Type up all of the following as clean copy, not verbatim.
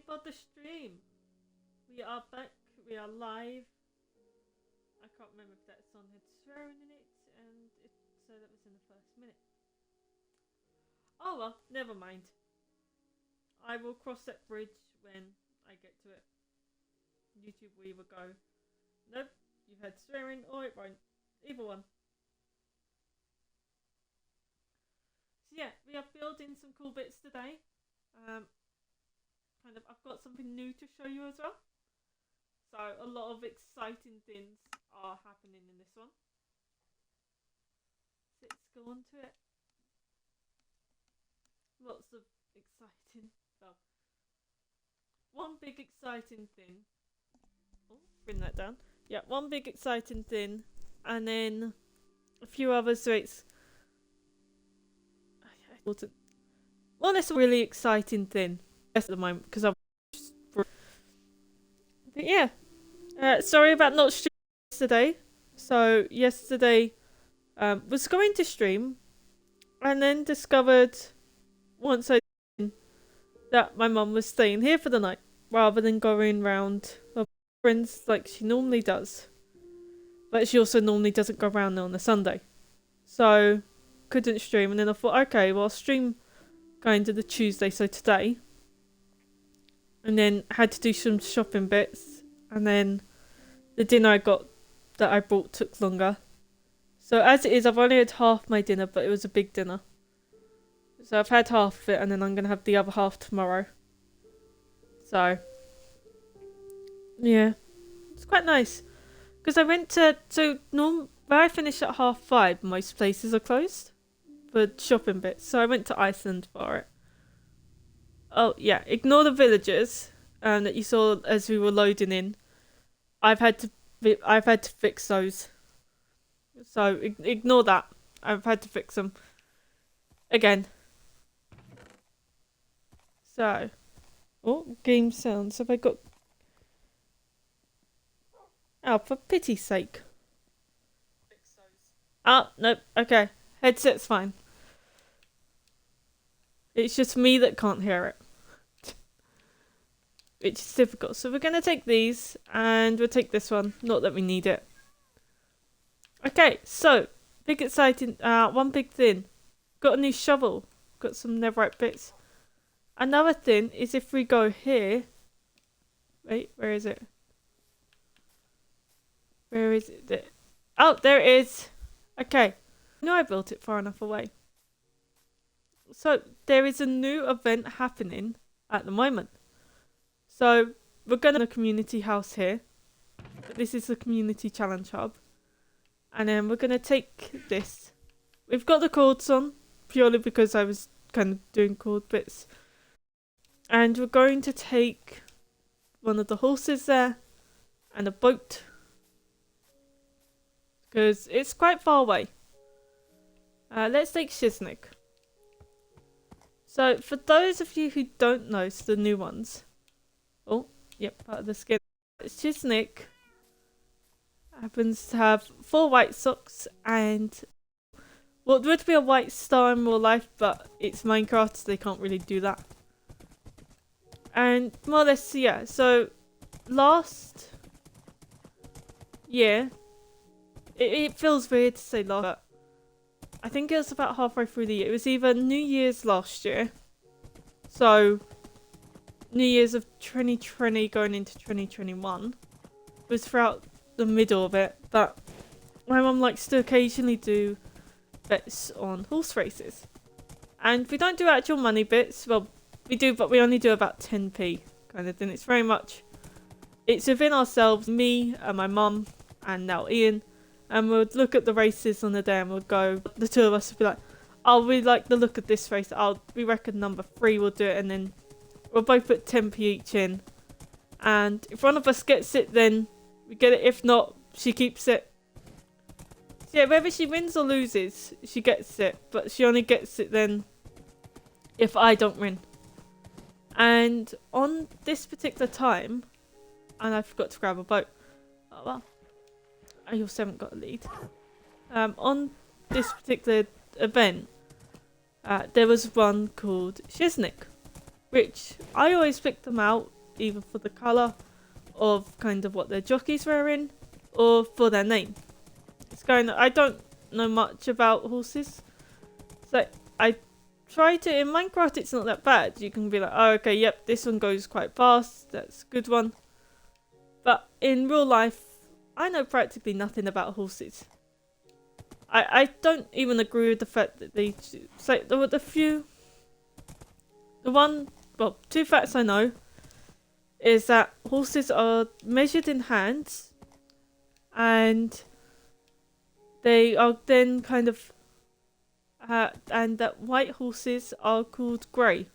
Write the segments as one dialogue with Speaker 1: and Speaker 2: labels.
Speaker 1: about the stream? We are back. We are live. I can't remember if that song had swearing in it, and it said it was in the first minute. Oh well, never mind. I will cross that bridge when I get to it. YouTube will either go, nope, you've had swearing, or it won't. Either one. So yeah, we are building some cool bits today. I've got something new to show you as well. So a lot of exciting things are happening in this one. Let's go on to it. Lots of exciting, well, one big exciting thing. Oh, bring that down. Yeah, one big exciting thing, and then a few others. So it's well, it's a really exciting thing at the moment because I've. But yeah, sorry about not streaming yesterday. So yesterday, was going to stream, and then discovered once I that my mum was staying here for the night rather than going round her friends like she normally does. But she also normally doesn't go around on a Sunday, so couldn't stream. And then I thought, okay, well, I'll stream kind of the Tuesday, so today. And then had to do some shopping bits, and then the dinner that I brought took longer. So as it is, I've only had half my dinner, but it was a big dinner. So I've had half of it, and then I'm gonna have the other half tomorrow. So yeah, it's quite nice because I went to where I finish at 5:30. Most places are closed for shopping bits, so I went to Iceland for it. Oh yeah, ignore the villagers that you saw as we were loading in. I've had to fix those, so ignore that. I've had to fix them again. So, oh, game sounds. Have I got? Oh, for pity's sake! Fix those. Oh nope. Okay, headset's fine. It's just me that can't hear it. Which is difficult. So we're going to take these, and we'll take this one. Not that we need it. Okay, so, big exciting, one big thing. Got a new shovel. Got some netherite bits. Another thing is if we go here. Wait, where is it? Where is it? Oh, there it is. Okay. I know I built it far enough away. So, there is a new event happening at the moment. So, we're going to a community house here. This is the community challenge hub. And then we're going to take this. We've got the cords on, purely because I was kind of doing cord bits. And we're going to take one of the horses there and a boat. Because it's quite far away. Let's take Shiznik. So, for those of you who don't know, it's the new ones. Oh, yep, part of the skin. Shiznik happens to have 4 white socks and what would be a white star in real life, but it's Minecraft, so they can't really do that. And more or less, yeah, so last year, it feels weird to say last, but I think it was about halfway through the year. It was either New Year's last year, so New Year's of 2020 going into 2021 was throughout the middle of it, but my mum likes to occasionally do bets on horse races. And we don't do actual money bits, well, we do, but we only do about 10p kind of thing. It's very much, it's within ourselves, me and my mum and now Ian. And we'll look at the races on the day and we'll go, the two of us will be like, oh, we like the look of this race. We reckon number 3 will do it. And then we'll both put 10p each in. And if one of us gets it, then we get it. If not, she keeps it. So yeah, whether she wins or loses, she gets it. But she only gets it then if I don't win. And on this particular time, and I forgot to grab a boat. Oh well. I also haven't got a lead. On this particular event, there was one called Shiznik, which I always picked them out either for the colour of kind of what their jockey's wearing or for their name. It's kind of, I don't know much about horses, so I try to, in Minecraft it's not that bad. You can be like, oh okay, yep, this one goes quite fast, that's a good one. But in real life, I know practically nothing about horses. I don't even agree with the fact that they say two facts I know is that horses are measured in hands, and they are then kind of and that white horses are called grey.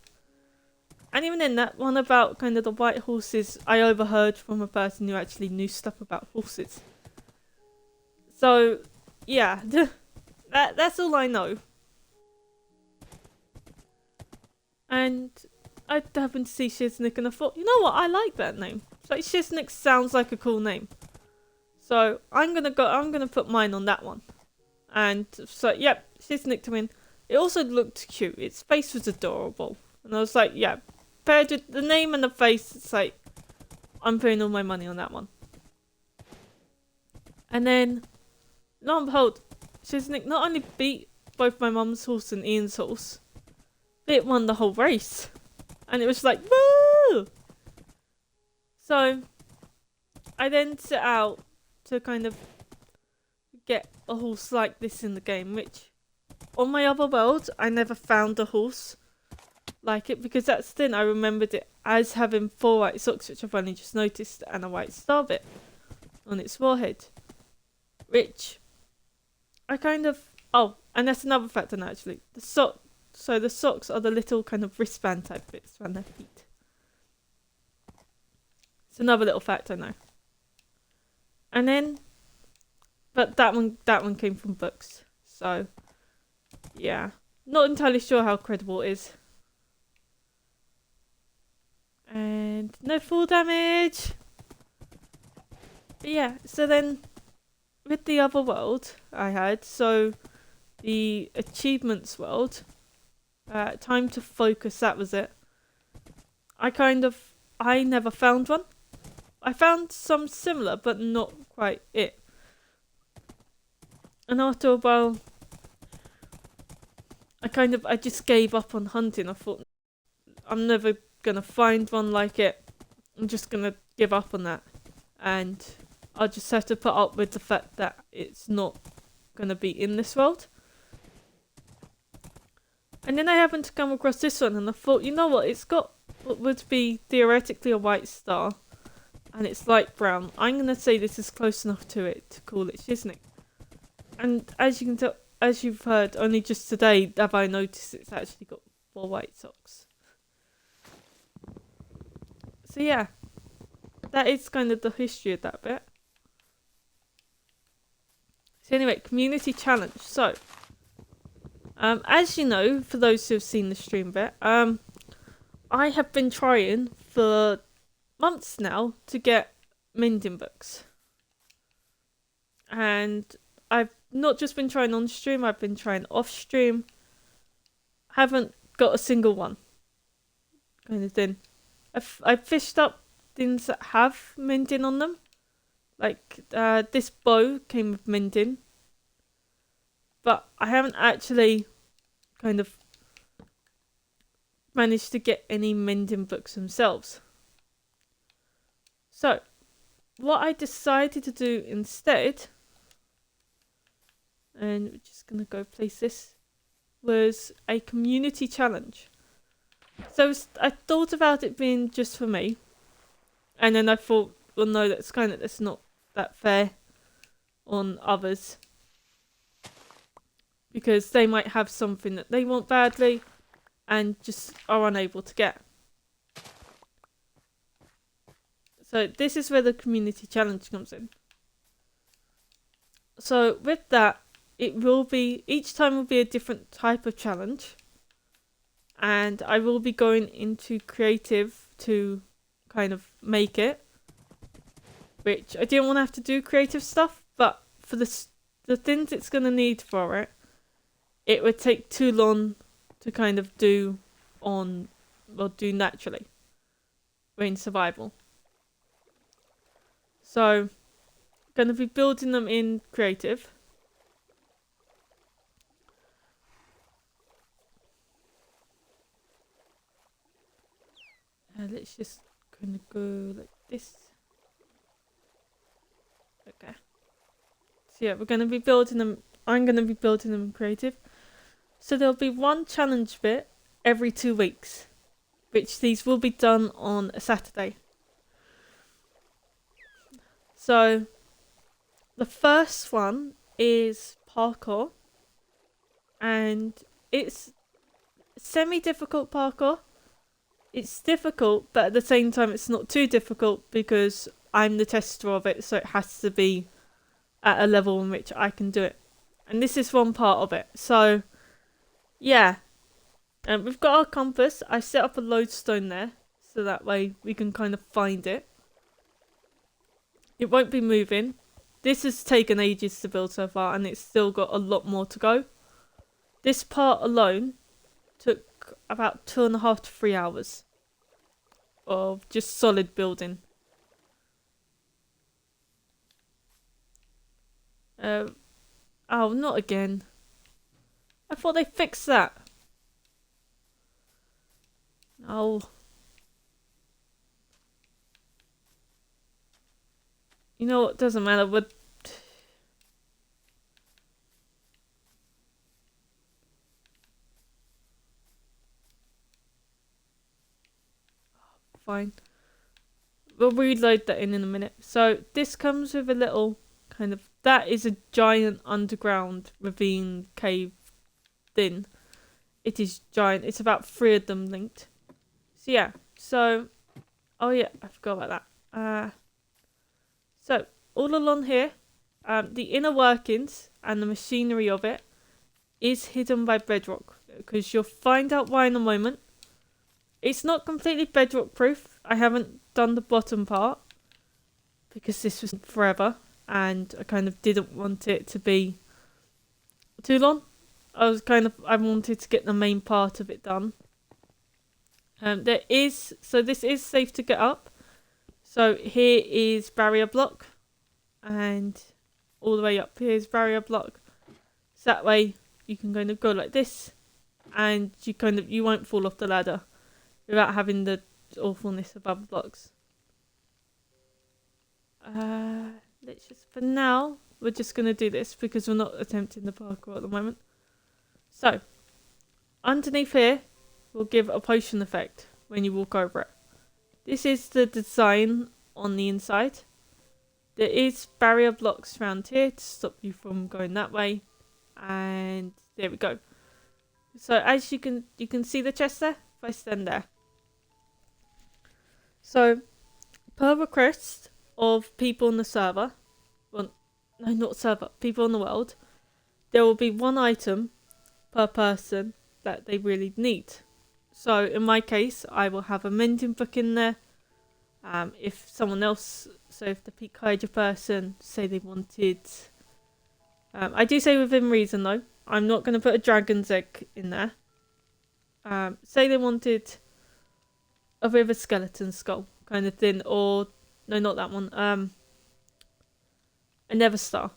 Speaker 1: And even in that one about kind of the white horses, I overheard from a person who actually knew stuff about horses. So yeah, that's all I know. And I happened to see Shiznik and I thought, you know what, I like that name. It's like Shiznik sounds like a cool name. So I'm gonna put mine on that one. And so yep, Shiznik to win. It also looked cute. Its face was adorable. And I was like, yeah, paired with the name and the face, it's like I'm putting all my money on that one. And then lo and behold, Shiznik not only beat both my mum's horse and Ian's horse, it won the whole race. And it was like, woo! So I then set out to kind of get a horse like this in the game, which on my other world I never found a horse like it, because that's the thing, I remembered it as having 4 white socks, which I've only just noticed, and a white star bit on its forehead, which I kind of, oh, and that's another fact I know actually, the socks are the little kind of wristband type bits around their feet. It's another little fact I know. And then, but that one came from books, so yeah, not entirely sure how credible it is. And no fall damage. But yeah, so then with the other world I had, so the achievements world, time to focus, that was it. I never found one. I found some similar, but not quite it. And after a while, I just gave up on hunting. I thought, I'm never gonna find one like it. I'm just gonna give up on that. And I'll just have to put up with the fact that it's not gonna be in this world. And then I happened to come across this one and I thought, you know what, it's got what would be theoretically a white star. And it's light brown. I'm gonna say this is close enough to it to call it Shiznik. And as you can tell, as you've heard, only just today have I noticed it's actually got 4 white socks. So yeah, that is kind of the history of that bit. So anyway, community challenge. So, as you know, for those who have seen the stream bit, I have been trying for months now to get mending books. And I've not just been trying on stream, I've been trying off stream. Haven't got a single one. Kind of thing. I've fished up things that have mending on them. Like this bow came with mending. But I haven't actually kind of managed to get any mending books themselves. So, what I decided to do instead, and we're just going to go place this, was a community challenge. So I thought about it being just for me, and then I thought, well no, that's not that fair on others, because they might have something that they want badly and just are unable to get. So this is where the community challenge comes in. So with that, each time will be a different type of challenge. And I will be going into creative to kind of make it. Which I didn't want to have to do creative stuff, but for the things it's going to need for it, it would take too long to kind of do naturally. we're in survival. So, going to be building them in creative. Let's just kind of go like this. Okay. So yeah, we're going to be building them. I'm going to be building them in creative. So there'll be one challenge bit every 2 weeks, which these will be done on a Saturday. So the first one is parkour, and it's semi-difficult parkour. It's difficult, but at the same time it's not too difficult because I'm the tester of it, so it has to be at a level in which I can do it. And this is one part of it. So yeah, we've got our compass. I set up a lodestone there, so that way we can kind of find it. It won't be moving. This has taken ages to build so far, and it's still got a lot more to go. This part alone took about 2.5 to 3 hours of just solid building. Oh, not again. I thought they fixed that. Oh. You know what? Doesn't matter. But fine. We'll reload that in a minute. So this comes with a little kind of... That is a giant underground ravine cave thing. It is giant. It's about 3 of them linked. So yeah. So... Oh yeah, I forgot about that. So all along here, the inner workings and the machinery of it is hidden by bedrock, because you'll find out why in a moment. It's not completely bedrock proof. I haven't done the bottom part because this was forever and I kind of didn't want it to be too long. I wanted to get the main part of it done. So this is safe to get up. So here is barrier block, and all the way up here is barrier block. So that way you can kind of go like this, and you won't fall off the ladder without having the awfulness of other blocks. Let's just, for now, we're just going to do this because we're not attempting the parkour at the moment. So, underneath here, we'll give a potion effect when you walk over it. This is the design on the inside. There is barrier blocks around here to stop you from going that way. And there we go. So as you can see the chest there, if I stand there. So, per request of people on the server, well, no, not server, people on the world, there will be 1 item per person that they really need. So in my case, I will have a mending book in there. If someone else, so if the peak Hydra person, say they wanted, I do say within reason though, I'm not going to put a dragon's egg in there. Say they wanted a river skeleton skull kind of thing, or no, not that one. A Never Star.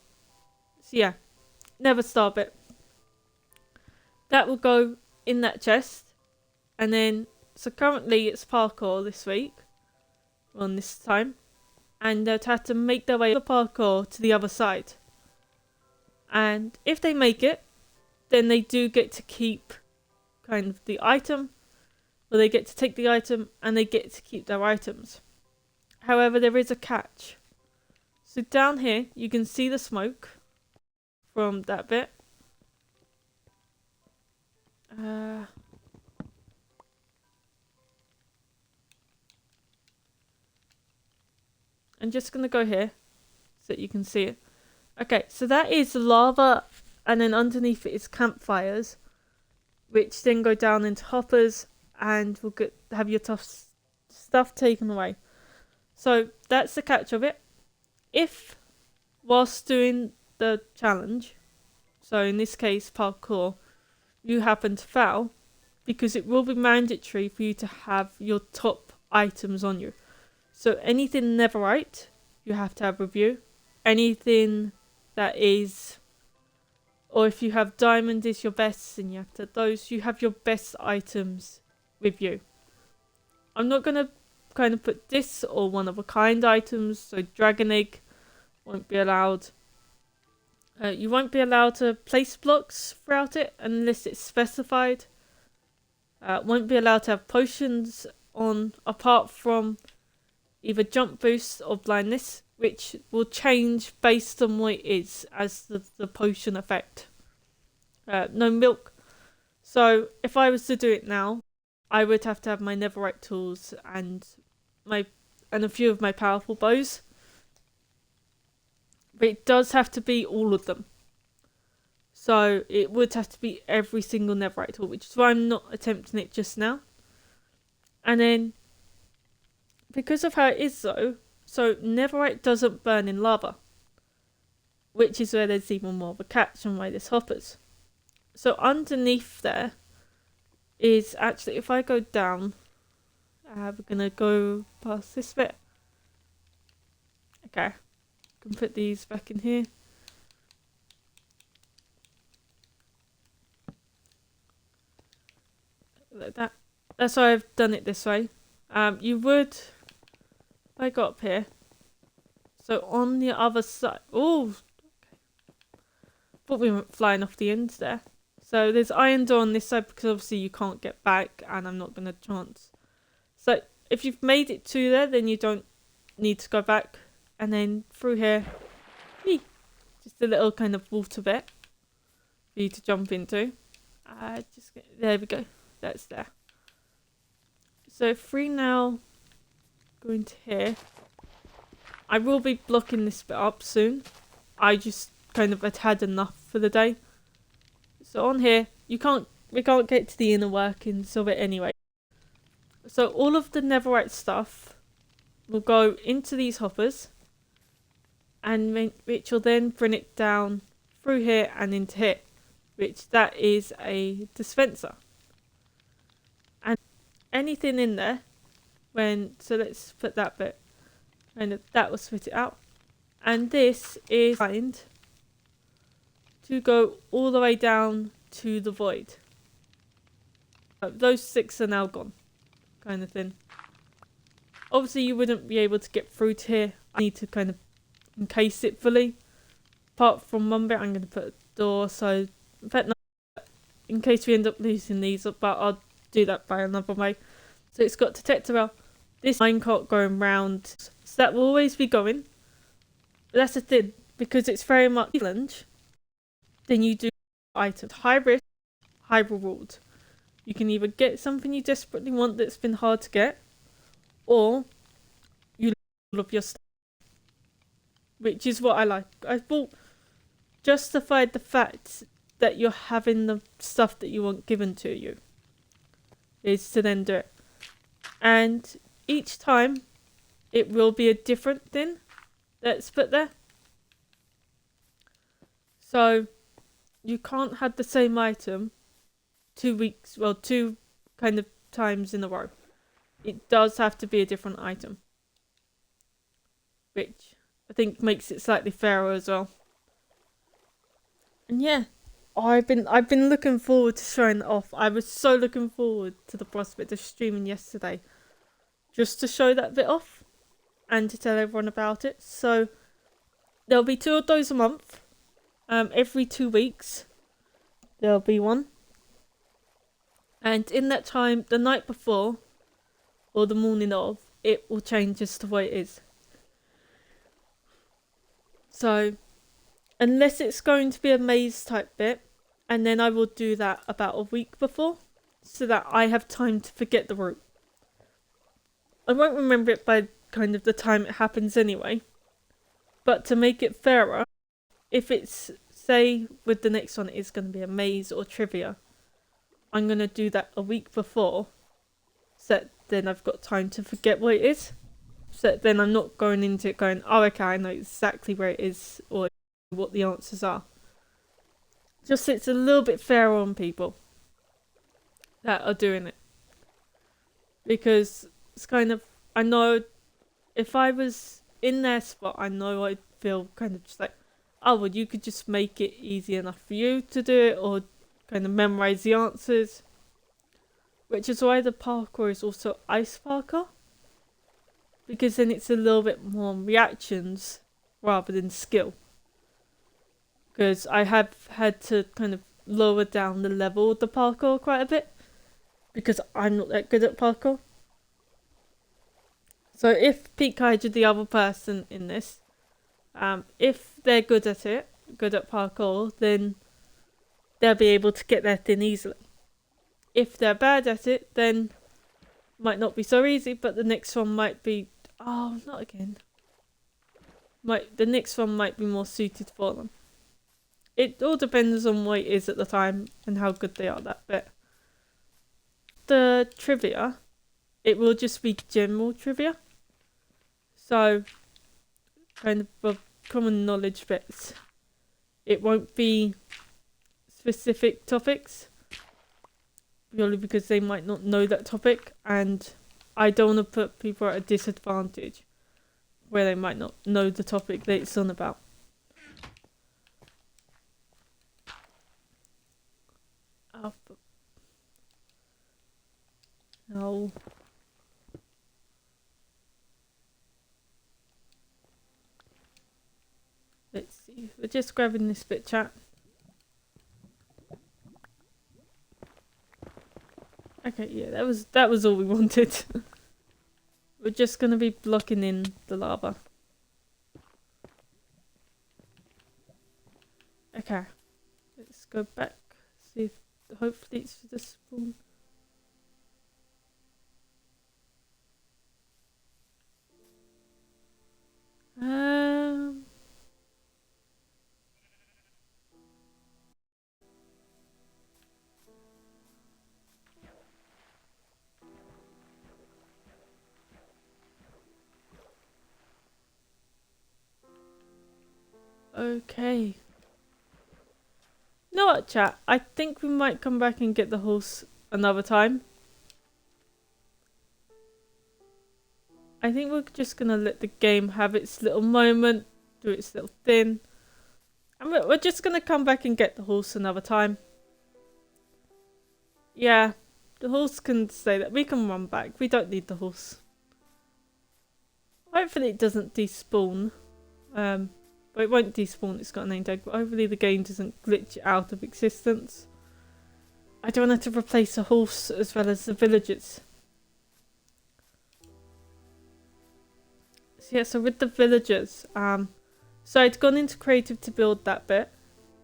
Speaker 1: So yeah, Never Star bit. That will go in that chest, and then so currently it's parkour this week, on this time, and they'll have to make their way the parkour to the other side. And if they make it, then they do get to keep kind of the item, or they get to take the item and they get to keep their items. However, there is a catch. So down here, you can see the smoke from that bit. I'm just going to go here so that you can see it. Okay, so that is lava, and then underneath it is campfires, which then go down into hoppers and will have your tough stuff taken away. So that's the catch of it. If, whilst doing the challenge, so in this case parkour, you happen to fail, because it will be mandatory for you to have your top items on you. So anything netherite, you have to have with you. Anything that is, or if you have diamond is your best, and you have to those, you have your best items with you. I'm not gonna kind of put this or one of a kind items, so dragon egg won't be allowed. You won't be allowed to place blocks throughout it unless it's specified. Won't be allowed to have potions on apart from either jump boost or blindness, which will change based on what it is as the potion effect. No milk. So if I was to do it now, I would have to have my netherite tools and a few of my powerful bows. But it does have to be all of them. So it would have to be every single netherite tool, which is why I'm not attempting it just now. And then, because of how it is though, so netherite doesn't burn in lava, which is where there's even more of a catch and why there's hoppers. So underneath there is actually, if I go down, we're gonna go past this bit. Okay, can put these back in here. Like that. That's why I've done it this way. You would, if I got up here, so on the other side, oh, thought we went flying off the end there. So there's iron door on this side because obviously you can't get back, and I'm not gonna chance. So if you've made it to there, then you don't need to go back. And then through here, just a little kind of water bit for you to jump into. There we go. That's there. So free now. Going to here. I will be blocking this bit up soon. I just kind of had enough for the day. So on here, we can't get to the inner workings of it anyway. So all of the netherite stuff will go into these hoppers, and which will then bring it down through here and into here, which that is a dispenser. And anything in there, so let's put that bit, and that will spit it out. And this is designed to go all the way down to the void. Those 6 are now gone, kind of thing. Obviously you wouldn't be able to get through to here. I need to kind of encase it fully. Apart from one bit, I'm going to put a door, so in fact, no, in case we end up losing these, but I'll do that by another way. So it's got detector rail, this minecart going round, so that will always be going. But that's the thing, because it's very much challenge, then you do items. High risk, high reward. You can either get something you desperately want that's been hard to get, or you all of your stuff. Which is what I like. I thought justified the fact that you're having the stuff that you want given to you is to then do it. And each time it will be a different thing that's put there. So you can't have the same item 2 kind of times in a row. It does have to be a different item, which I think makes it slightly fairer as well. And yeah, I've been looking forward to showing it off. I was so looking forward to the prospect of streaming yesterday, just to show that bit off and to tell everyone about it. So there'll be 2 of those a month. Every 2 weeks there'll be one. And in that time, the night before or the morning of, it will change as to what it is. So unless it's going to be a maze type bit, and then I will do that about a week before, so that I have time to forget the route. I won't remember it by kind of the time it happens anyway. But to make it fairer, if it's, say, with the next one it's going to be a maze or trivia, I'm going to do that a week before, so then I've got time to forget what it is. So then I'm not going into it going, oh, okay, I know exactly where it is or what the answers are. Just so it's a little bit fairer on people that are doing it. Because it's kind of, I know if I was in their spot, I know I'd feel kind of just like, oh, well, you could just make it easy enough for you to do it, or kind of memorize the answers. Which is why the parkour is also ice parkour. Because then it's a little bit more reactions rather than skill. Because I have had to kind of lower down the level of the parkour quite a bit. Because I'm not that good at parkour. So if Pete Kaija, the other person in this, if they're good at it, good at parkour, then they'll be able to get that in easily. If they're bad at it, then might not be so easy, but the next one might be, oh, not again. The next one might be more suited for them. It all depends on what it is at the time and how good they are at that bit. The trivia, it will just be general trivia. So, kind of common knowledge bits. It won't be specific topics. Purely because they might not know that topic, and I don't want to put people at a disadvantage where they might not know the topic that it's on about. Oh, no. Let's see. We're just grabbing this bit, chat. Okay, yeah, that was all we wanted. We're just gonna be blocking in the lava. Okay, let's go back. See if hopefully it's the spawn. Okay. You know what, chat? I think we might come back and get the horse another time. I think we're just gonna let the game have its little moment, do its little thing. And we're just gonna come back and get the horse another time. Yeah, the horse can stay there. We can run back. We don't need the horse. Hopefully it doesn't despawn. But it won't despawn, it's got a name tag, but hopefully the game doesn't glitch out of existence. I don't want to replace a horse as well as the villagers. So yeah, so with the villagers, so I'd gone into creative to build that bit,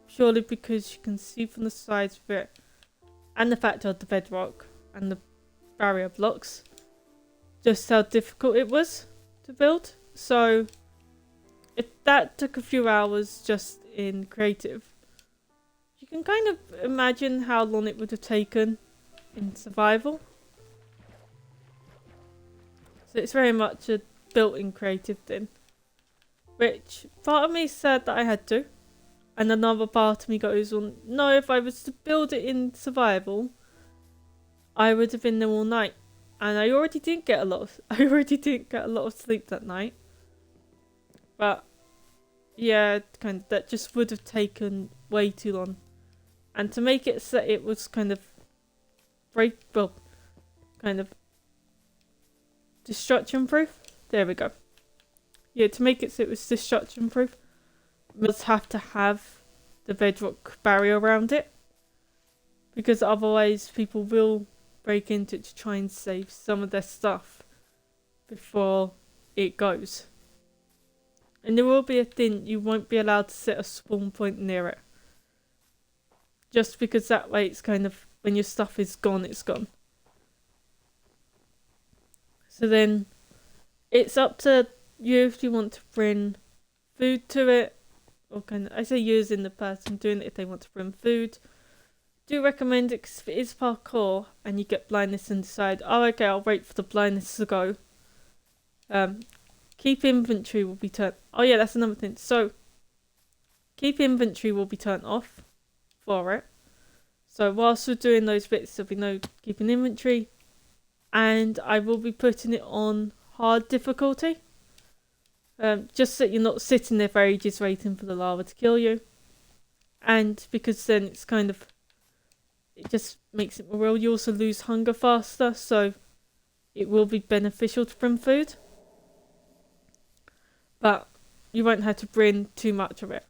Speaker 1: purely because you can see from the sides of it, and the fact of the bedrock and the barrier blocks, just how difficult it was to build. So if that took a few hours just in creative, you can kind of imagine how long it would have taken in survival. So it's very much a built-in creative thing. Which, part of me said that I had to. And another part of me goes, well, no, if I was to build it in survival, I would have been there all night. And I already didn't get a lot of sleep that night. But yeah, kind of, that just would have taken way too long. And to make it so it was kind of destruction proof. There we go. Yeah, to make it so it was destruction proof, we must have to have the bedrock barrier around it. Because otherwise people will break into it to try and save some of their stuff before it goes. And there will be a thing, you won't be allowed to set a spawn point near it. Just because that way it's kind of, when your stuff is gone, it's gone. So then, it's up to you if you want to bring food to it. Or kind of, I say using the person doing it if they want to bring food. Do recommend it, because if it is parkour and you get blindness and decide, oh okay, I'll wait for the blindness to go. Keep inventory will be turned. Oh yeah, that's another thing. So, keep inventory will be turned off for it. So whilst we're doing those bits, there'll be no keeping inventory. and I will be putting it on hard difficulty. Just so you're not sitting there for ages waiting for the lava to kill you. And because then it's kind of, it just makes it more real. You also lose hunger faster, so it will be beneficial to bring food. But you won't have to bring too much of it.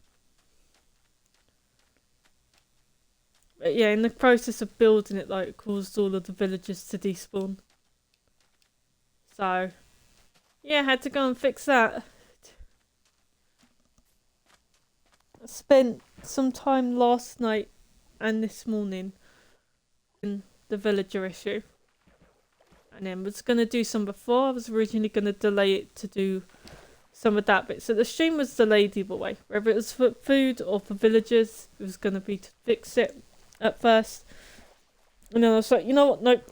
Speaker 1: But yeah, in the process of building it, like, it caused all of the villagers to despawn. So, yeah, I had to go and fix that. I spent some time last night and this morning in the villager issue. And then was going to do some before. I was originally going to delay it to do some of that bit. So the stream was delayed either way. Whether it was for food or for villagers, it was going to be to fix it at first. And then I was like, you know what, nope.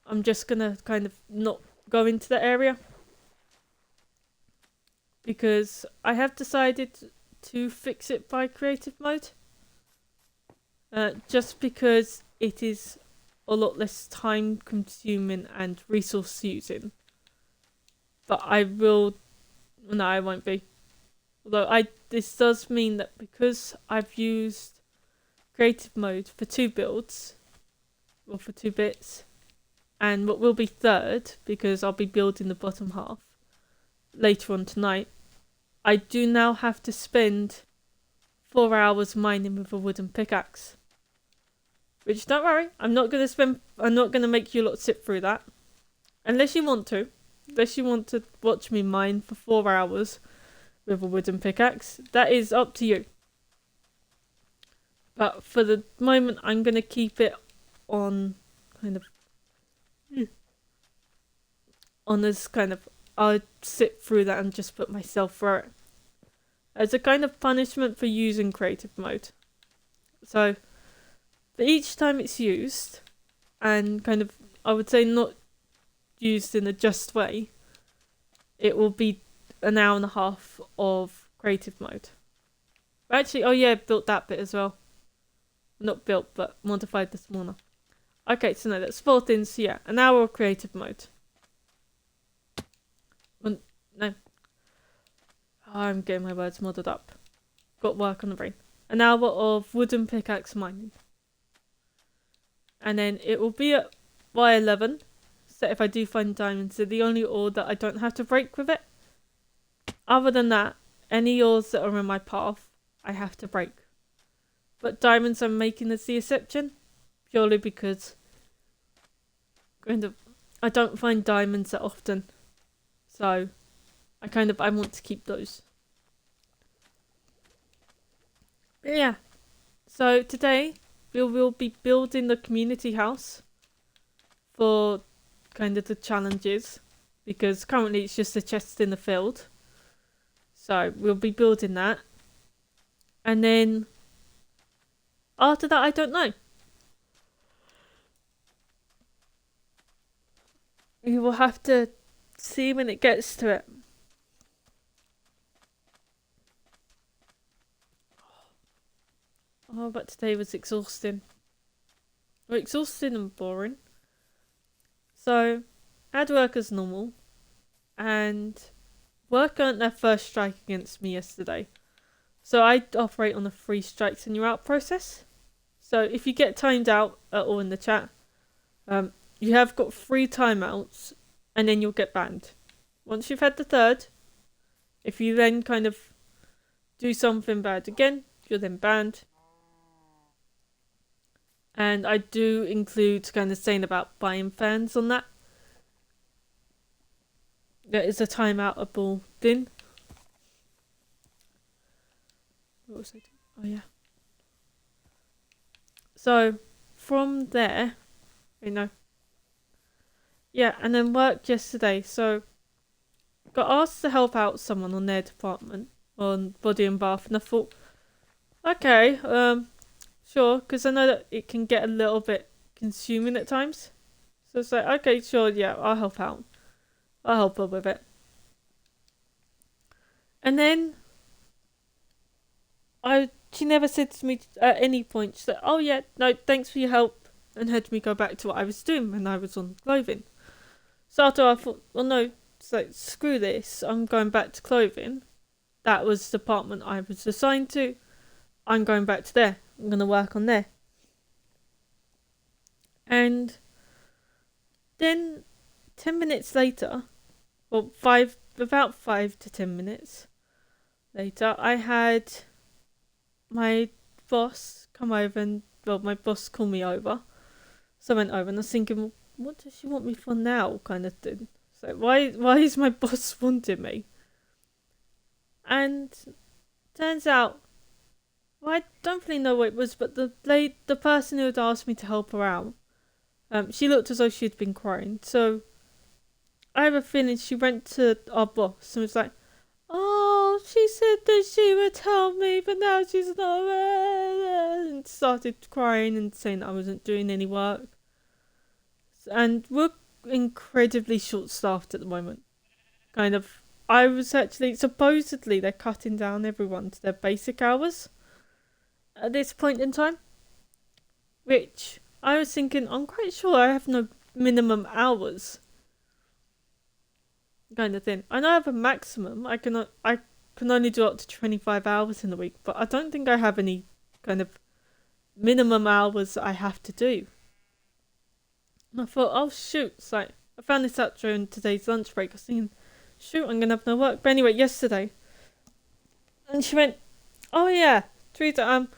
Speaker 1: I'm just going to kind of not go into that area. Because I have decided to fix it by creative mode. Just because it is a lot less time consuming and resource using. But I will... No, I won't be. Although this does mean that because I've used creative mode for 2 builds, or for 2 bits, and what will be third, because I'll be building the bottom half later on tonight, I do now have to spend 4 hours mining with a wooden pickaxe. Which, don't worry, I'm not going to make you lot sit through that. Unless you want to. Unless you want to watch me mine for 4 hours with a wooden pickaxe. That is up to you. But for the moment, I'm going to keep it on kind of... on this kind of... I'll sit through that and just put myself through it. As a kind of punishment for using creative mode. So, for each time it's used, and kind of, I would say not used in a just way, it will be an hour and a half of creative mode. Actually, oh yeah, built that bit as well. Not built, but modified the spawner. Okay, so no, that's 4 things, so yeah, an hour of creative mode. No. Oh, I'm getting my words muddled up. Got work on the brain. An hour of wooden pickaxe mining. And then it will be at Y11. So if I do find diamonds, they're the only ore that I don't have to break with it. Other than that, any ores that are in my path, I have to break. But diamonds I'm making as the exception. Purely because I don't find diamonds that often. So I want to keep those. But yeah. So today we will be building the community house for kind of the challenges, because currently it's just a chest in the field. So we'll be building that. And then after that, I don't know. We will have to see when it gets to it. Oh, but today was exhausting. Well, exhausting and boring. So, I had work as normal. And work earned their first strike against me yesterday. So I operate on a 3 strikes and you're out process. So if you get timed out at all in the chat, you have got 3 timeouts and then you'll get banned. Once you've had the 3rd, if you then kind of do something bad again, you're then banned. And I do include kind of saying about buying fans on that. There is a timeoutable thing. What was I doing? Oh yeah. So from there, yeah, and then worked yesterday. So got asked to help out someone on their department on body and bath, and I thought, okay, sure, because I know that it can get a little bit consuming at times. So it's like, okay, sure, yeah, I'll help out. I'll help her with it. And then she never said to me at any point, she's like, oh yeah, no, thanks for your help. and had me go back to what I was doing when I was on clothing. So after I thought, well, no, it's like, screw this, I'm going back to clothing. That was the department I was assigned to. I'm going back to there. I'm going to work on there. And then 10 minutes later, well, about 5 to 10 minutes later, I had my boss come over and, well, my boss called me over. So I went over and I was thinking, well, what does she want me for now, kind of thing. So why is my boss wanting me? And turns out, well, I don't really know what it was, but the person who had asked me to help her out, she looked as though she had been crying. So I have a feeling she went to our boss and was like, oh, she said that she would help me, but now she's not there. And started crying and saying I wasn't doing any work. And we're incredibly short-staffed at the moment. Kind of, I was actually, supposedly they're cutting down everyone to their basic hours at this point in time. Which, I was thinking, I'm quite sure I have no minimum hours. Kind of thing. I know I have a maximum. I can only do up to 25 hours in a week, but I don't think I have any kind of minimum hours that I have to do. And I thought, oh shoot, it's like, I found this out during today's lunch break. I was thinking, shoot, I'm going to have no work. But anyway, yesterday. And she went, oh yeah, Teresa,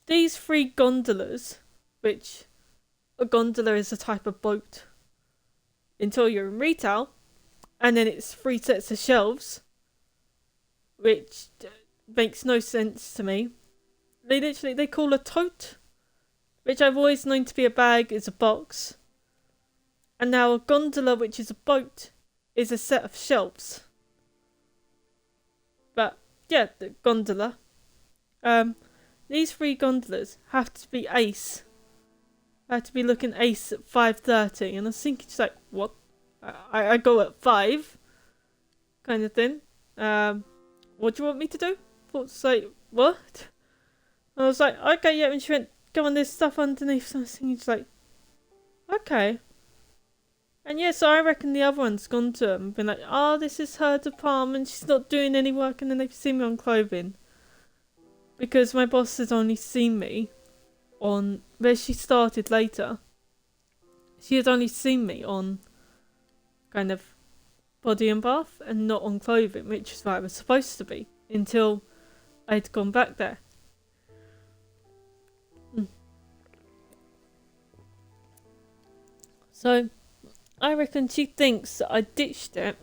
Speaker 1: these 3 gondolas, which a gondola is a type of boat until you're in retail, and then it's 3 sets of shelves, which makes no sense to me. They call a tote, which I've always known to be a bag, is a box. And now a gondola, which is a boat, is a set of shelves. But, yeah, the gondola. These 3 gondolas have to be ace. I had to be looking ace at 5:30. And I was thinking, just like, what? I go at 5. Kind of thing. What do you want me to do? I was like, what? And I was like, okay, yeah. And she went, go on, there's stuff underneath. So I was thinking, just like, okay. And yeah, so I reckon the other one's gone to them and been like, oh, this is her department, she's not doing any work. And then they've seen me on clothing. Because my boss has only seen me on, where she started later. She had only seen me on kind of body and bath and not on clothing, which is where I was supposed to be until I'd gone back there. So I reckon she thinks that I ditched it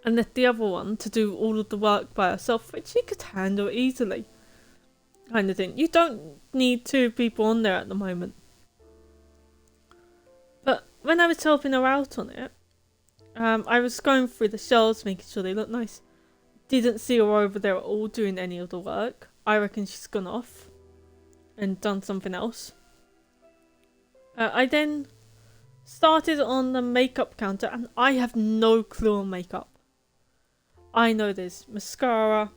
Speaker 1: and left the other one to do all of the work by herself, which she could handle easily. Kind of thing. You don't need 2 people on there at the moment. But when I was helping her out on it, I was going through the shelves, making sure they look nice. Didn't see her over there at all doing any of the work. I reckon she's gone off and done something else. I then started on the makeup counter, and I have no clue on makeup. I know there's mascara,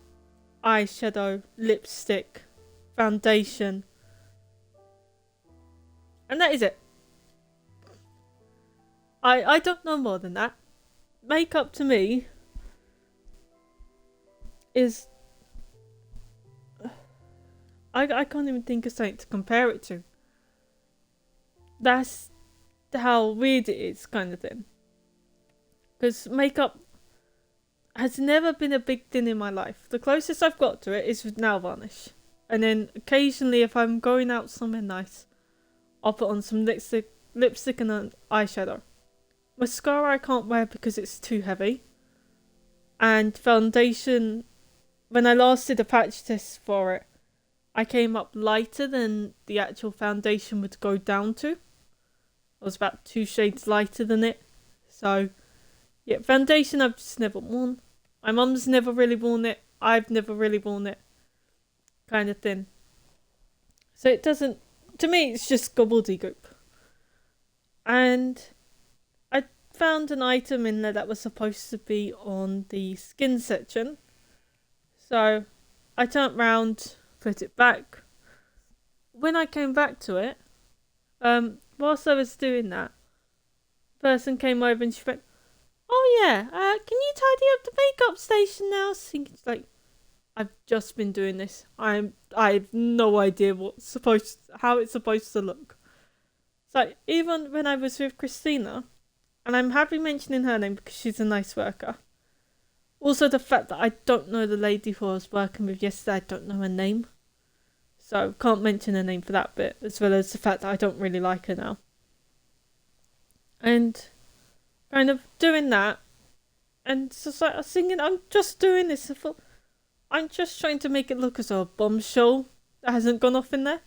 Speaker 1: eyeshadow, lipstick, foundation, and that is it. I don't know more than that. Makeup to me is, I can't even think of something to compare it to. That's how weird it is, kind of thing. Because makeup has never been a big thing in my life. The closest I've got to it is with nail varnish. And then occasionally, if I'm going out somewhere nice, I'll put on some lipstick and an eyeshadow. Mascara I can't wear because it's too heavy. And foundation, when I last did a patch test for it, I came up lighter than the actual foundation would go down to. I was about 2 shades lighter than it. So, yeah, foundation I've just never worn. My mum's never really worn it. I've never really worn it. Kind of thing. So it doesn't, to me it's just gobbledygook. And I found an item in there that was supposed to be on the skin section. So I turned round, put it back, when I came back to it, whilst I was doing that, person came over and she went, "Oh yeah, can you tidy up the makeup station now?" So it's like, I've just been doing this. I have no idea how it's supposed to look. So even when I was with Christina, and I'm happy mentioning her name because she's a nice worker. Also the fact that I don't know the lady who I was working with yesterday, I don't know her name. So can't mention her name for that bit, as well as the fact that I don't really like her now. And kind of doing that, and just like I was thinking, I'm just doing this. I thought, I'm just trying to make it look as a bombshell that hasn't gone off in there.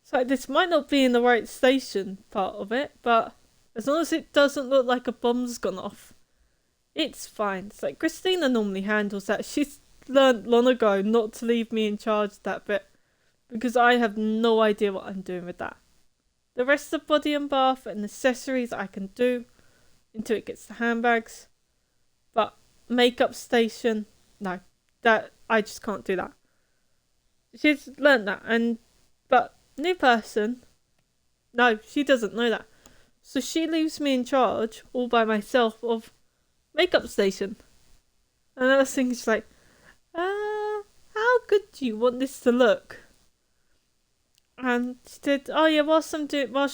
Speaker 1: So this might not be in the right station part of it, but as long as it doesn't look like a bomb's gone off, it's fine. It's like Christina normally handles that. She's learned long ago not to leave me in charge of that bit, because I have no idea what I'm doing with that. The rest of body and bath and accessories I can do until it gets to handbags. But makeup station, no. That I just can't do that. She's learned that, but new person, no, she doesn't know that. So she leaves me in charge all by myself of makeup station. And I was thinking, she's like, how good do you want this to look? And she said, "Oh yeah, whilst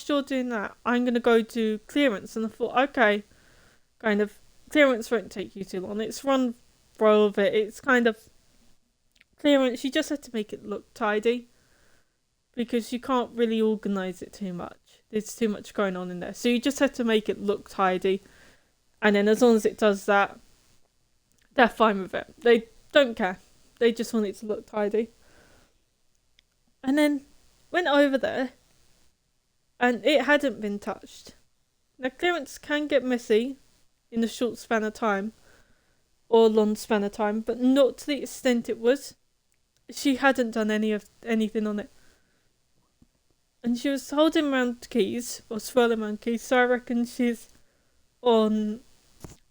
Speaker 1: you're doing that, I'm gonna go do clearance." And I thought, okay, kind of clearance won't take you too long. It's one row of it. It's kind of clearance. You just have to make it look tidy, because you can't really organise it too much. There's too much going on in there. So you just have to make it look tidy. And then as long as it does that, they're fine with it. They don't care. They just want it to look tidy. And then went over there, and it hadn't been touched. Now clearance can get messy in a short span of time, or long span of time, but not to the extent it was. She hadn't done anything on it. And she was holding around keys, or swirling around keys, so I reckon she's on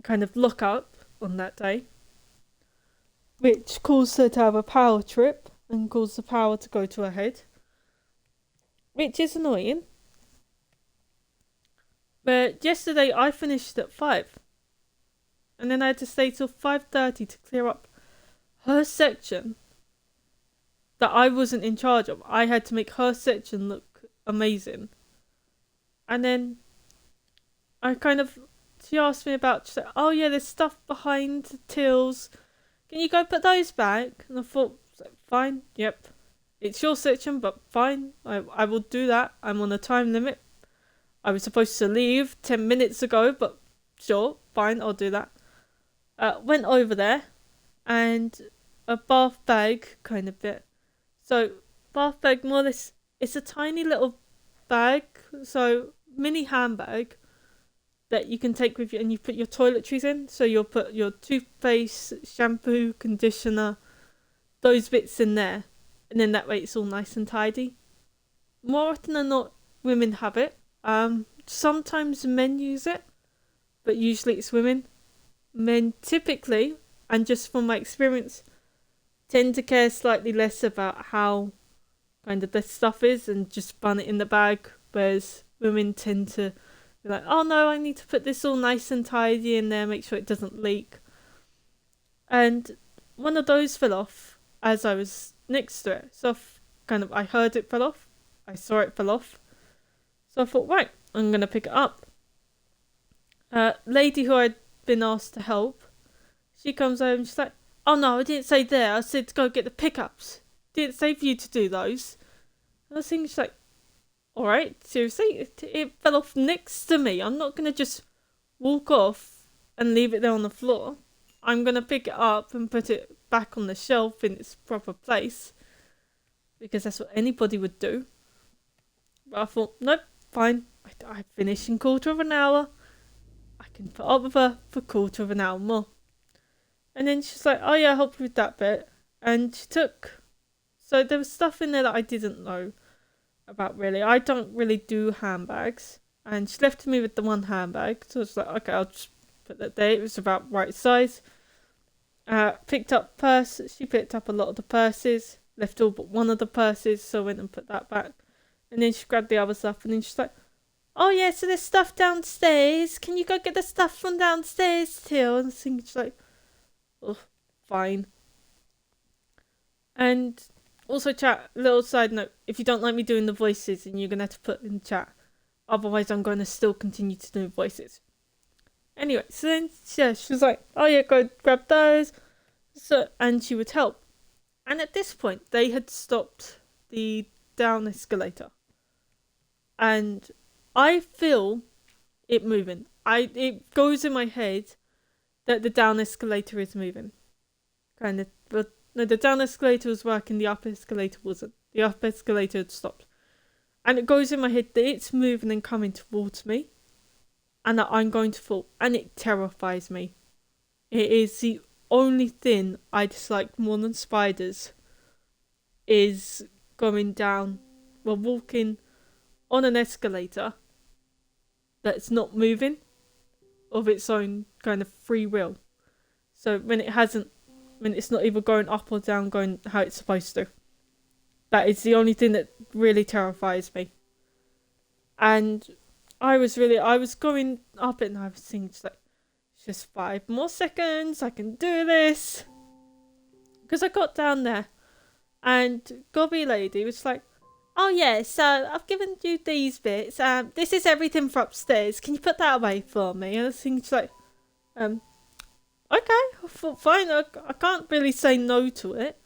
Speaker 1: kind of lockup on that day, which caused her to have a power trip and caused the power to go to her head, which is annoying. But yesterday I finished at 5, and then I had to stay till 5:30 to clear up her section that I wasn't in charge of. I had to make her section look amazing. And then she asked me about, she said, "Oh yeah, there's stuff behind the tills. Can you go put those back?" And I thought, fine, yep. It's your section, but fine. I will do that. I'm on a time limit. I was supposed to leave 10 minutes ago, but sure, fine, I'll do that. Went over there, and a bath bag kind of bit. So, bath bag, more or less, it's a tiny little bag, so mini handbag that you can take with you, and you put your toiletries in. So you'll put your toothpaste, shampoo, conditioner, those bits in there, and then that way it's all nice and tidy. More often than not, women have it. Sometimes men use it, but usually it's women. Men typically, and just from my experience, tend to care slightly less about how kind of the stuff is and just bun it in the bag, whereas women tend to be like, "Oh no, I need to put this all nice and tidy in there, make sure it doesn't leak." And one of those fell off as I was next to it. So I heard it fell off, I saw it fell off. So I thought, right, I'm going to pick it up. Lady who I'd been asked to help, she comes over and she's like, "Oh no, I didn't say there, I said to go get the pickups. Didn't say for you to do those." And I was thinking, she's like, "Alright, seriously? It fell off next to me. I'm not going to just walk off and leave it there on the floor. I'm going to pick it up and put it back on the shelf in its proper place, because that's what anybody would do." But I thought, nope, fine. I finish in 1/4 of an hour. I can put up with her for 1/4 of an hour more. And then she's like, "Oh yeah, I'll help you with that bit." And she took... So there was stuff in there that I didn't know about really. I don't really do handbags. And she left me with the one handbag. So I was like, okay, I'll just put that there. It was about right size. Picked up purse. She picked up a lot of the purses. left all but one of the purses, so I went and put that back. And then she grabbed the other stuff, and then she's like, oh yeah, so there's stuff downstairs. Can you go get the stuff from downstairs too? And she's like, oh, fine. And also, chat, little side note, if you don't like me doing the voices, then you're going to have to put in chat. Otherwise, I'm going to still continue to do voices. Anyway, so then yeah, she was like, oh yeah, go grab those. So, and she would help. And at this point, they had stopped the down escalator. And I feel it moving. It goes in my head that the down escalator is moving. Kind of, but no, the down escalator was working, the up escalator wasn't. The up escalator had stopped. And it goes in my head that it's moving and coming towards me. And that I'm going to fall. And it terrifies me. It is the only thing I dislike more than spiders. Is going down, well, walking on an escalator that's not moving of its own kind of free will. So when it's not either going up or down, going how it's supposed to. That is the only thing that really terrifies me. And I was going up it and I was thinking just 5 more seconds, I can do this. Because I got down there and Gobby Lady was like, oh yeah, so I've given you these bits. This is everything for upstairs. Can you put that away for me? And I was thinking like, okay, fine. I can't really say no to it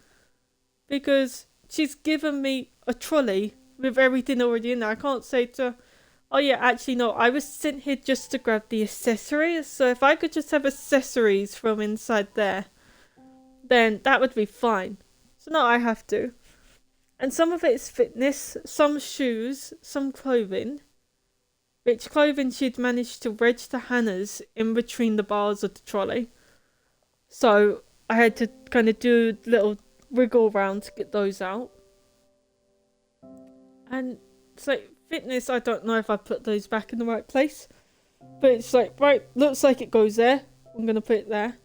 Speaker 1: because she's given me a trolley with everything already in there. I can't say to her, oh yeah, actually no, I was sent here just to grab the accessories. So if I could just have accessories from inside there, then that would be fine. So no, I have to. And some of it is fitness, some shoes, some clothing. Which clothing she'd managed to wedge the hangers in between the bars of the trolley. So I had to kind of do a little wiggle around to get those out. And it's like fitness, I don't know if I put those back in the right place. But it's like, right, looks like it goes there. I'm going to put it there.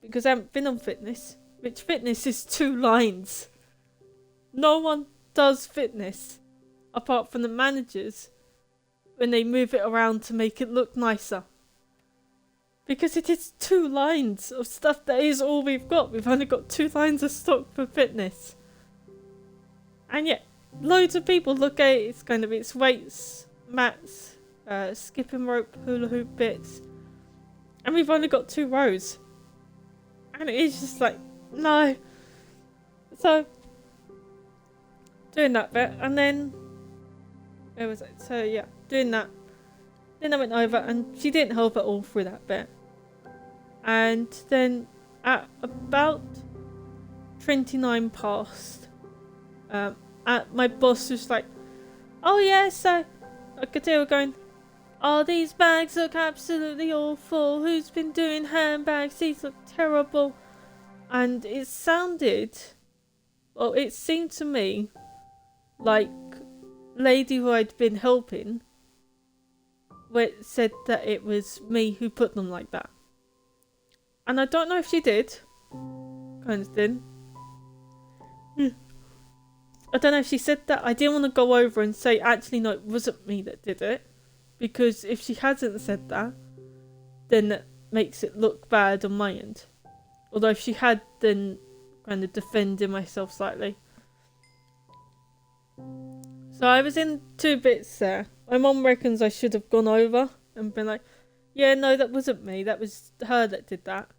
Speaker 1: Because I haven't been on fitness. Which fitness is 2 lines. No one does fitness. Apart from the managers. When they move it around to make it look nicer. Because it is 2 lines of stuff that is all we've got. We've only got 2 lines of stock for fitness. And yet, loads of people look at it, it's weights, mats, skipping rope, hula hoop bits. And we've only got 2 rows. And it is just like, no. So, doing that bit, and then, where was it? So yeah, doing that. Then I went over, and she didn't help at all through that bit. And then, at about 29 past, my boss was like, oh yeah, so, I could tell her going, oh, these bags look absolutely awful. Who's been doing handbags? These look terrible. And it seemed to me like lady who I'd been helping said that it was me who put them like that. And I don't know if she did. Kind of thing. I don't know if she said that. I didn't want to go over and say, actually, no, it wasn't me that did it. Because if she hasn't said that, then that makes it look bad on my end. Although if she had, then kind of defending myself slightly. So I was in 2 bits there. My mum reckons I should have gone over and been like, yeah, no, that wasn't me. That was her that did that.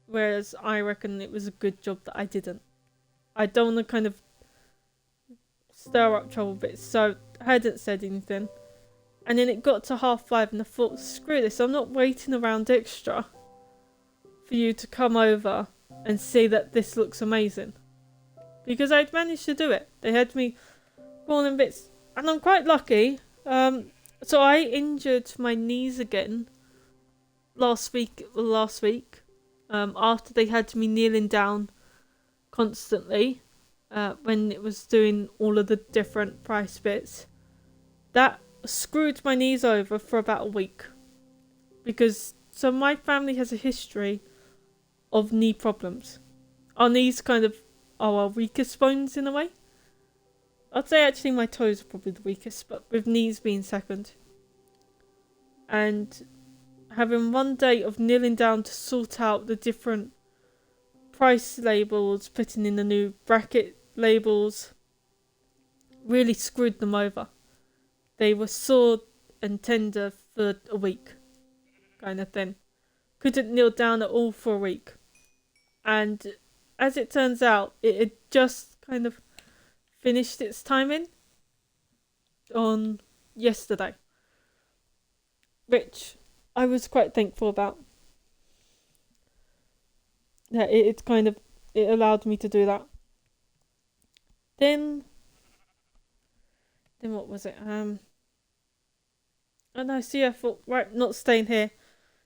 Speaker 1: Whereas I reckon it was a good job that I didn't. I don't want to kind of stir up trouble bits. So I hadn't said anything. And then it got to 5:30 and I thought, screw this. I'm not waiting around extra for you to come over and see that this looks amazing. Because I'd managed to do it. They had me crawling bits. And I'm quite lucky. So I injured my knees again last week. After they had me kneeling down constantly. When it was doing all of the different price bits. That screwed my knees over for about a week. Because, so my family has a history of knee problems. Our knees kind of our weakest bones in a way. I'd say actually my toes are probably the weakest, but with knees being second. And having one day of kneeling down to sort out the different price labels, putting in the new bracket labels, really screwed them over. They were sore and tender for a week, kind of thing. Couldn't kneel down at all for a week. And as it turns out, it had just kind of finished its timing on yesterday, which I was quite thankful about. Yeah, it allowed me to do that. Then what was it? Oh no, see, I thought, right, not staying here.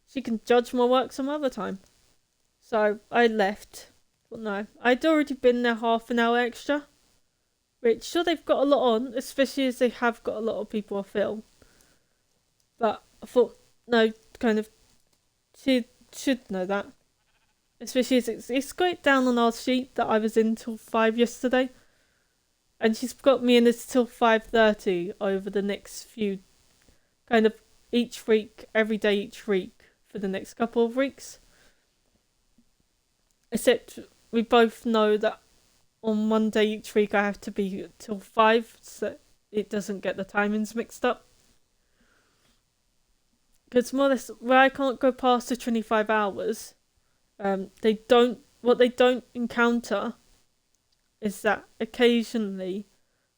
Speaker 1: She can judge my work some other time. So I left. But no, I'd already been there half an hour extra. Which, sure, they've got a lot on, especially as they have got a lot of people off ill. But I thought, no, kind of, she should know that. Especially as it's got it down on our sheet that I was in till 5 yesterday. And she's got me in till 5:30 over the next few, kind of each week, every day each week for the next couple of weeks. Except we both know that on Monday each week I have to be till 5, so it doesn't get the timings mixed up. Because more or less, where I can't go past the 25 hours, what they don't encounter is that occasionally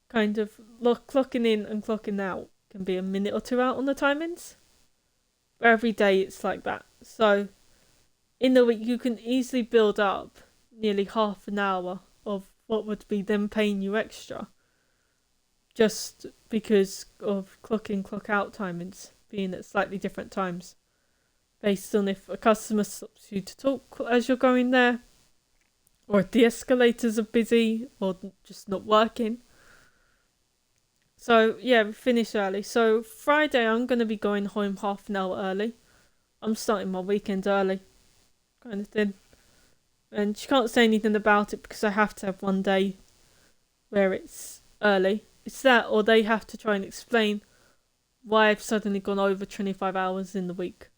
Speaker 1: kind of clocking in and clocking out can be a minute or two out on the timings. But every day it's like that. So in the week you can easily build up nearly half an hour of what would be them paying you extra just because of clock in, clock out timings being at slightly different times based on if a customer stops you to talk as you're going there, or if the escalators are busy or just not working. So yeah, we finish early. So Friday I'm going to be going home half an hour early. I'm starting my weekend early, kind of thing. And she can't say anything about it because I have to have one day where it's early. It's that, or they have to try and explain why I've suddenly gone over 25 hours in the week.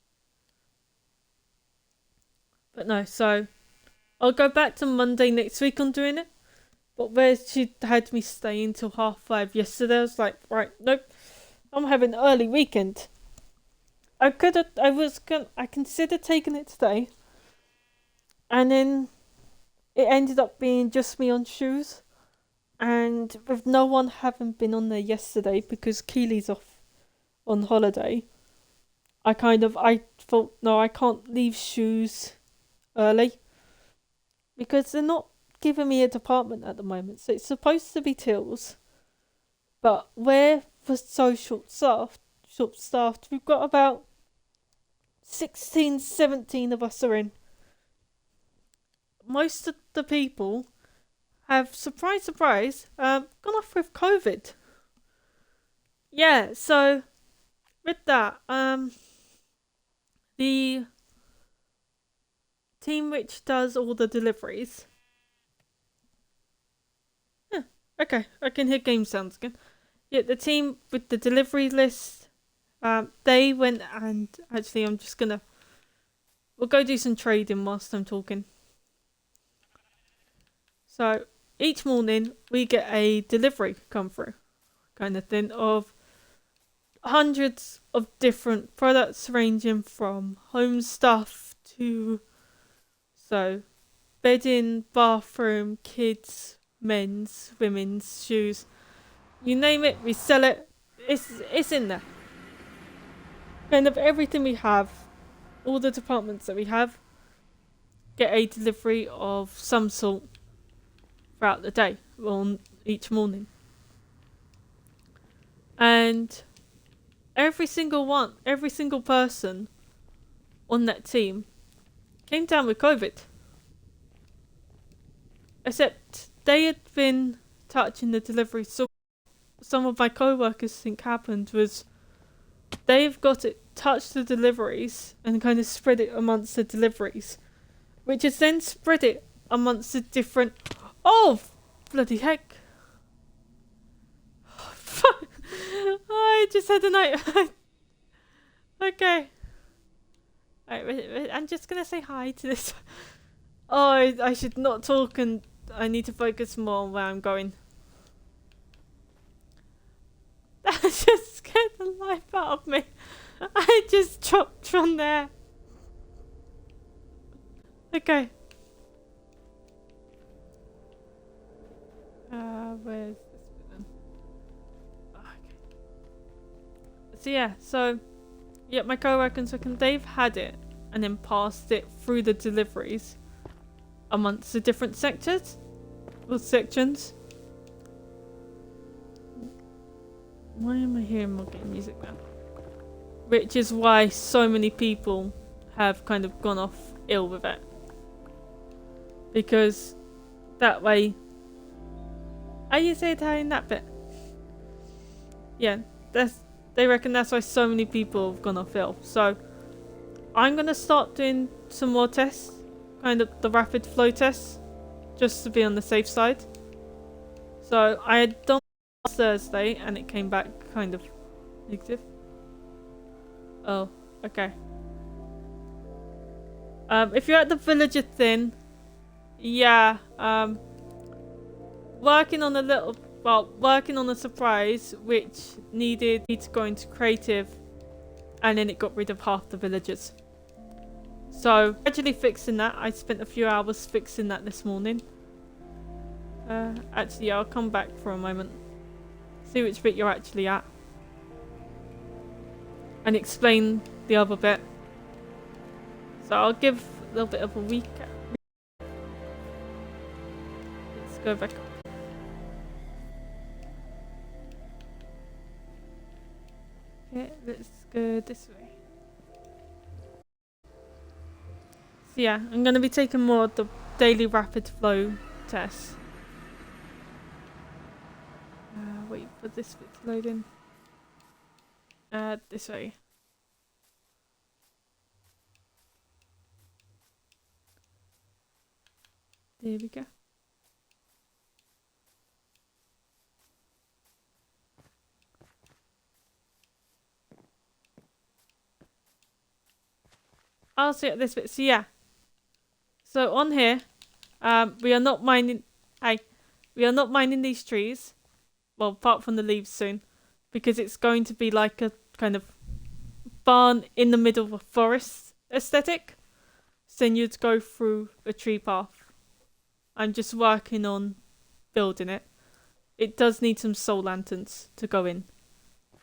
Speaker 1: But no, so I'll go back to Monday next week on doing it. But where she had me staying till 5:30 yesterday, I was like, right, nope, I'm having an early weekend. I considered taking it today. And then it ended up being just me on shoes. And with no one having been on there yesterday because Keely's off on holiday, I thought, no, I can't leave shoes early. Because they're not giving me a department at the moment. So it's supposed to be Tills. But we're so short-staffed, we've got about 16, 17 of us are in. Most of the people have, surprise, gone off with COVID. Yeah, so with that, the team which does all the deliveries. Yeah, okay, I can hear game sounds again. Yeah, the team with the delivery list, they went and actually we'll go do some trading whilst I'm talking. So each morning we get a delivery come through, kind of thing, of hundreds of different products ranging from home stuff to bedding, bathroom, kids, men's, women's, shoes. You name it, we sell it. It's in there. Kind of everything we have, all the departments that we have, get a delivery of some sort throughout the day, on each morning. And every single person on that team came down with COVID. Except they had been touching the delivery. So some of my co-workers think happened was they've got it, touched the deliveries and kind of spread it amongst the deliveries, which has then spread it amongst the different... Oh, bloody heck. I just had a night. Okay. Alright, I'm just gonna say hi to this. Oh, I should not talk and I need to focus more on where I'm going. That just scared the life out of me. I just dropped from there. Okay. Where's this bit then? Okay. So yeah, my co-workers reckon they've had it and then passed it through the deliveries amongst the different sectors or sections. Why am I hearing more game music now? Which is why so many people have kind of gone off ill with it. Because that way... Are you saying in that bit? Yeah, they reckon that's why so many people have gone off ill. So I'm going to start doing some more tests. Kind of the rapid flow tests. Just to be on the safe side. So I had done last Thursday and it came back kind of negative. Oh, okay. If you're at the villager thing, yeah, working on a surprise which needed me to go into creative and then it got rid of half the villagers. So, gradually fixing that. I spent a few hours fixing that this morning. Actually, I'll come back for a moment. See which bit you're actually at. And explain the other bit. So I'll give a little bit of a recap. Let's go back up. Okay, let's go this way. So yeah, I'm going to be taking more of the daily rapid flow tests. Wait for this bit to load in. This way. There we go. I'll see at this bit. So yeah. So on here, we are not mining. We are not mining these trees. Well, apart from the leaves soon, because it's going to be like a kind of barn in the middle of a forest aesthetic. So then you'd go through a tree path. I'm just working on building it. It does need some soul lanterns to go in.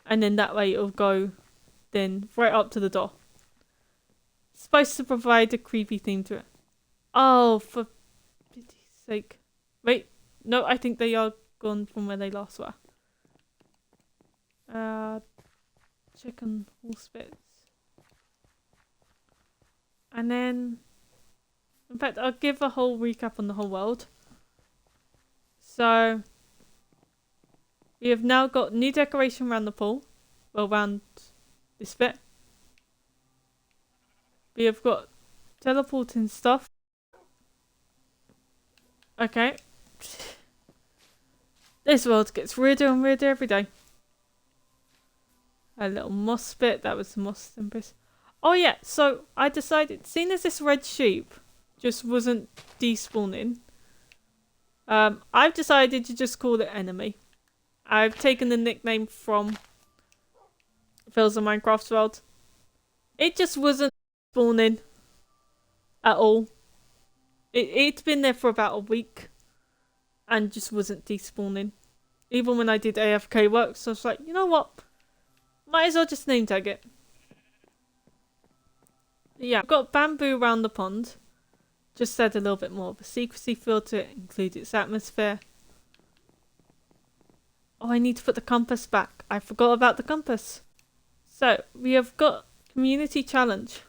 Speaker 1: And then that way it'll go then right up to the door. It's supposed to provide a creepy theme to it. Oh, for pity's sake. Wait, no, I think they are gone from where they last were. Check on all spits. And then... In fact, I'll give a whole recap on the whole world. So... We have now got new decoration around the pool. Well, around this bit. We have got teleporting stuff. Okay. This world gets weirder and weirder every day. A little moss bit. That was moss embers. Oh yeah, so I decided, seeing as this red sheep just wasn't despawning, I've decided to just call it enemy. I've taken the nickname from Phil's of Minecraft World. It just wasn't spawning at all. It's been there for about a week and just wasn't despawning. Even when I did AFK work, so I was like, you know what? Might as well just name tag it. Yeah, I've got bamboo around the pond. Just add a little bit more of a secrecy feel to it, include its atmosphere. Oh, I need to put the compass back. I forgot about the compass. So, we have got community challenge.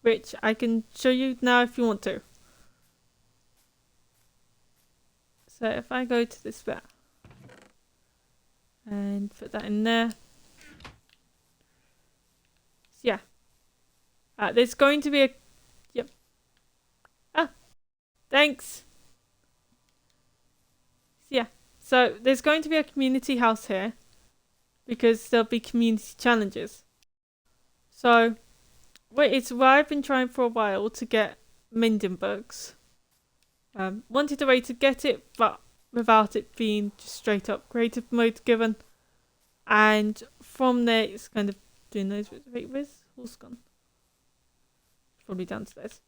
Speaker 1: Which I can show you now if you want to. So if I go to this bit. And put that in there. So yeah. There's going to be a... Yep. Ah. Thanks. So there's going to be a community house here because there'll be community challenges. So it's where I've been trying for a while to get mending books. Wanted a way to get it, but without it being just straight up creative mode given. And from there, it's kind of doing those bits. Wait, where's horse gone? Probably downstairs.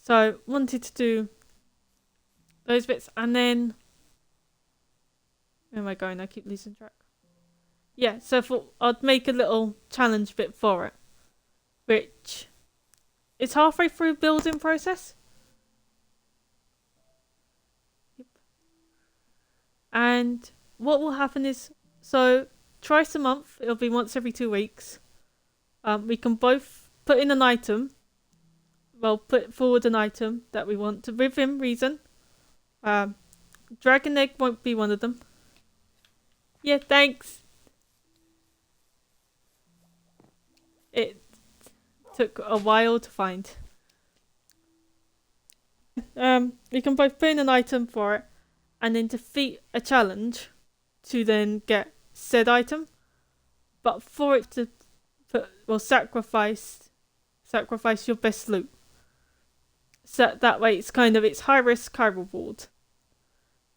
Speaker 1: So wanted to do those bits, and then where am I going? I keep losing track. Yeah, so I'd make a little challenge bit for it, which is halfway through building process. Yep. And what will happen is, so twice a month, it'll be once every 2 weeks. We can both put in an item. Well, put forward an item that we want to within reason. Dragon egg won't be one of them. Yeah, thanks. It took a while to find. We can both put in an item for it and then defeat a challenge to then get said item. But for it to sacrifice your best loot. So that way it's high risk, high reward.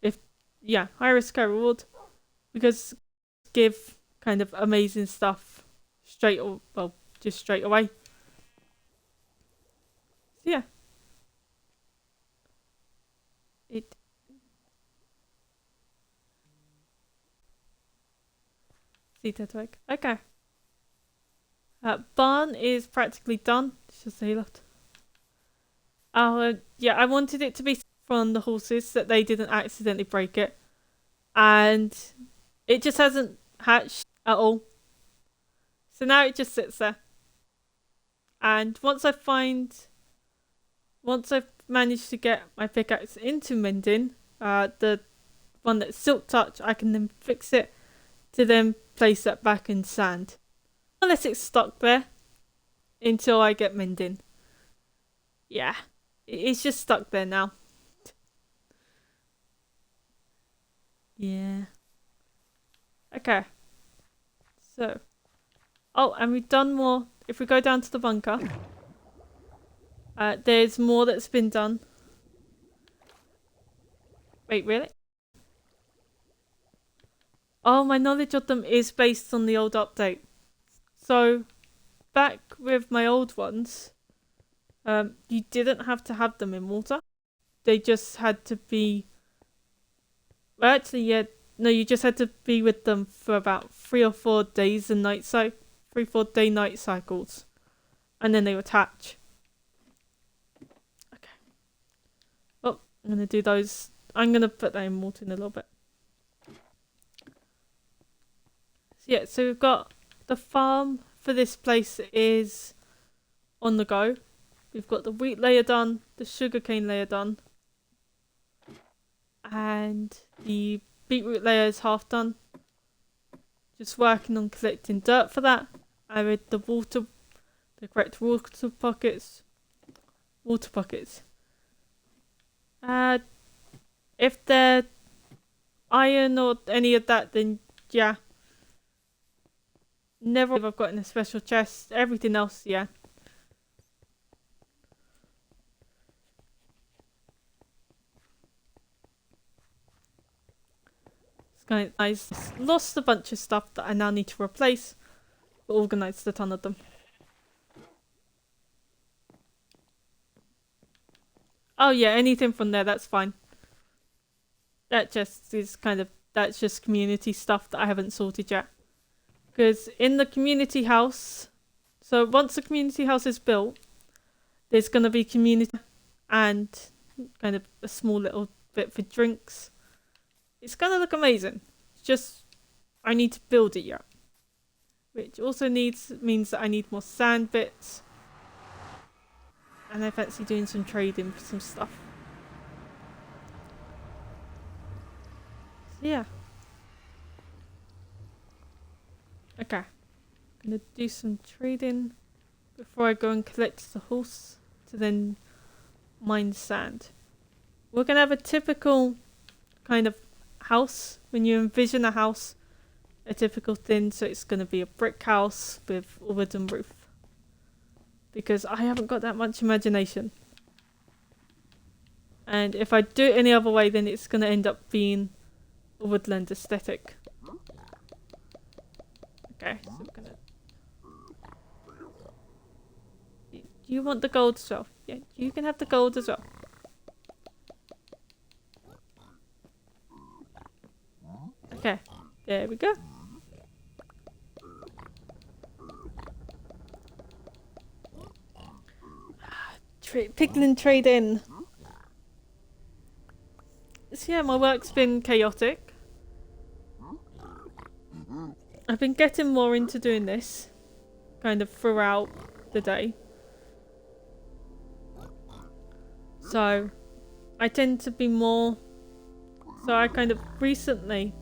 Speaker 1: High risk, high reward. Because give kind of amazing stuff just straight away. So yeah. Okay. Barn is practically done. It's just a lot. I wanted it to be from the horses so that they didn't accidentally break it. And it just hasn't hatched at all. So now it just sits there. And once I've managed to get my pickaxe into mending, the one that's silk touch, I can then fix it to then place that back in sand. Unless it's stuck there until I get mending. Yeah, it's just stuck there now. Yeah. Okay. So. Oh, and we've done more. If we go down to the bunker, there's more that's been done. Wait, really? Oh, my knowledge of them is based on the old update. So, back with my old ones, you didn't have to have them in water. They just had to be... Well, actually, yeah. No, you just had to be with them for about 3 or 4 days and night 3-4 day night cycles. And then they would hatch. Okay. Oh, I'm going to do those. I'm going to put that in water in a little bit. So yeah, so we've got the farm for this place is on the go. We've got the wheat layer done, the sugarcane layer done. And the beetroot layer is half done. Just working on collecting dirt for that. I read the correct water pockets. If they're iron or any of that, then yeah. Never have I got in a special chest. Everything else, yeah. It's kind of nice. Lost a bunch of stuff that I now need to replace. But organised a ton of them. Oh yeah, anything from there, that's fine. That's just community stuff that I haven't sorted yet. Because in the community house, so once the community house is built, there's going to be community and kind of a small little bit for drinks. It's going to look amazing. It's just, I need to build it yet. Which also means that I need more sand bits. And I fancy doing some trading for some stuff. So yeah. Okay. I'm going to do some trading before I go and collect the horse to then mine sand. We're going to have a typical kind of house. When you envision a house, a typical thing, so it's going to be a brick house with a wooden roof. Because I haven't got that much imagination. And if I do it any other way, then it's going to end up being a woodland aesthetic. Okay, so we're going to... Do you want the gold as well? Yeah, you can have the gold as well. Okay, there we go. Piglin trade in. So yeah, my work's been chaotic. I've been getting more into doing this kind of throughout the day. So I tend to be more... So I kind of recently...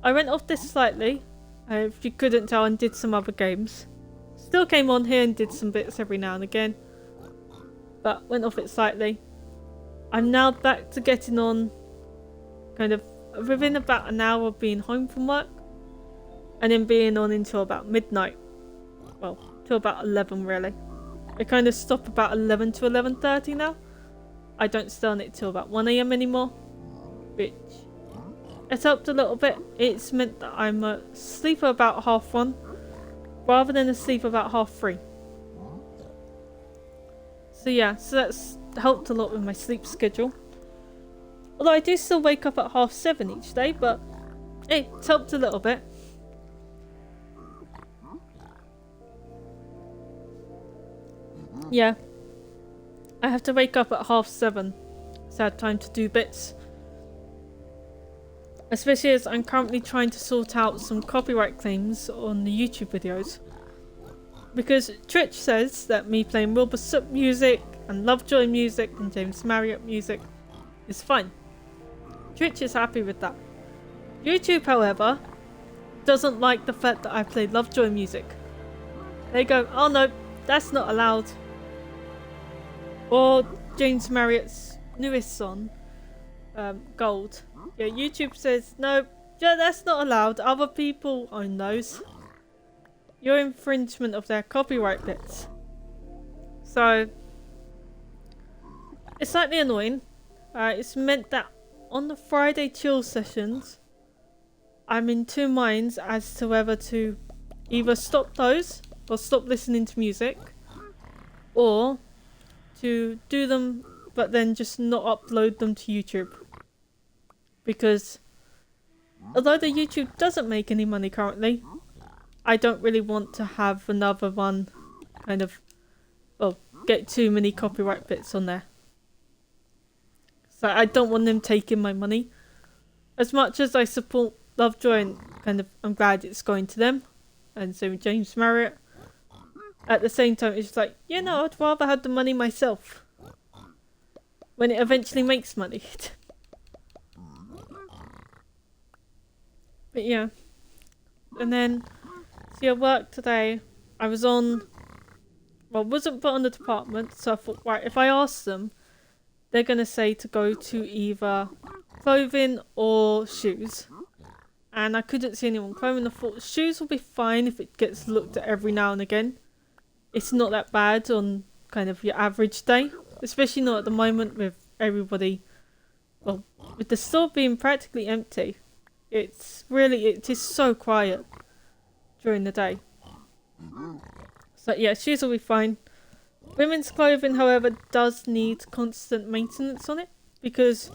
Speaker 1: I went off this slightly, if you couldn't tell, and did some other games. Still came on here and did some bits every now and again. But went off it slightly. I'm now back to getting on kind of within about an hour of being home from work. And then being on until about midnight. Well, till about 11 really. I kind of stop about 11 to 11:30 now. I don't stay on it till about 1 AM anymore. Which has helped a little bit. It's meant that I'm a sleeper about 1:30 rather than a sleeper about 3:30. So yeah, so that's helped a lot with my sleep schedule. Although I do still wake up at 7:30 each day, but it's helped a little bit. Yeah. I have to wake up at 7:30. So I have time to do bits. Especially as I'm currently trying to sort out some copyright claims on the YouTube videos. Because Twitch says that me playing Wilbur Soot music and Lovejoy music and James Marriott music is fine. Twitch is happy with that. YouTube, however, doesn't like the fact that I play Lovejoy music. They go, oh no, that's not allowed. Or James Marriott's newest song, Gold. Yeah, YouTube says, no, yeah, that's not allowed. Other people own those. Your infringement of their copyright bits. So, it's slightly annoying. It's meant that on the Friday chill sessions, I'm in two minds as to whether to either stop those or stop listening to music, or to do them but then just not upload them to YouTube. Because although the YouTube doesn't make any money currently, I don't really want to have another one kind of, well, get too many copyright bits on there. So I don't want them taking my money. As much as I support Lovejoy and kind of I'm glad it's going to them, and same with James Marriott, at the same time it's like, you know, I'd rather have the money myself when it eventually makes money. But yeah, and then see, at work today I was on, well, wasn't put on the department, so I thought, right, if I ask them, they're going to say to go to either clothing or shoes. And I couldn't see anyone clothing. I thought shoes will be fine if it gets looked at every now and again. It's not that bad on kind of your average day. Especially not at the moment with everybody, well, with the store being practically empty. It is so quiet during the day. So yeah, shoes will be fine. Women's clothing, however, does need constant maintenance on it, because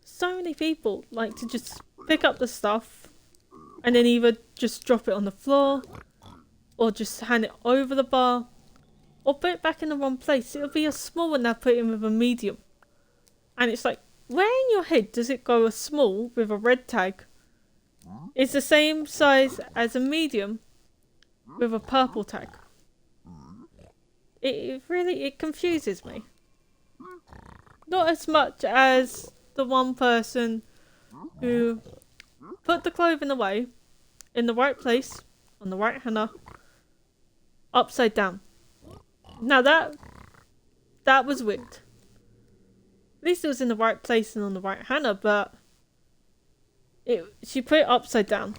Speaker 1: so many people like to just pick up the stuff and then either just drop it on the floor or just hand it over the bar or put it back in the wrong place. It'll be a small one now put in with a medium. And it's like, where in your head does it go a small with a red tag? It's the same size as a medium with a purple tag. It really confuses me. Not as much as the one person who put the clothing away in the right place, on the right hanger, upside down. Now that was weird. At least it was in the right place and on the right hanger, but She put it upside down.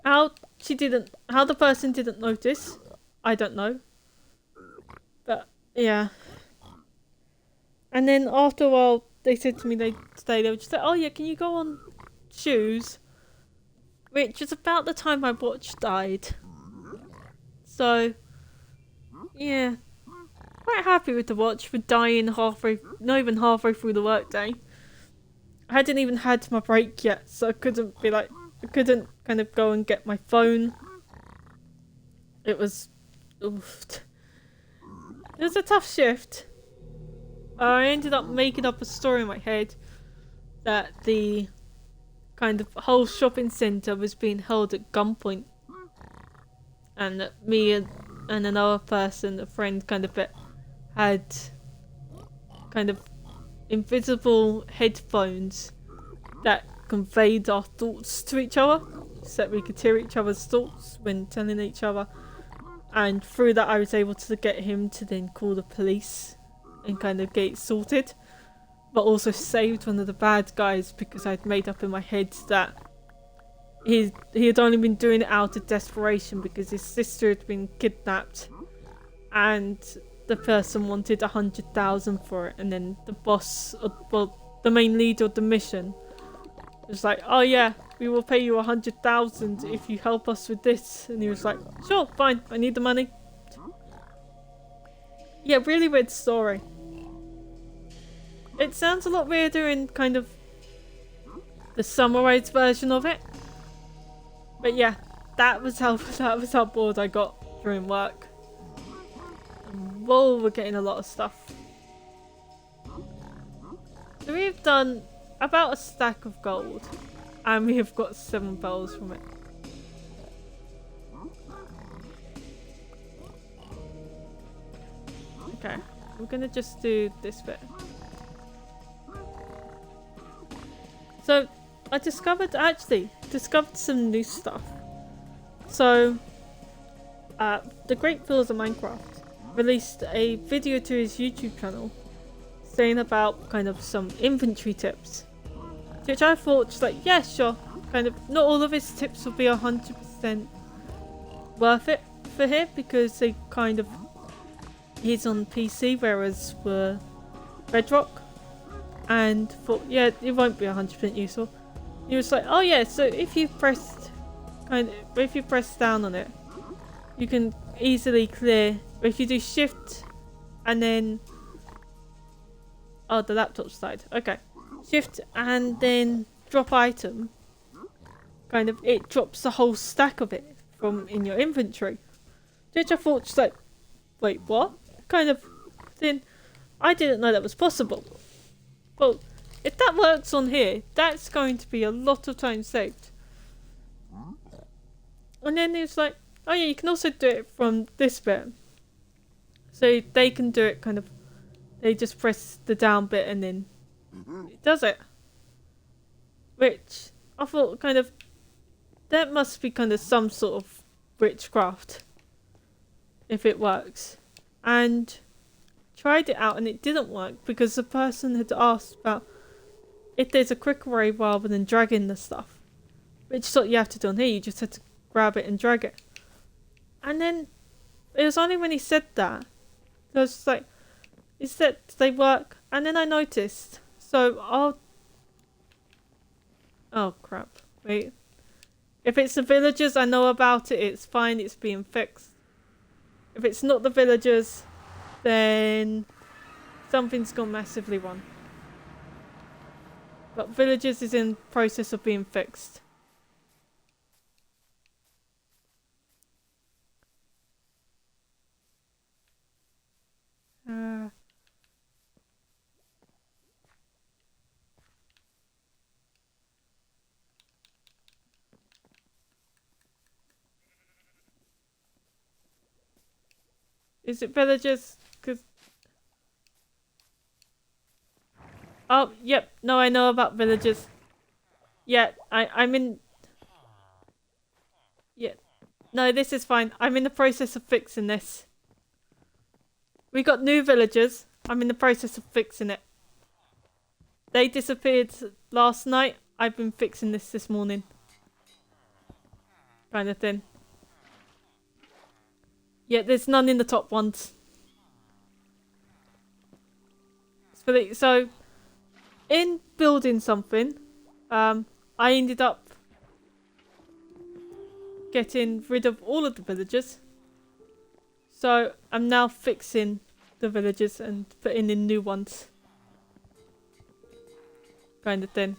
Speaker 1: How the person didn't notice, I don't know. But yeah. And then after a while, they said to me they were just like, oh yeah, can you go on shoes? Which was about the time my watch died. So yeah, quite happy with the watch for dying not even halfway through the workday. I hadn't even had my break yet, so I couldn't kind of go and get my phone. It was a tough shift. I ended up making up a story in my head that the kind of whole shopping centre was being held at gunpoint, and that me and another person, a friend, kind of had kind of invisible headphones that conveyed our thoughts to each other, so that we could hear each other's thoughts when telling each other. And through that, I was able to get him to then call the police and kind of get it sorted, but also saved one of the bad guys because I'd made up in my head that he had only been doing it out of desperation because his sister had been kidnapped and the person wanted 100,000 for it, and then the boss, the main leader of the mission was like, oh yeah, we will pay you 100,000 if you help us with this. And he was like, sure, fine, I need the money. Yeah, really weird story. It sounds a lot weirder in kind of the summarized version of it. But yeah, that was how bored I got during work. And whoa, we're getting a lot of stuff. So we've done about a stack of gold, and we have got 7 bells from it. Okay, we're gonna just do this bit. So I discovered some new stuff. So the Great Fields of Minecraft released a video to his YouTube channel saying about kind of some inventory tips, which I thought just like, yeah, sure, kind of not all of his tips will be 100% worth it for him because they kind of, he's on PC whereas we're Bedrock, and thought, yeah, it won't be 100% useful. He was like, oh yeah, so if you press down on it, you can easily clear. If you do shift and then, oh, the laptop's died. Okay, shift and then drop item. Kind of, it drops the whole stack of it from in your inventory. Which I thought, just like, wait, what? Kind of, then I didn't know that was possible. Well, if that works on here, that's going to be a lot of time saved. And then he was like, oh yeah, you can also do it from this bit. So they can do it kind of, they just press the down bit and then it does it. Which I thought kind of, that must be kind of some sort of witchcraft if it works. And tried it out and it didn't work because the person had asked about if there's a quicker way rather than dragging the stuff, which is what you have to do on here. You just had to grab it and drag it. And then it was only when he said that I was just like, is that they work? And then I noticed, so oh crap, wait, if it's the villagers, I know about it, it's fine, it's being fixed. If it's not the villagers, then something's gone massively wrong. But villagers is in process of being fixed. Is it villagers? Cause oh, yep. No, I know about villagers. Yeah, I'm in. Yeah, no, this is fine. I'm in the process of fixing this. We got new villagers. I'm in the process of fixing it. They disappeared last night. I've been fixing this morning. Kind of thing. Yeah, there's none in the top ones. So, in building something, I ended up getting rid of all of the villagers. So, I'm now fixing the villagers and putting in new ones. Kind of thing.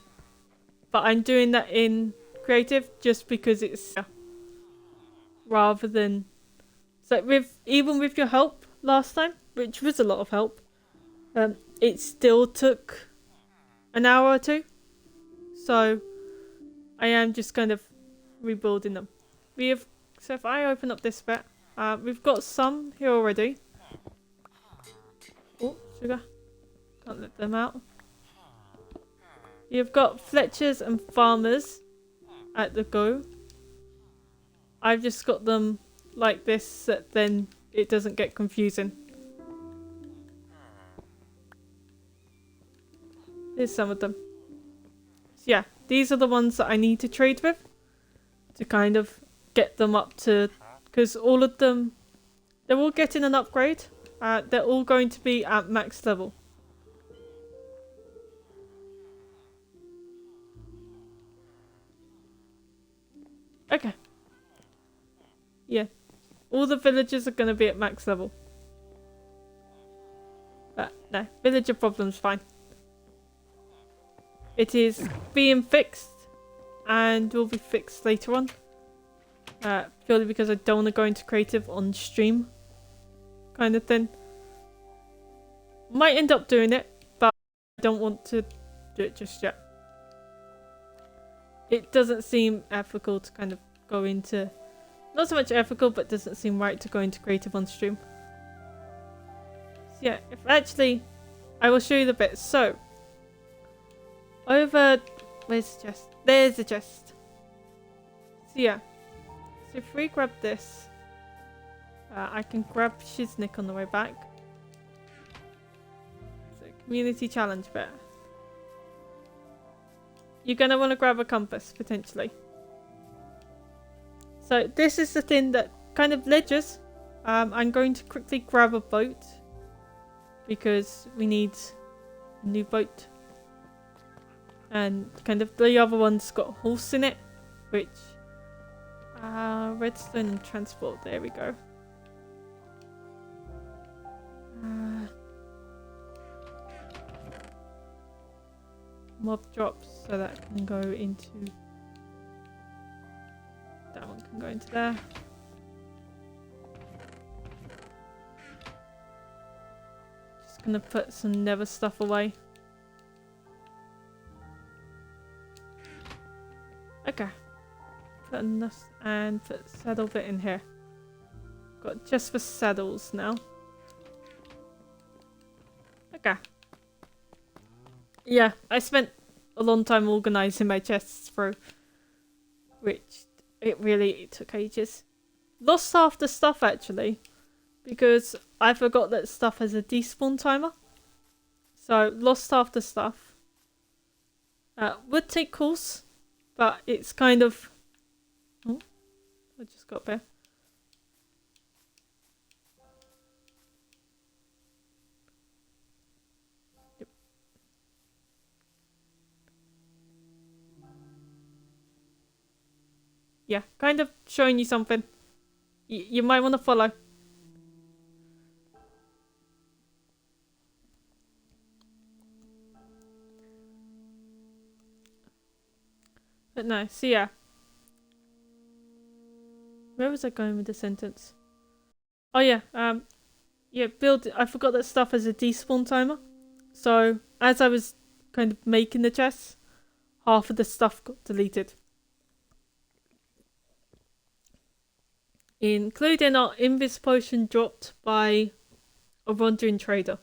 Speaker 1: But I'm doing that in creative just because it's rather than... So, even with your help last time, which was a lot of help, it still took an hour or two. So I am just kind of rebuilding them. So if I open up this bit, we've got some here already. Oh, sugar. Can't let them out. You've got Fletchers and farmers at the go. I've just got them like this so then it doesn't get confusing. Here's some of them. So yeah, these are the ones that I need to trade with to kind of get them up to... Because all of them, they're all getting an upgrade. They're all going to be at max level. Okay. Yeah. All the villagers are going to be at max level. But no, villager problem's fine. It is being fixed and will be fixed later on. Purely because I don't want to go into creative on stream. Kind of thing. Might end up doing it, but I don't want to do it just yet. It doesn't seem ethical to kind of go into... Not so much ethical, but doesn't seem right to go into creative on stream. So yeah, if actually... I will show you the bits. So... Over... Where's the chest? There's the chest. So yeah. So if we grab this... I can grab Shiznik on the way back. So community challenge bit. You're going to want to grab a compass, potentially. So this is the thing that kind of ledges. I'm going to quickly grab a boat. Because we need a new boat. And kind of the other one's got a horse in it. Which... redstone transport, there we go. Mob drops, so that can go into... That one can go into there. Just gonna put some nether stuff away. Okay. Put enough and put saddle bit in here. Got just for saddles now. Okay. Yeah, I spent a long time organising my chests through. Which it took ages. Lost half the stuff actually. Because I forgot that stuff has a despawn timer. So lost half the stuff. Would take course. But it's kind of... Oh, I just got there. Yep. Yeah, kind of showing you something. You might want to follow. But no, so yeah. Where was I going with the sentence? Oh yeah, yeah, I forgot that stuff has a despawn timer. So, as I was kind of making the chests, half of the stuff got deleted. Including our invis potion dropped by a wandering trader.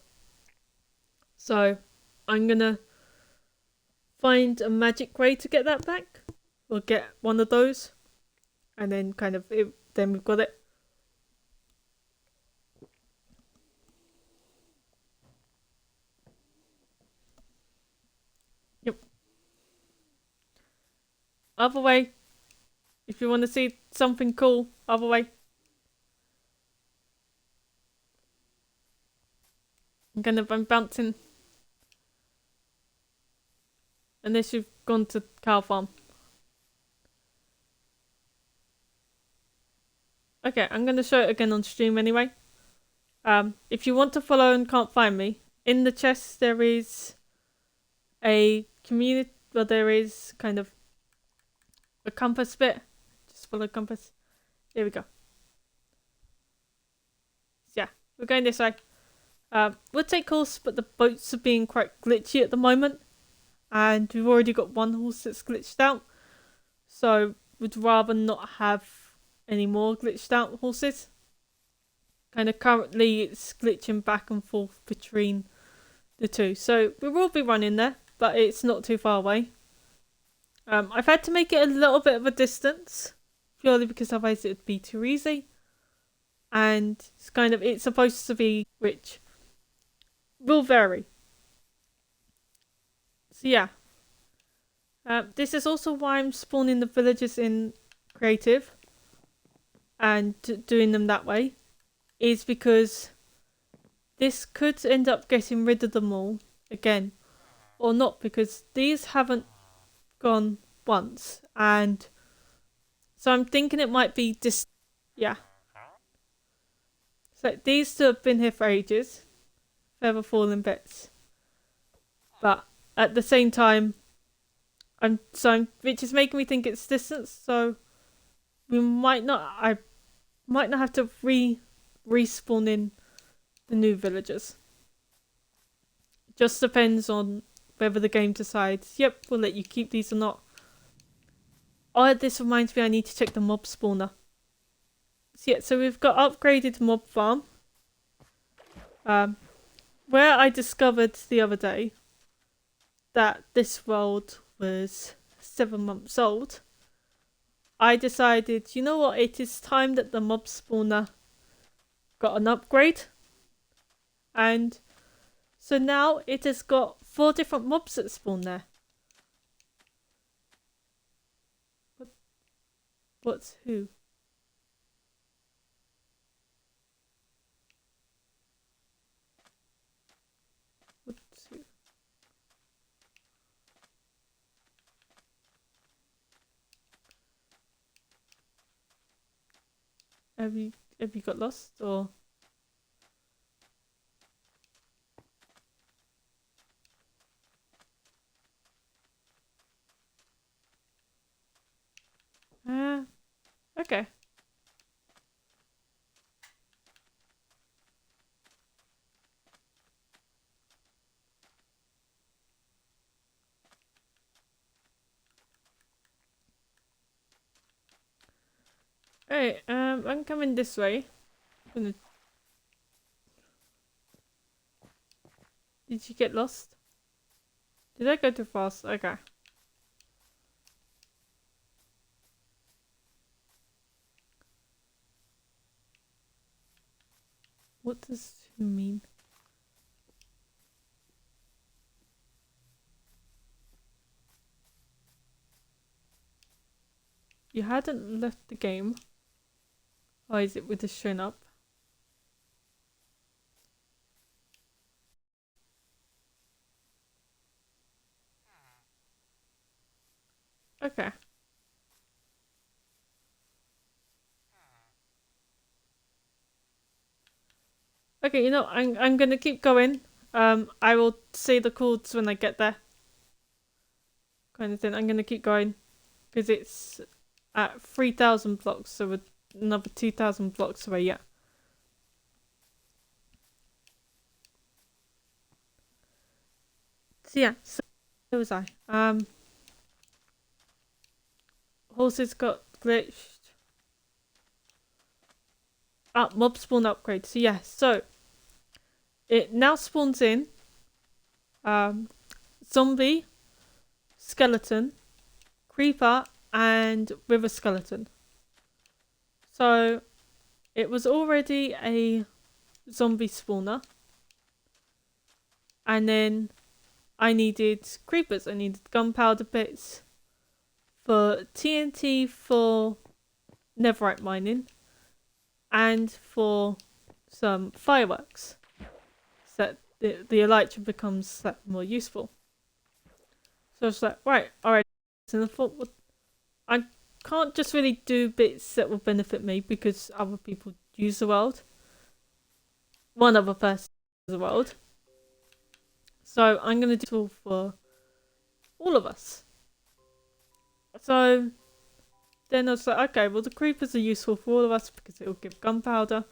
Speaker 1: So, I'm gonna find a magic way to get that back. Or get one of those. And then kind of, then we've got it. Yep. Other way. If you want to see something cool, other way. I'm bouncing. Unless you've gone to cow farm. Okay, I'm gonna show it again on stream anyway. If you want to follow and can't find me, in the chest there is a community. Well, there is kind of a compass bit. Just follow compass. Here we go. So yeah, we're going this way. We'll take horse, but the boats are being quite glitchy at the moment, and we've already got one horse that's glitched out. So we'd rather not have any more glitched out horses. Kind of currently it's glitching back and forth between the two. So we will be running there, but it's not too far away. I've had to make it a little bit of a distance, purely because otherwise it would be too easy. And it's supposed to be which will vary. So yeah. This is also why I'm spawning the villagers in creative and doing them that way, is because this could end up getting rid of them all again, or not, because these haven't gone once, and so I'm thinking it might be yeah. So these two have been here for ages, feather falling bits, but at the same time, which is making me think it's distance. So I might not have to respawn in the new villagers. Just depends on whether the game decides, yep, we'll let you keep these or not. Oh, this reminds me, I need to check the mob spawner. So yeah, so we've got upgraded mob farm. Where I discovered the other day that this world was 7 months old, I decided, you know what, it is time that the mob spawner got an upgrade. And so now it has got 4 different mobs that spawn there. What's who? What's who? Have you got lost or? Okay. Alright, I'm coming this way. Did you get lost? Did I go too fast? Okay. What does who mean? You hadn't left the game. Why is it with this shown up? Okay. Okay, you know, I'm gonna keep going. I will say the chords when I get there. Kind of thing. I'm gonna keep going because it's at 3,000 blocks, so we're another 2,000 blocks away. Yeah. So yeah, so where was I? Horses got glitched. Mob spawn upgrade. So yeah, so it now spawns in zombie, skeleton, creeper, and river skeleton. So it was already a zombie spawner, and then I needed creepers. I needed gunpowder bits for TNT for netherite mining, and for some fireworks, so that the elytra becomes more useful. So I was like, right, alright. And I thought, well, I can't just really do bits that will benefit me because other people use the world. One other person uses the world. So I'm going to do it all for all of us. So then I was like, okay, well the creepers are useful for all of us because it will give gunpowder.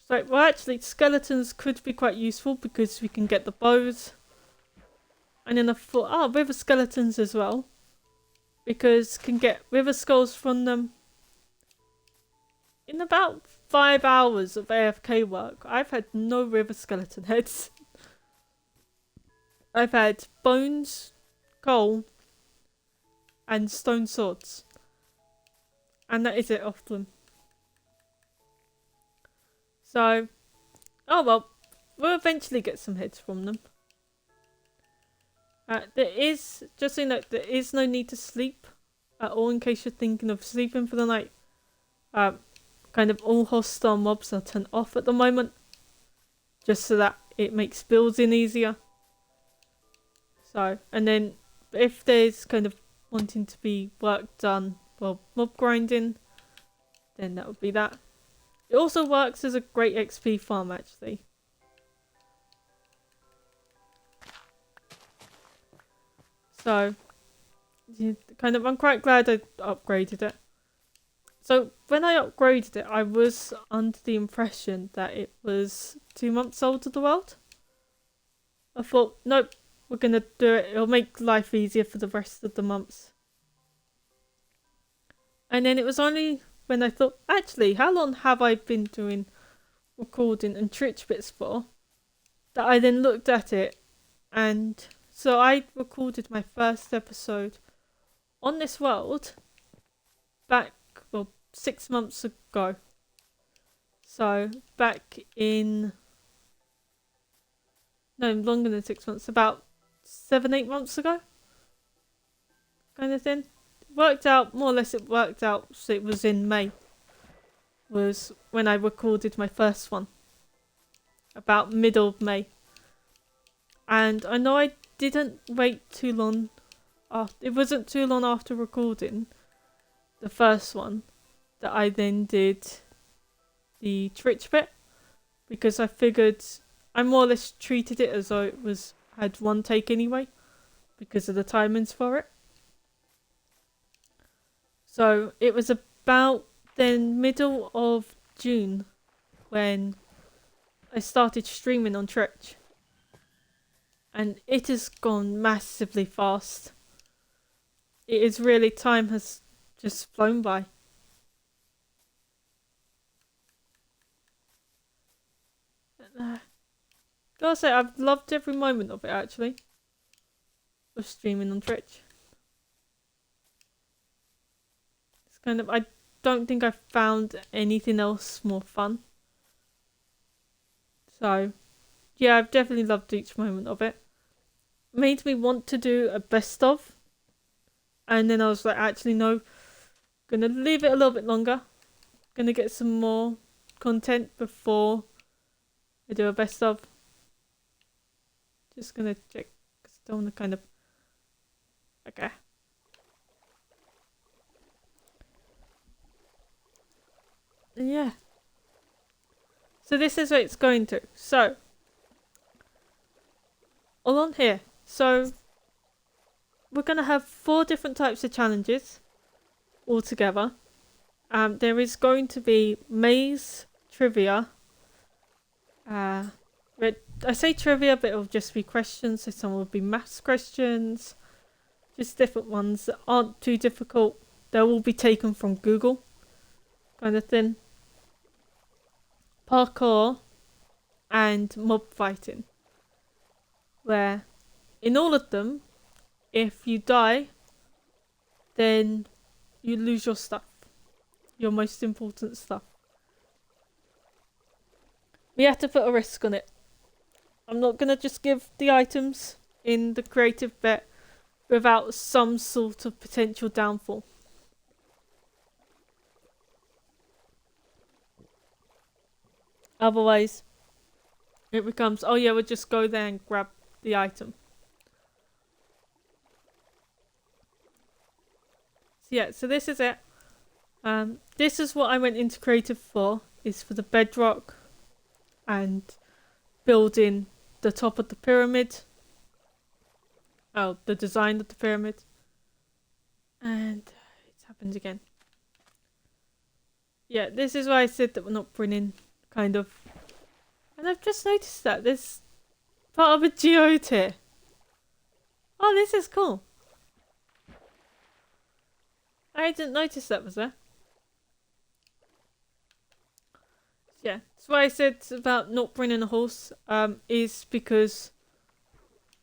Speaker 1: So, well actually skeletons could be quite useful because we can get the bows. And then I thought, oh, river skeletons as well. Because can get river skulls from them. In about 5 hours of AFK work, I've had no river skeleton heads. I've had bones, coal, and stone swords. And that is it off them. So, oh well, we'll eventually get some heads from them. There is, just so you know, there is no need to sleep at all in case you're thinking of sleeping for the night. Kind of all hostile mobs are turned off at the moment, just so that it makes building easier. So, and then if there's kind of wanting to be work done, well, mob grinding, then that would be that. It also works as a great XP farm actually. So, kind of, I'm quite glad I upgraded it. So, when I upgraded it, I was under the impression that it was 2 months old to the world. I thought, nope, we're going to do it. It'll make life easier for the rest of the months. And then it was only when I thought, actually, how long have I been doing recording and Twitch bits for? That I then looked at it, and so I recorded my first episode on this world back, well, 6 months ago. So back in, no, longer than 6 months, about 7-8 months ago, kind of thing. Worked out, more or less it worked out, so it was in May, was when I recorded my first one. About middle of May. And I know I didn't wait too long. It wasn't too long after recording the first one that I then did the Twitch bit, because I figured I more or less treated it as though it had one take anyway because of the timings for it. So it was about then middle of June when I started streaming on Twitch. And it has gone massively fast. It is really, time has just flown by. Gotta say, I've loved every moment of it actually. Of streaming on Twitch. It's kind of, I don't think I've found anything else more fun. So, yeah, I've definitely loved each moment of it. Made me want to do a best of. And then I was like, actually no, gonna leave it a little bit longer. Gonna get some more content before I do a best of. Just gonna check, because I don't want to kind of, okay. Yeah. So this is where it's going to. So, all on here. So, we're going to have 4 different types of challenges altogether. There is going to be maze, trivia. But I say trivia, but it'll just be questions. So some will be maths questions. Just different ones that aren't too difficult. They'll all be taken from Google. Kind of thing. Parkour and mob fighting. Where in all of them, if you die, then you lose your stuff. Your most important stuff. We have to put a risk on it. I'm not going to just give the items in the creative bit, without some sort of potential downfall. Otherwise, it becomes, oh yeah, we'll just go there and grab the item. So yeah, so this is it. This is what I went into creative for, is for the bedrock and building the top of the pyramid. Oh, the design of the pyramid. And it's happened again. Yeah, this is why I said that we're not bringing kind of... And I've just noticed that there's part of a geode here. Oh, this is cool. I didn't notice that was there. Yeah, that's why I said about not bringing a horse, is because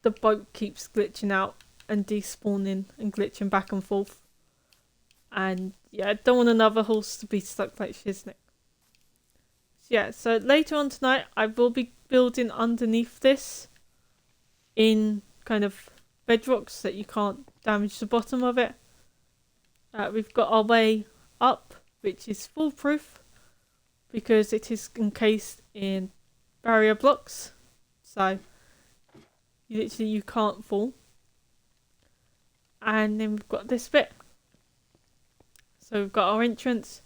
Speaker 1: the boat keeps glitching out and despawning and glitching back and forth. And yeah, I don't want another horse to be stuck like Shiznik. Yeah, so later on tonight I will be building underneath this in kind of bedrock so that you can't damage the bottom of it. We've got our way up, which is foolproof because it is encased in barrier blocks, so you can't fall. And then we've got this bit, so we've got our entrance.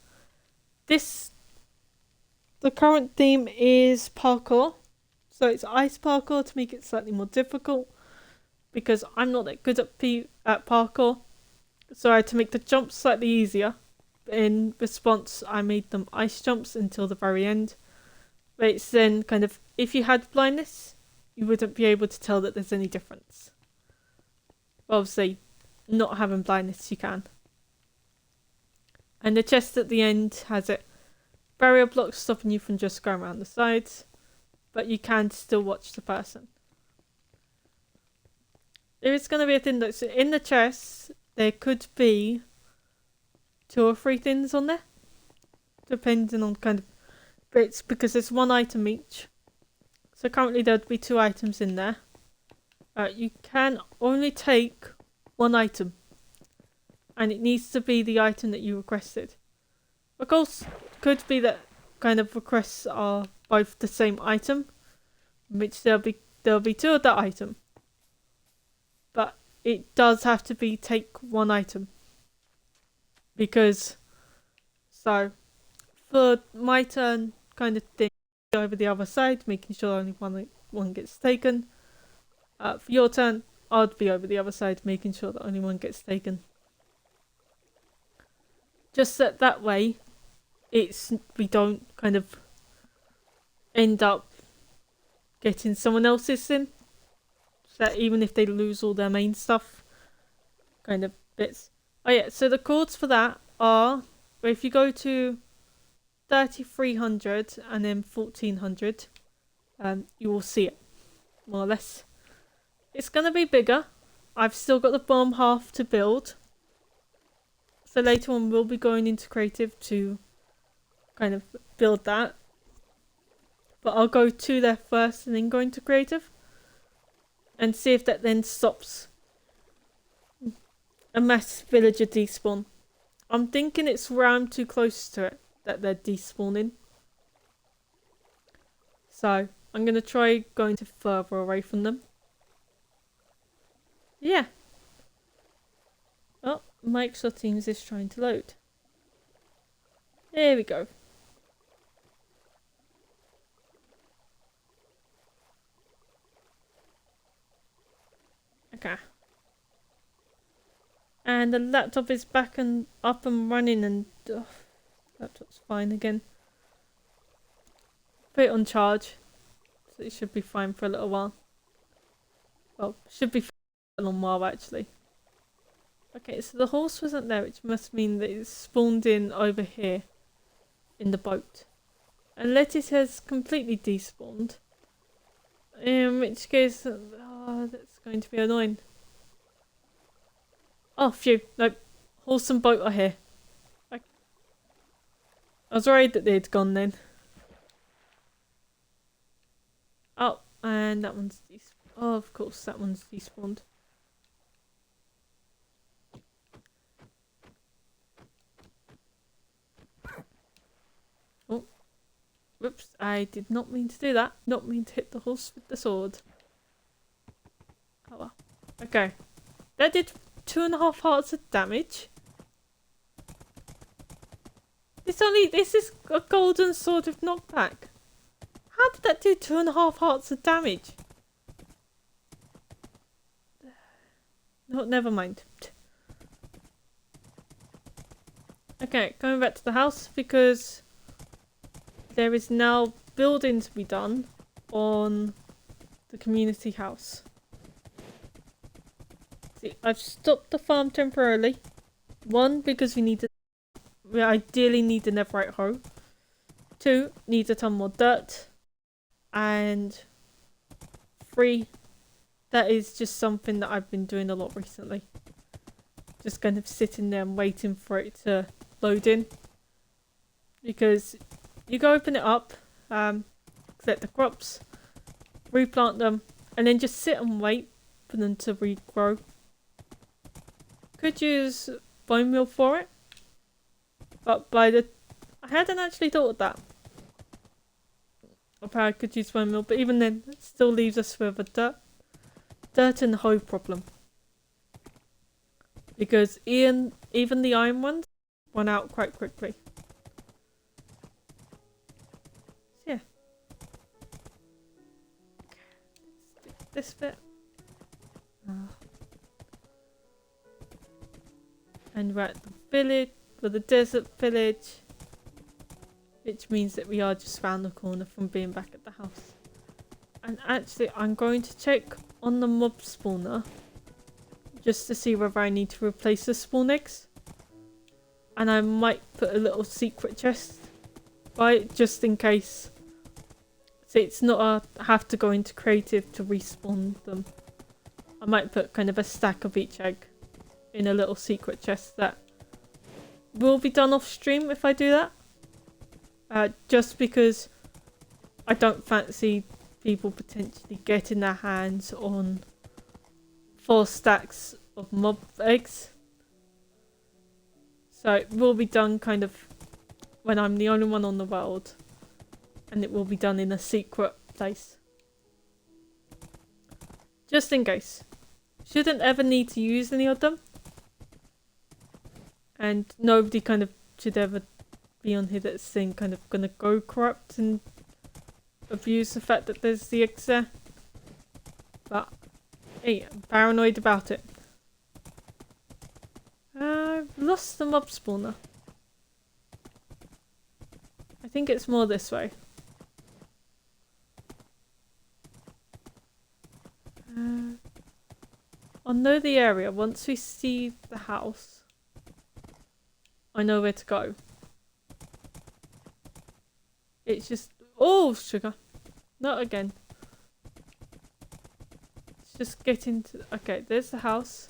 Speaker 1: The current theme is parkour, so it's ice parkour to make it slightly more difficult because I'm not that good at parkour, so I had to make the jumps slightly easier. In response, I made them ice jumps until the very end. But it's then kind of, if you had blindness, you wouldn't be able to tell that there's any difference. Well, obviously, not having blindness, you can. And the chest at the end has it. Barrier blocks stopping you from just going around the sides, but you can still watch the person. There is going to be a thing that's in the chest. There could be 2 or 3 things on there, depending on kind of bits, because there's 1 item each. So currently there would be 2 items in there. You can only take 1 item, and it needs to be the item that you requested. Of course, could be that kind of requests are both the same item, which there'll be 2 of that item. But it does have to be take 1 item. Because, so, for my turn kind of thing, go over the other side, making sure only one gets taken. For your turn, I'd be over the other side, making sure that only 1 gets taken. Just that way, we don't kind of end up getting someone else's in. So that even if they lose all their main stuff, kind of bits. Oh yeah, so the chords for that are, if you go to 3300 and then 1400, you will see it, more or less. It's going to be bigger. I've still got the bottom half to build. So later on we'll be going into creative to kind of build that. But I'll go to there first and then go into creative. And see if that then stops a mass villager despawn. I'm thinking it's where I'm too close to it that they're despawning. So I'm going to try going to further away from them. Yeah. Oh, Microsoft Teams is trying to load. There we go. Okay. And the laptop is back and up and running, and laptop's fine again. Put it on charge, so it should be fine for a little while. Well, should be for a long while actually. Okay, so the horse wasn't there, which must mean that it's spawned in over here in the boat. Unless it has completely despawned. In which case, that's going to be annoying. Oh, phew. Nope. Horse and boat are here. I was worried that they'd gone then. Oh, and that one's despawned. Oh, of course, that one's despawned. Oops, I did not mean to do that. Not mean to hit the horse with the sword. Oh well. Okay. That did 2.5 hearts of damage. This is a golden sword of knockback. How did that do 2.5 hearts of damage? No, never mind. Okay, going back to the house because there is now building to be done on the community house. See, I've stopped the farm temporarily. One, because we ideally need a netherite hoe. 2, need a ton more dirt. And 3, that is just something that I've been doing a lot recently. Just kind of sitting there and waiting for it to load in. Because you go open it up, collect the crops, replant them, and then just sit and wait for them to regrow. Could use bone meal for it. But I hadn't actually thought of that. Of how I could use bone meal, but even then, it still leaves us with a dirt and hoe problem. Because even the iron ones run out quite quickly. So yeah. This bit. And we're at the village, or the desert village. Which means that we are just round the corner from being back at the house. And actually, I'm going to check on the mob spawner. Just to see whether I need to replace the spawn eggs. And I might put a little secret chest by it, just in case. So it's not a have to go into creative to respawn them. I might put kind of a stack of each egg in a little secret chest that will be done off stream if I do that. Just because I don't fancy people potentially getting their hands on 4 stacks of mob eggs. So it will be done kind of when I'm the only one on the world. And it will be done in a secret place. Just in case. Shouldn't ever need to use any of them. And nobody kind of should ever be on here that's saying kind of gonna go corrupt and abuse the fact that there's the eggs there. But hey, I'm paranoid about it. I've lost the mob spawner. I think it's more this way. I'll know the area once we see the house. I know where to go. It's just... Oh, sugar. Not again. It's just getting to... Okay, there's the house.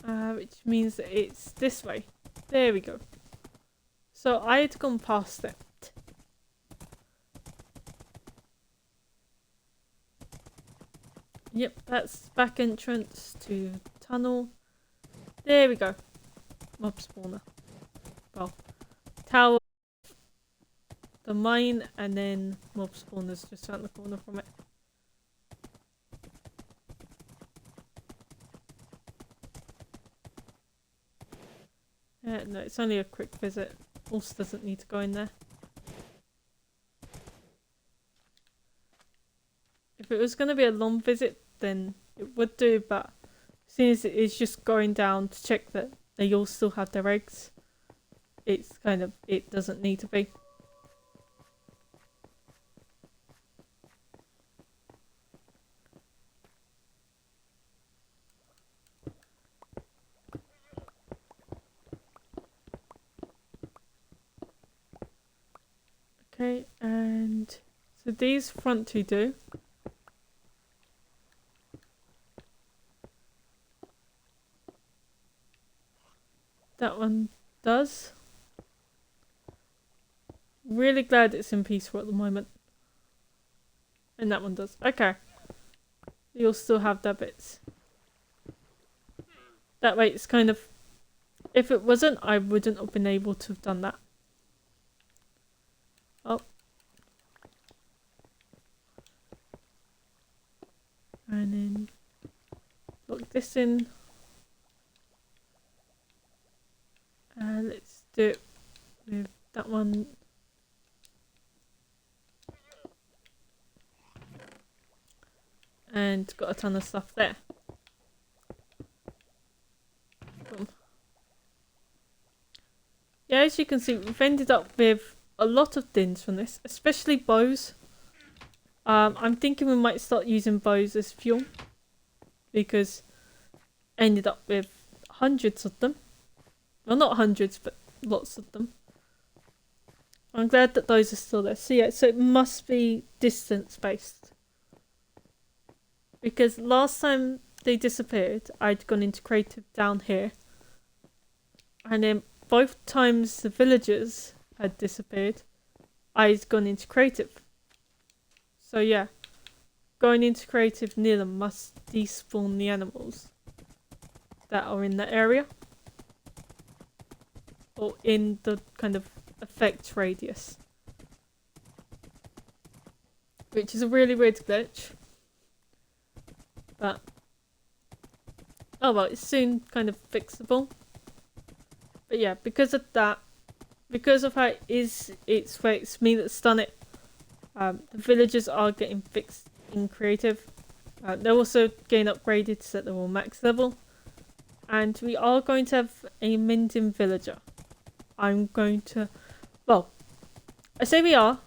Speaker 1: Which means that it's this way. There we go. So I had gone past it. Yep, that's the back entrance to the tunnel. There we go. Mob spawner. Well, tower, the mine, and then mob spawners just around the corner from it. No, it's only a quick visit. Horse doesn't need to go in there. If it was going to be a long visit, then it would do, but as soon as it is just going down to check that they all still have their eggs, it's kind of, it doesn't need to be. Okay, and so these front two do. That one does. Really glad it's in peaceful at the moment. And that one does. Okay. You'll still have their bits. That way it's kind of... If it wasn't, I wouldn't have been able to have done that. Oh. And then lock this in. Let's do it with that one. And got a ton of stuff there. Boom. Yeah, as you can see, we've ended up with a lot of things from this, especially bows. I'm thinking we might start using bows as fuel because ended up with hundreds of them. Well, not hundreds, but lots of them. I'm glad that those are still there. So yeah, so it must be distance based. Because last time they disappeared, I'd gone into creative down here. And then both times the villagers had disappeared, I'd gone into creative. So yeah, going into creative near them must despawn the animals that are in that area. Or in the kind of effect radius. Which is a really weird glitch. But oh well, it's soon kind of fixable. But yeah, because of that, because of how it's where it's me that's done it, the villagers are getting fixed in creative. They're also getting upgraded so that they're all max level. And we are going to have a mending villager. I'm going to, well, I say we are.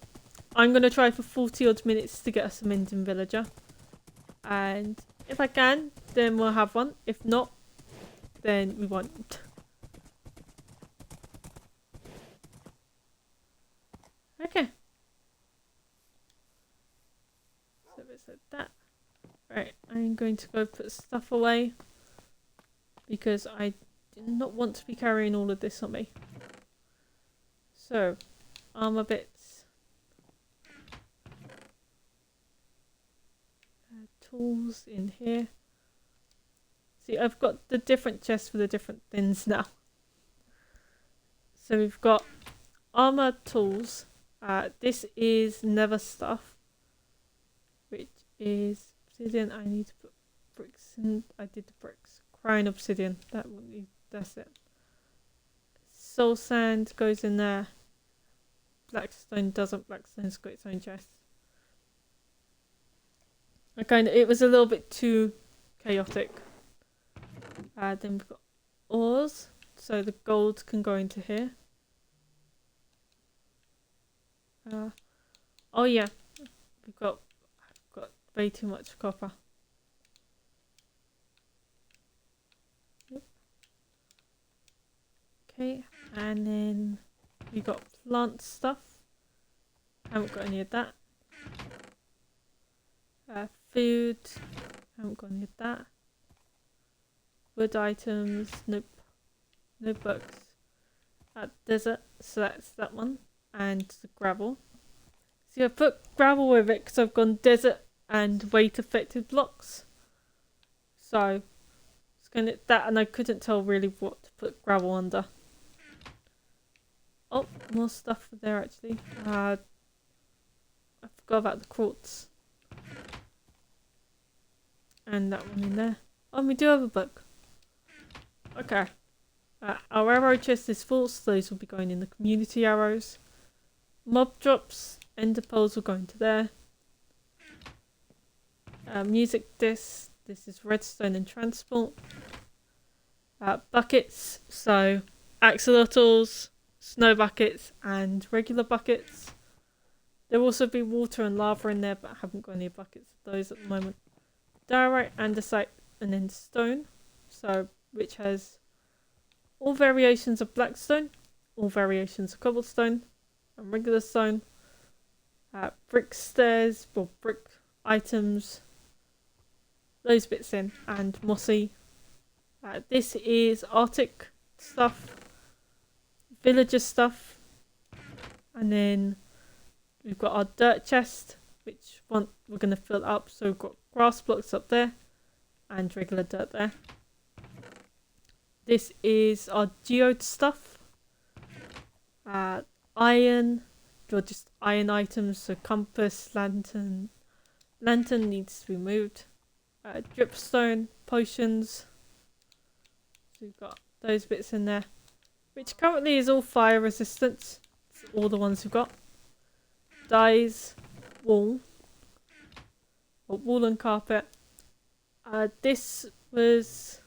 Speaker 1: I'm going to try for 40 odd minutes to get us a mending villager. And if I can, then we'll have one. If not, then we won't. Okay. So it's like that. Right, I'm going to go put stuff away because I do not want to be carrying all of this on me. So, armor bits. Tools in here. See, I've got the different chests for the different things now. So we've got armor tools. This is nether stuff, which is obsidian. I need to put bricks in. I did the bricks. Crying obsidian. That's it. Soul sand goes in there. Blackstone doesn't. Blackstone's got its own chest. It was a little bit too chaotic. Then we've got ores, so the gold can go into here. Oh yeah, I've got way too much copper. Yep. Okay, and then we got plant stuff. Haven't got any of that. Food. Haven't got any of that. Wood items. Nope. No books. Desert. So that's that one. And the gravel. See, I put gravel with it because I've gone desert and weight affected blocks. So it's kind of that, and I couldn't tell really what to put gravel under. Oh, more stuff there actually. I forgot about the quartz. And that one in there. Oh, and we do have a book. Okay. Our arrow chest is full, so those will be going in the community arrows. Mob drops, ender pearls will go into there. Music disc, this is redstone and transport. Buckets, so axolotls, snow buckets, and regular buckets. There will also be water and lava in there, but I haven't got any buckets of those at the moment. Diorite, andesite, and then stone, so which has all variations of blackstone, all variations of cobblestone, and regular stone. Brick stairs, or brick items, those bits in, and mossy. This is Arctic stuff, villager stuff, and then we've got our dirt chest, which we're going to fill up. So we've got grass blocks up there and regular dirt there. This is our geode stuff. Iron, for just iron items, so compass, lantern. Lantern needs to be moved. Dripstone, potions. So we've got those bits in there. Which currently is all fire resistance. It's all the ones we've got. Dyes, wool. Or wool and carpet. This was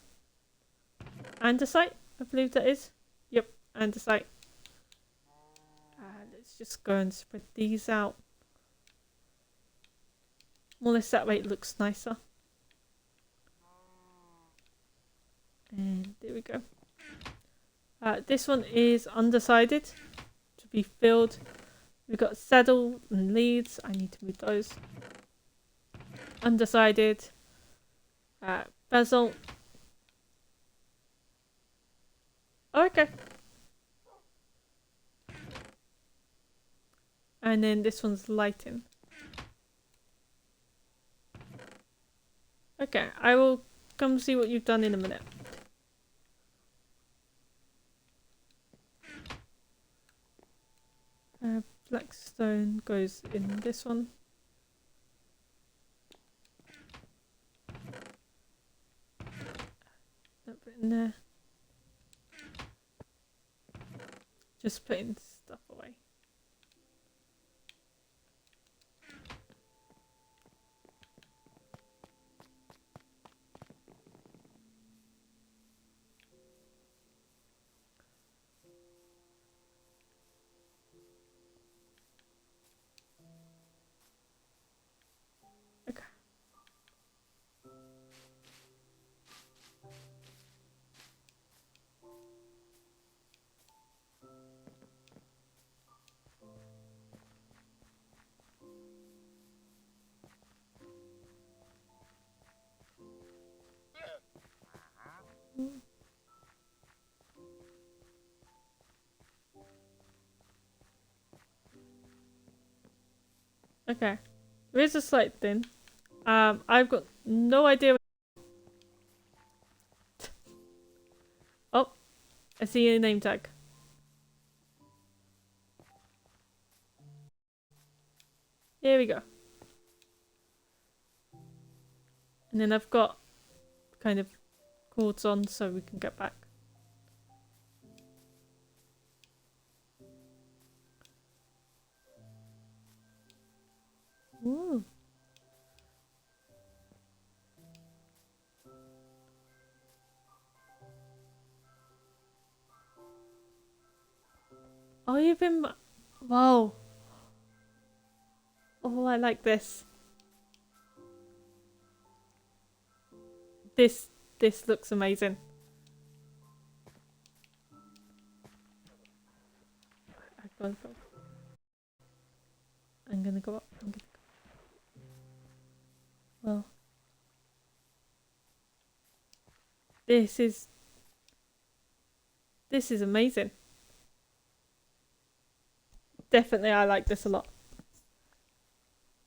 Speaker 1: andesite, I believe that is. Yep, andesite. Let's just go and spread these out. More or less that way it looks nicer. And there we go. This one is undecided to be filled. We've got saddle and leads. I need to move those. Undecided. Basalt. Oh, okay. And then this one's lighting. Okay, I will come see what you've done in a minute. Blackstone goes in this one. That bit in there. Just putting stuff away. Okay. Okay. There is a slight thing. I've got no idea. Oh, I see a name tag. Here we go. And then I've got kind of cords on so we can get back. Ooh. Oh, you've been... Wow. Oh, I like this. This looks amazing. I'm gonna go up. Well, this is amazing. Definitely, I like this a lot.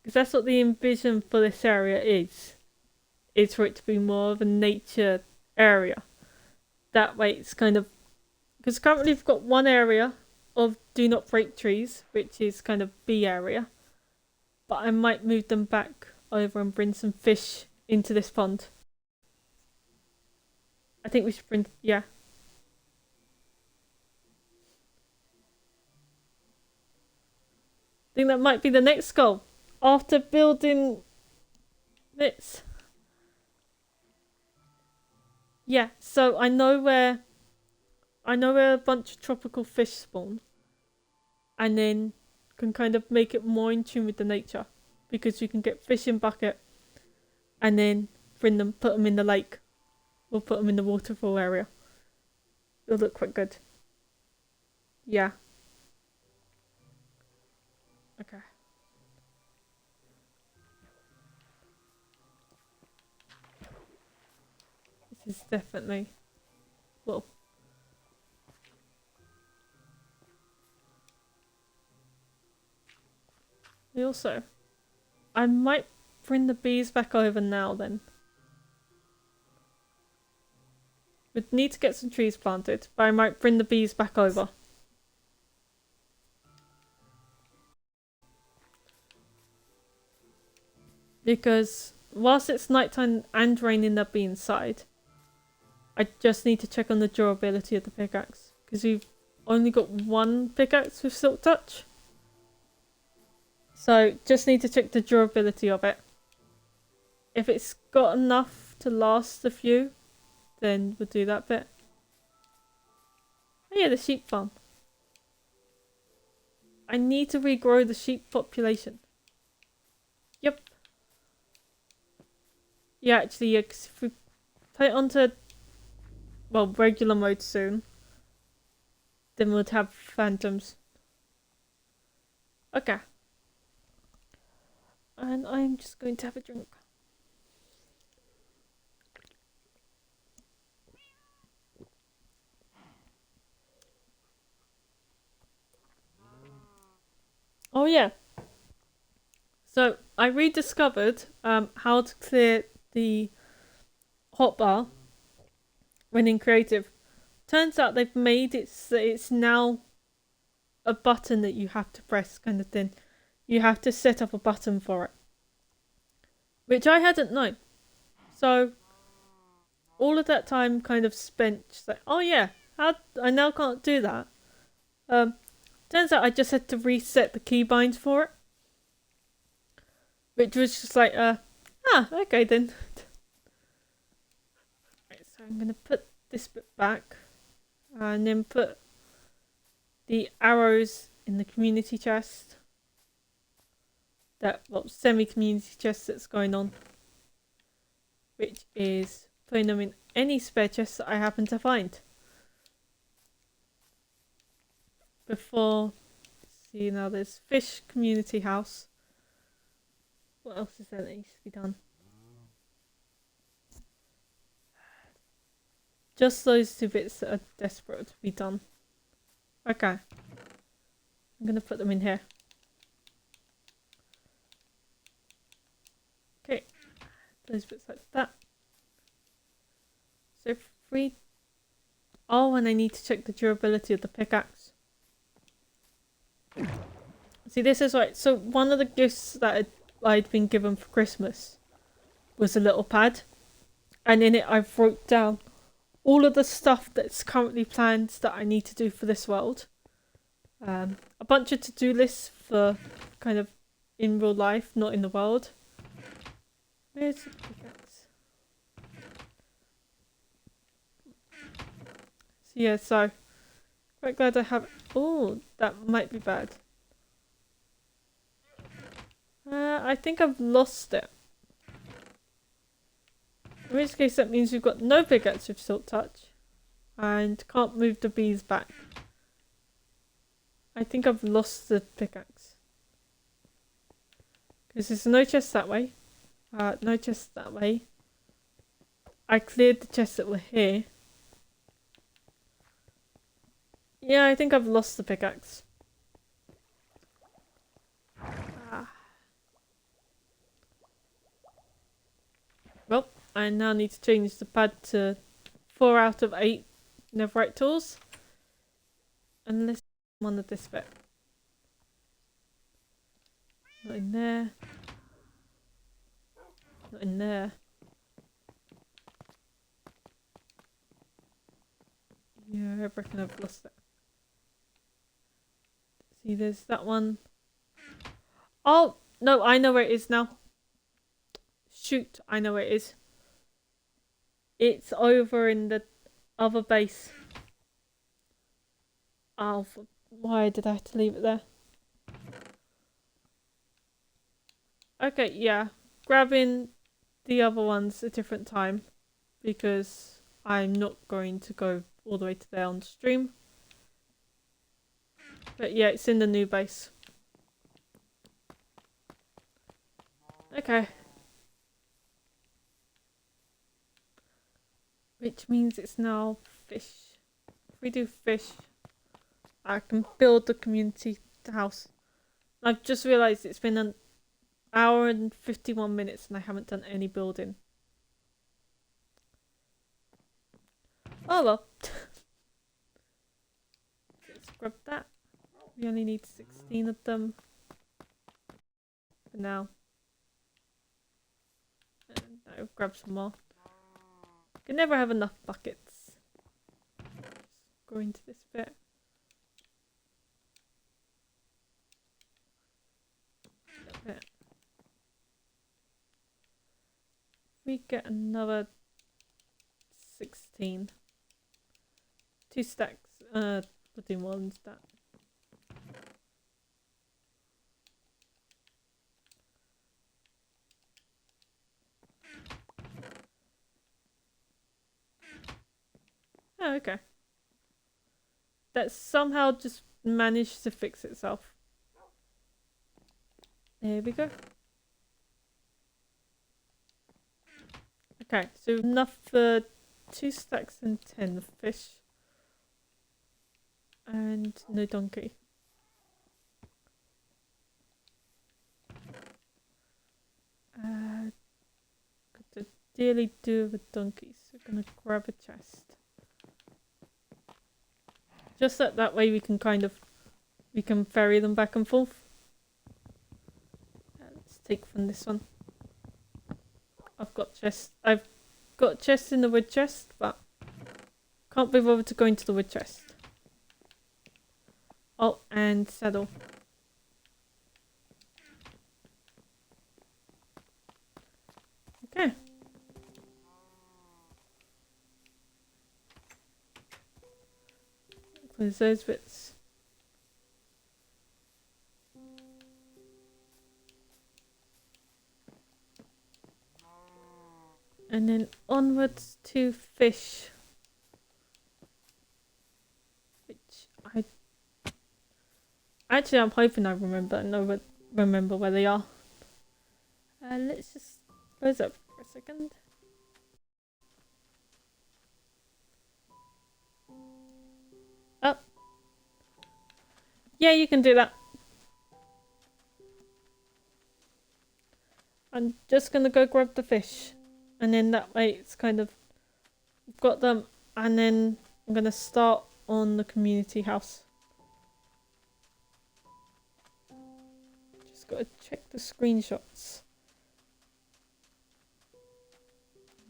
Speaker 1: Because that's what the envision for this area is for it to be more of a nature area. That way it's kind of... Because currently we've got one area of do not break trees, which is kind of B area. But I might move them back over and bring some fish into this pond. I think we should bring... Yeah. I think that might be the next goal. After building this. Yeah, so I know where a bunch of tropical fish spawn. And then can kind of make it more in tune with the nature. Because you can get fish in bucket and then bring them, put them in the lake. Or put them in the waterfall area. It'll look quite good. Yeah. Okay. This is definitely... Well. We also... I might bring the bees back over now then. We'd need to get some trees planted, but I might bring the bees back over. Because whilst it's nighttime and raining, they'll be inside. I just need to check on the durability of the pickaxe. Because we've only got one pickaxe with Silk Touch. So just need to check the durability of it. If it's got enough to last a few, then we'll do that bit. Oh yeah, the sheep farm. I need to regrow the sheep population. Yep. Yeah, actually, yeah, 'cause if we play it onto, well, regular mode soon, then we'll have phantoms. Okay. And I'm just going to have a drink. Oh yeah. So I rediscovered how to clear the hotbar when in creative. Turns out they've made it so it's now a button that you have to press, kind of thing. You have to set up a button for it, which I hadn't known. So all of that time kind of spent just like, oh yeah, I now can't do that. Turns out I just had to reset the keybind for it, which was just like, okay then. Right, so I'm gonna put this bit back, and then put the arrows in the community chest. That, well, semi-community chest that's going on, which is putting them in any spare chests that I happen to find. Before, see, now there's fish community house. What else is there that needs to be done? Just those two bits that are desperate to be done. Okay. I'm gonna put them in here. Okay. Those bits like that. So free. Oh, and I need to check the durability of the pickaxe. See, this is right. So one of the gifts that I'd been given for Christmas was a little pad. And in it I wrote down all of the stuff that's currently planned that I need to do for this world. A bunch of to-do lists for kind of in real life, not in the world. Where's the pickaxe? So yeah, so quite glad I have. Oh, that might be bad. I think I've lost it. In which case that means we've got no pickaxe with Silk Touch. And can't move the bees back. I think I've lost the pickaxe. Because there's no chest that way. No chest that way. I cleared the chests that were here. Yeah, I think I've lost the pickaxe. Well, I now need to change the pad to 4 out of 8 netherite tools. Unless one of this bit. Not in there. Not in there. Yeah, I reckon I've lost it. See, there's that one. Oh, no, I know where it is now. Shoot, I know where it is. It's over in the other base. Oh, why did I have to leave it there? Okay, yeah. Grabbing the other ones a different time. Because I'm not going to go all the way to there on stream. But yeah, it's in the new base. Okay. Which means it's now fish. If we do fish, I can build the community house. I've just realised it's been an hour and 51 minutes and I haven't done any building. Oh well. Let's grab that. We only need 16 of them. For now. I'll grab some more. Can never have enough buckets. Just go into this bit. That bit. We get another 16. 2 stacks. We'll do more than that. Oh, okay. That somehow just managed to fix itself. There we go. Okay, so enough for 2 stacks and 10 fish. And no donkey. Got to dearly do with donkeys. So I'm gonna grab a chest. Just that way we can we can ferry them back and forth. Let's take from this one. I've got chests in the wood chest, but can't be bothered to go into the wood chest. Oh, and saddle. Okay. Close those bits. And then onwards to fish. Which I'm hoping I remember where they are. Let's just close up for a second. Oh. Yeah, you can do that. I'm just gonna go grab the fish. And then that way it's kind of got them, and then I'm gonna start on the community house. Just gotta check the screenshots.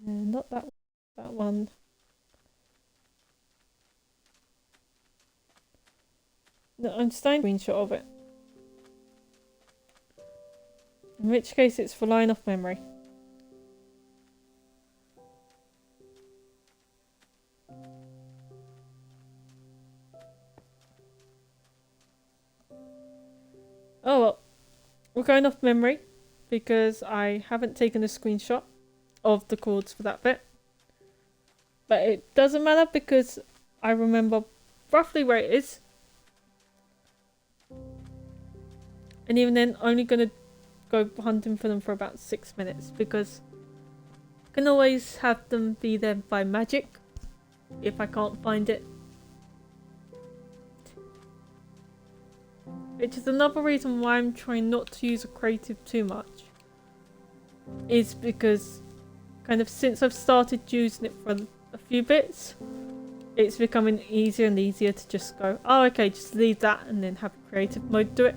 Speaker 1: Not that one. That one. No, I'm starting a screenshot of it. In which case it's flying off memory. Oh well, we're going off memory because I haven't taken a screenshot of the chords for that bit. But it doesn't matter because I remember roughly where it is. And even then, only gonna go hunting for them for about 6 minutes because I can always have them be there by magic if I can't find it. Which is another reason why I'm trying not to use a creative too much. Is because kind of since I've started using it for a few bits, it's becoming easier and easier to just go, oh okay, just leave that and then have a creative mode do it.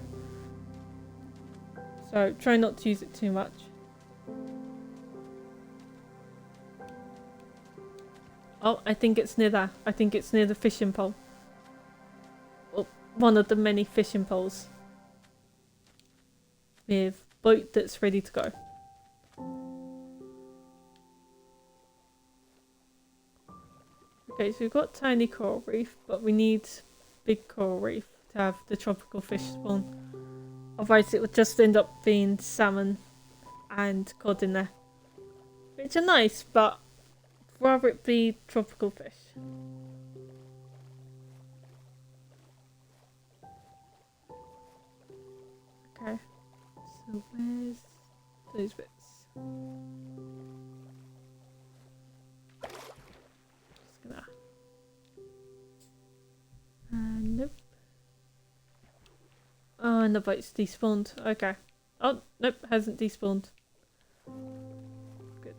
Speaker 1: So try not to use it too much. Oh, I think it's near there. I think it's near the fishing pole. Well, one of the many fishing poles. With boat that's ready to go. Okay, so we've got tiny coral reef, but we need big coral reef to have the tropical fish spawn. Otherwise it would just end up being salmon and cod in there. Which are nice, but I'd rather it be tropical fish. Okay, so where's those bits? Just gonna... nope. Oh, and the boat's despawned. Okay. Oh, nope, hasn't despawned. Good.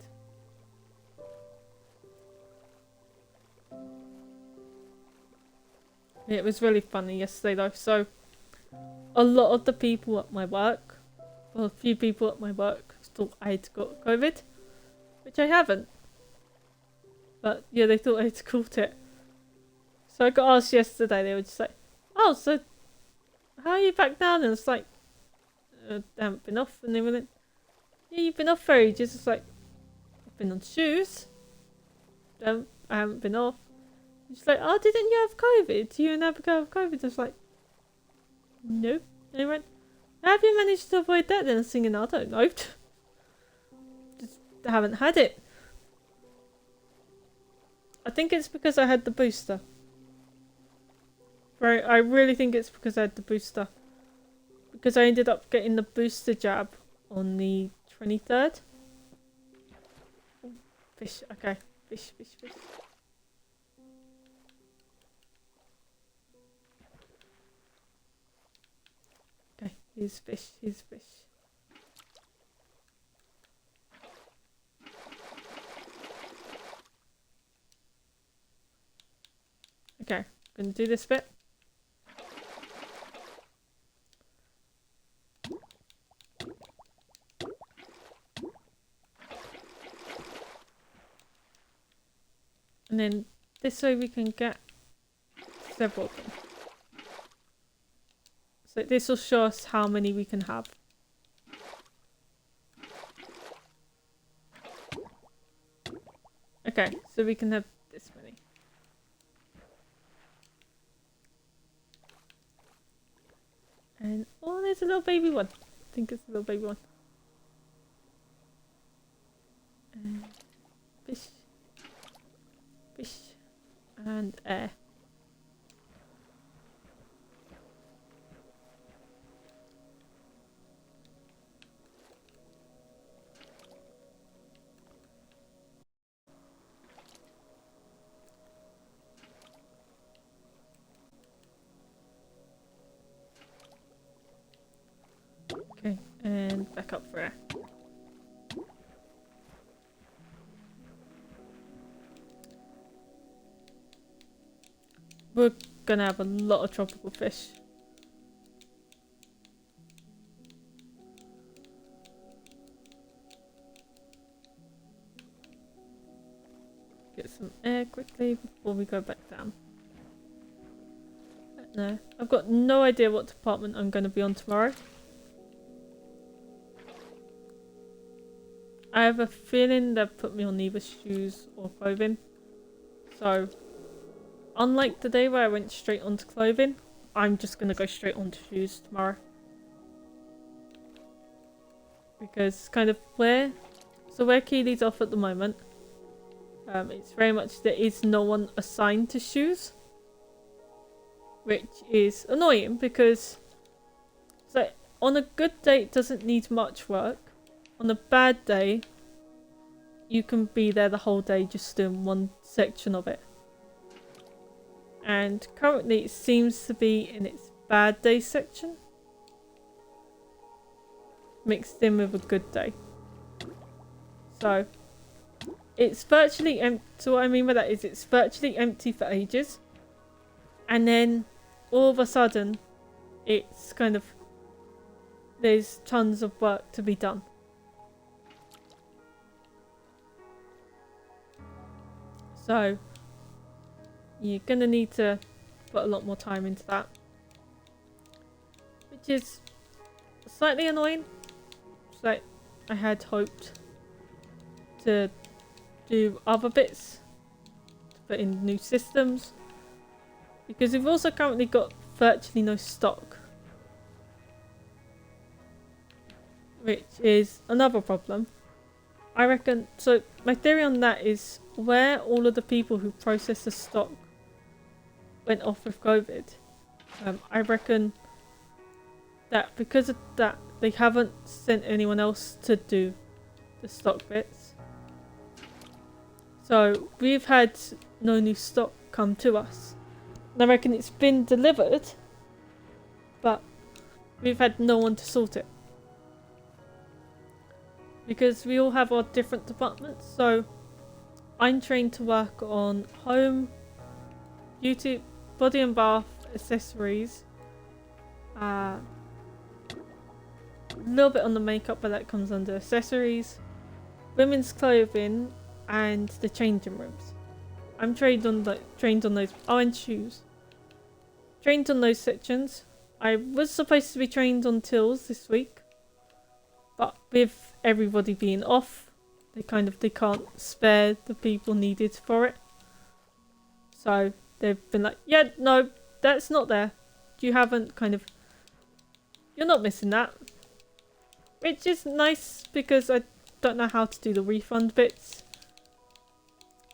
Speaker 1: It was really funny yesterday though. So, a lot of the people at my work, well, a few people at my work thought I had got COVID. which I haven't. But yeah, they thought I'd caught it. So I got asked yesterday, they were just like, oh, so how are you back down? And it's like, I haven't been off. And they were like, yeah, you've been off for ages. It's like, I've been on shoes. I haven't been off. She's like, oh, didn't you have COVID? You and Abigail have COVID? I was like, nope. And they went, how have you managed to avoid that? Then I was thinking, I don't know. Just haven't had it. I think it's because I had the booster. Right, I really think it's because I had the booster. Because I ended up getting the booster jab on the 23rd. Oh, fish, okay. Fish. Okay, here's fish. Okay, I'm gonna do this bit. And then this way we can get several of them. So this will show us how many we can have. Okay, so we can have this many. And oh, there's a little baby one. I think it's a little baby one. And fish. And air. Okay, and back up for air. We're gonna have a lot of tropical fish. Get some air quickly before we go back down. No, I've got no idea what department I'm going to be on tomorrow. I have a feeling they've put me on either shoes or clothing. So, unlike the day where I went straight onto clothing, I'm just going to go straight onto shoes tomorrow. Because kind of where Keely's off at the moment, it's very much there is no one assigned to shoes. Which is annoying because so on a good day it doesn't need much work. On a bad day, you can be there the whole day just doing one section of it. And currently it seems to be in its bad day section. Mixed in with a good day. So, it's virtually empty. So what I mean by that is it's virtually empty for ages. And then, all of a sudden, it's kind of... there's tons of work to be done. So, you're gonna need to put a lot more time into that. Which is slightly annoying. It's like I had hoped to do other bits. To put in new systems. Because we've also currently got virtually no stock. Which is another problem. I reckon, so my theory on that is where all of the people who process the stock went off with COVID. I reckon that because of that, they haven't sent anyone else to do the stock bits. So we've had no new stock come to us. And I reckon it's been delivered, but we've had no one to sort it. Because we all have our different departments, so I'm trained to work on home, beauty, body and bath, accessories, a little bit on the makeup, but that comes under accessories, women's clothing, and the changing rooms. I'm trained on those. Oh, and shoes. Trained on those sections. I was supposed to be trained on tills this week, but with everybody being off, they can't spare the people needed for it. So they've been like, yeah, no, that's not there. You haven't you're not missing that. Which is nice because I don't know how to do the refund bits.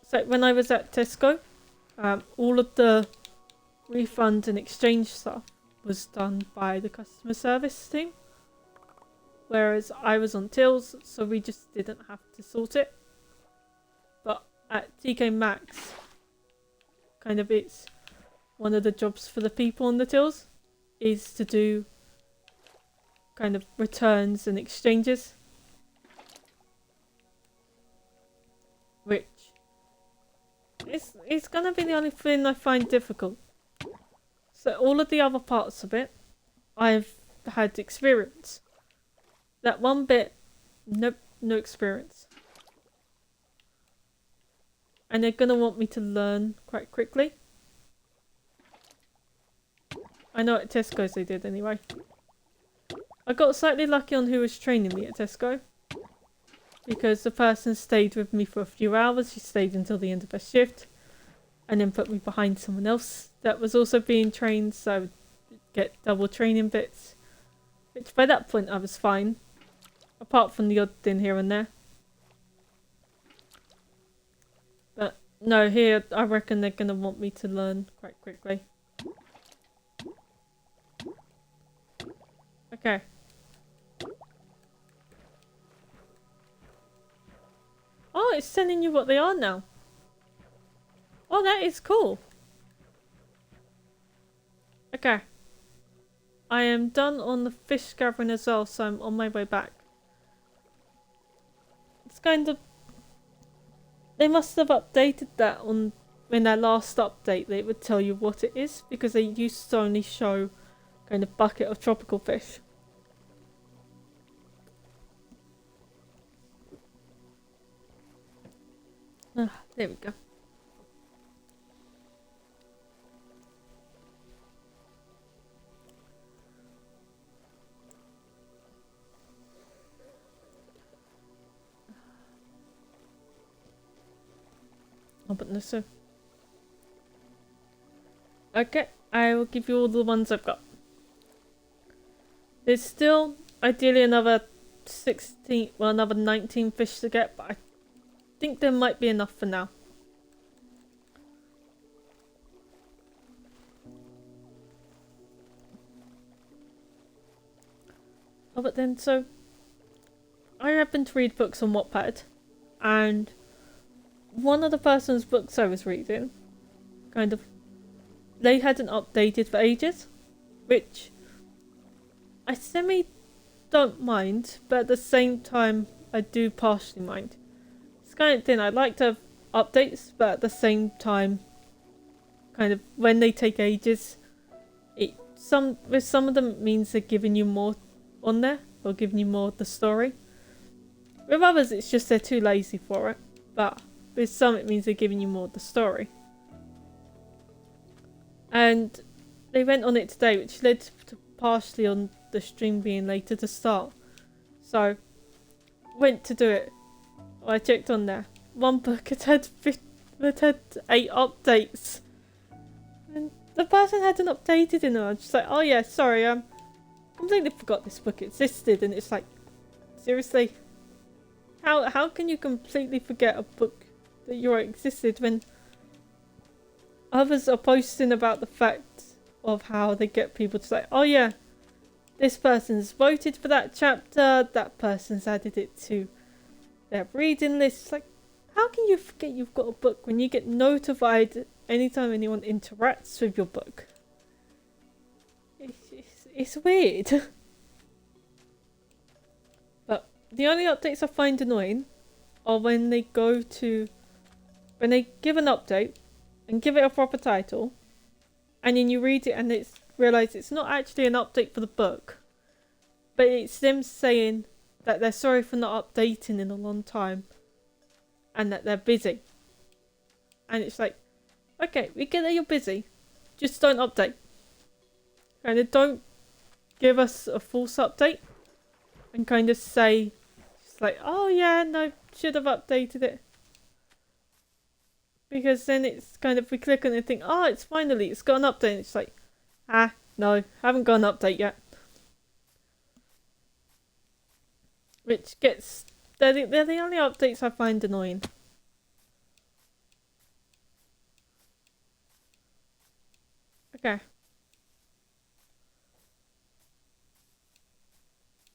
Speaker 1: So when I was at Tesco, all of the refund and exchange stuff was done by the customer service team. Whereas I was on tills, so we just didn't have to sort it. But at TK Maxx, it's one of the jobs for the people on the tills is to do returns and exchanges. Which is gonna be the only thing I find difficult. So all of the other parts of it, I've had experience. That one bit, nope, no experience. And they're gonna want me to learn quite quickly. I know at Tesco's they did anyway. I got slightly lucky on who was training me at Tesco. Because the person stayed with me for a few hours. She stayed until the end of her shift. And then put me behind someone else that was also being trained. So I would get double training bits. Which by that point I was fine. Apart from the odd thing here and there. But no, here I reckon they're going to want me to learn quite quickly. Okay. Oh, it's telling you what they are now. Oh, that is cool. Okay. I am done on the fish gathering as well, so I'm on my way back. It's they must have updated that on when their last update. They would tell you what it is, because they used to only show bucket of tropical fish. There we go. I'll put this in. Okay, I will give you all the ones I've got. There's still ideally another 19 fish to get, but I think there might be enough for now. Oh, but then, so I happen to read books on Wattpad, and one of the person's books I was reading, they hadn't updated for ages, which I semi don't mind, but at the same time I do partially mind. It's kind of thing, I'd like to have updates, but at the same time, when they take ages, with some of them it means they're giving you more on there, or giving you more of the story. With others it's just they're too lazy for it, but with some it means they're giving you more of the story. And they went on it today, which led to partially on the stream being later to start. So, went to do it. I checked on there. One book had 8 updates. And the person hadn't updated in them. I was just like, oh yeah, sorry, completely forgot this book existed. And it's like, seriously? How can you completely forget a book that you existed when others are posting about the fact of how they get people to say, oh yeah, this person's voted for that chapter, that person's added it to their reading list. It's like, how can you forget you've got a book when you get notified anytime anyone interacts with your book? It's weird. But the only updates I find annoying are when they give an update and give it a proper title, and then you read it and realise it's not actually an update for the book, but it's them saying that they're sorry for not updating in a long time and that they're busy. And it's like, okay, we get that you're busy, just don't update. Kind of don't give us a false update and kind of say, just like, oh yeah, no, should have updated it. Because then it's kind of, we click on it and think, oh, it's got an update. And it's like, no, haven't got an update yet. Which gets, they're the only updates I find annoying. Okay.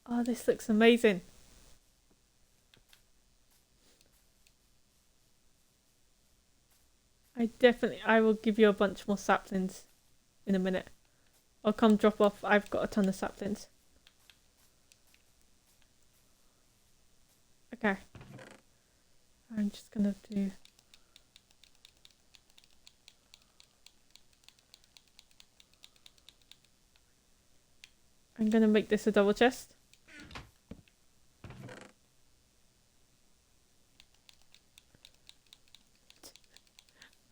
Speaker 1: Oh, this looks amazing. I will give you a bunch more saplings in a minute. I'll come drop off. I've got a ton of saplings. Okay. I'm just gonna do... I'm gonna make this a double chest.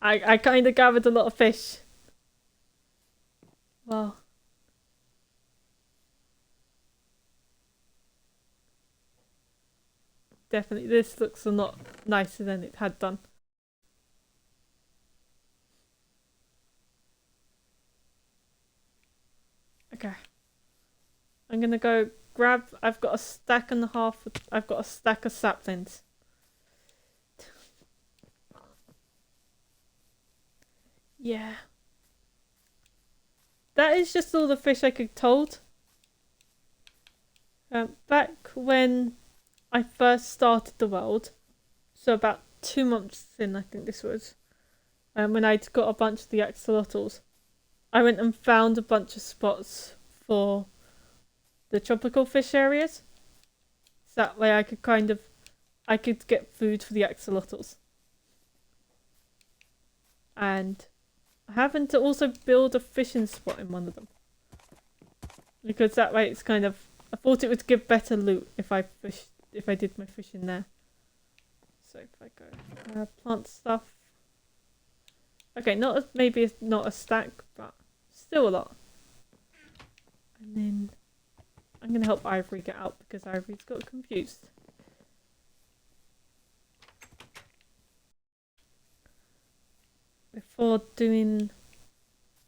Speaker 1: I kind of gathered a lot of fish. Well. Definitely, this looks a lot nicer than it had done. Okay. I'm gonna go grab... I've got a stack and a half... I've got a stack of saplings. Yeah. That is just all the fish I could hold. Back when I first started the world, so about 2 months in, I think this was, when I'd got a bunch of the axolotls, I went and found a bunch of spots for the tropical fish areas. So that way I could get food for the axolotls. And I happened to also build a fishing spot in one of them. Because that way it's kind of... I thought it would give better loot if I did my fishing there. So if I go plant stuff. Okay, maybe not a stack, but still a lot. And then I'm gonna help Ivory get out because Ivory's got confused. Before doing...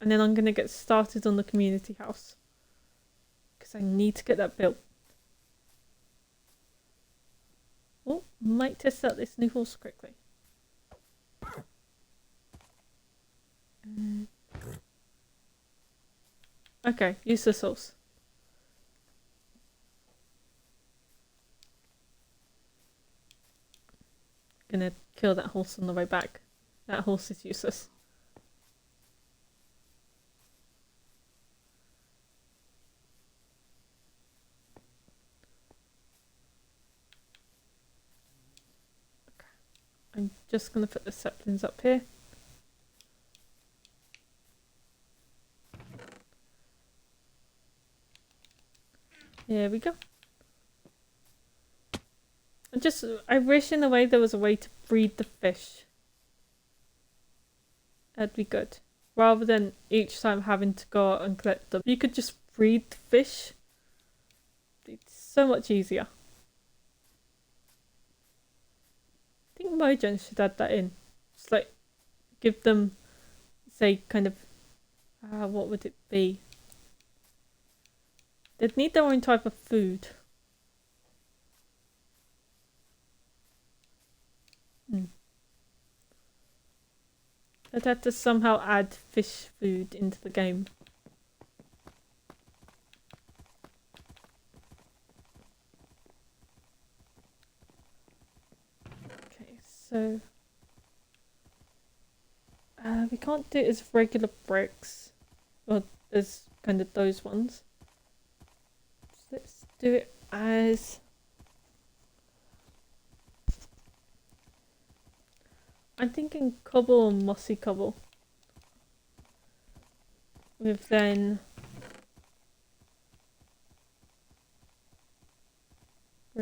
Speaker 1: And then I'm gonna get started on the community house. Because I need to get that built. Oh, might test out this new horse quickly. Okay, use this horse. Gonna kill that horse on the way back. That horse is useless. Okay. I'm just gonna put the saplings up here. Here we go. I wish in a way there was a way to breed the fish. That'd be good. Rather than each time having to go out and collect them. You could just breed the fish. It's so much easier. I think Mojang should add that in. Just like, give them, say, kind of, what would it be? They'd need their own type of food. I'd have to somehow add fish food into the game. Okay, so... we can't do it as regular bricks. Or as kind of those ones. So let's do it as... I'm thinking cobble and mossy cobble. With then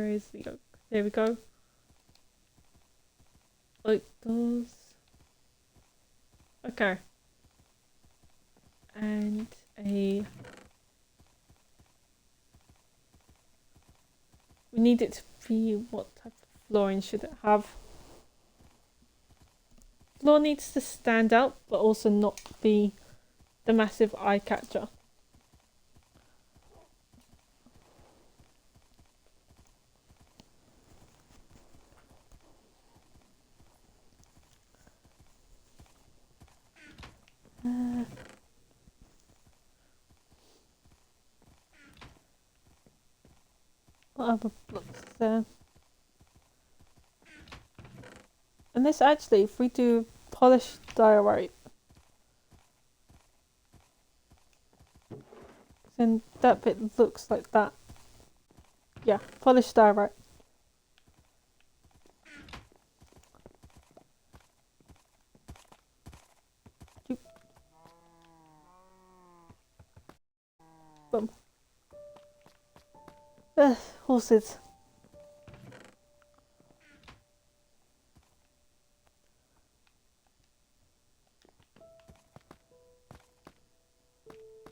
Speaker 1: Where is the oak? There we go. Oak doors. Okay. And a... We need it to be... What type of flooring should it have? Floor needs to stand out, but also not be the massive eye catcher. What other blocks there? And this actually, if we do polished diorite, then that bit looks like that. Yeah, polished diorite. Boom. Horses.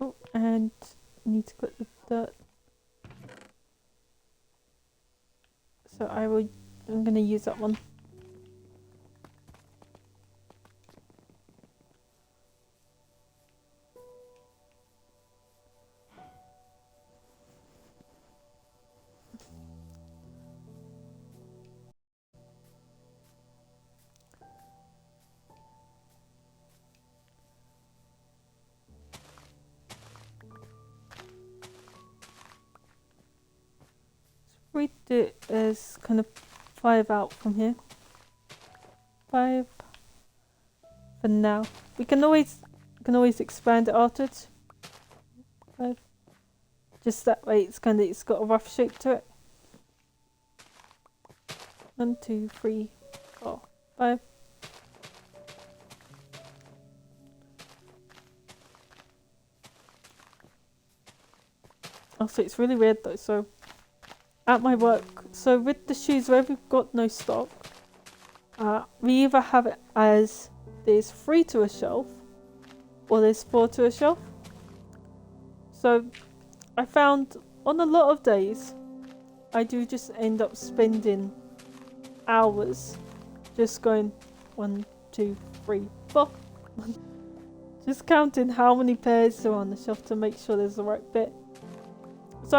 Speaker 1: Oh, and need to put the dirt. So I'm gonna use that one. Read it as kind of 5 out from here. 5 for now. We can always expand it afterwards. 5. Just that way it's got a rough shape to it. 1, 2, 3, 4, 5. Also, it's really weird though, so at my work, so with the shoes where we've got no stock, we either have it as there's 3 to a shelf or there's 4 to a shelf. So I found on a lot of days I do just end up spending hours just going 1, 2, 3, 4 just counting how many pairs are on the shelf to make sure there's the right bit. So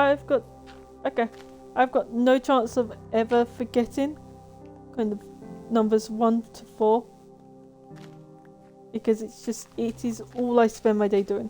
Speaker 1: I've got no chance of ever forgetting kind of numbers 1 to 4 because it is all I spend my day doing.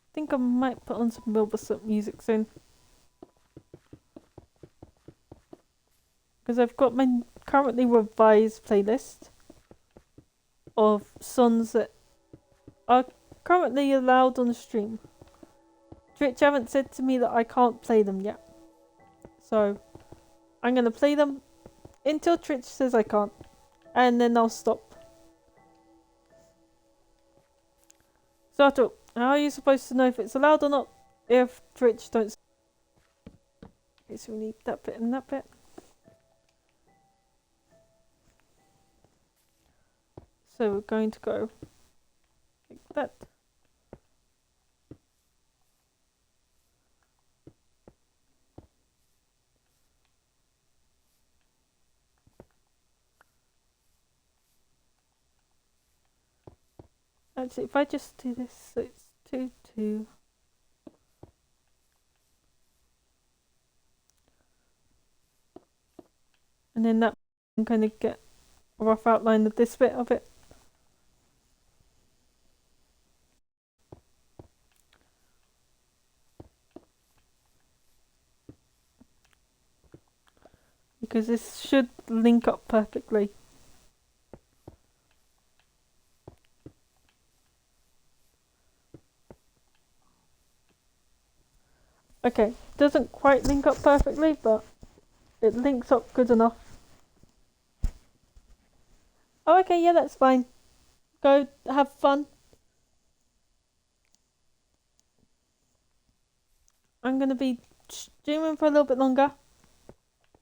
Speaker 1: I think I might put on some Wilbur music soon. Because I've got my currently revised playlist of songs that are currently allowed on the stream. Twitch haven't said to me that I can't play them yet. So I'm going to play them until Twitch says I can't. And then I'll stop. So after all, how are you supposed to know if it's allowed or not if Twitch don't... Okay, so we need that bit and that bit. So we're going to go like that. Actually, if I just do this, so it's 2, 2. And then that can kind of get a rough outline of this bit of it. because this should link up perfectly. Okay, doesn't quite link up perfectly, but it links up good enough. Oh, okay, yeah, that's fine. Go have fun. I'm gonna be streaming for a little bit longer,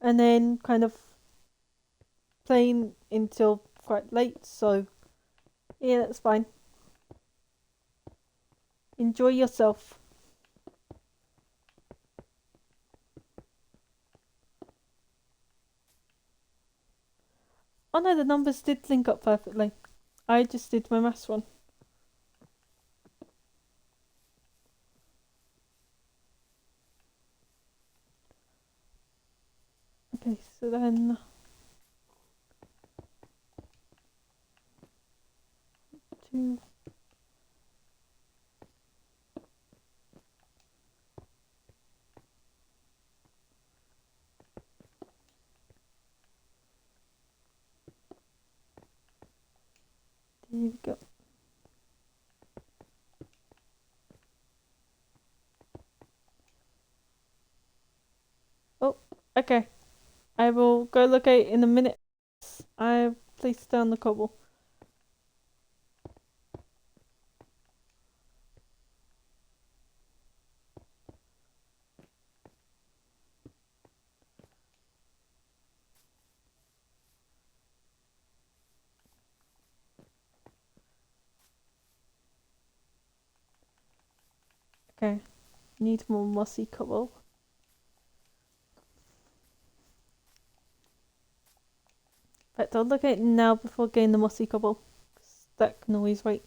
Speaker 1: and then kind of playing until quite late, so yeah, that's fine. Enjoy yourself. Oh no, the numbers did link up perfectly. I just did my maths one. Okay, so then 2. There we go. Oh, okay. I will go locate in a minute. I placed down the cobble. Okay, need more mossy cobble. In fact, I'll locate now before getting the mossy cobble. That can always wait.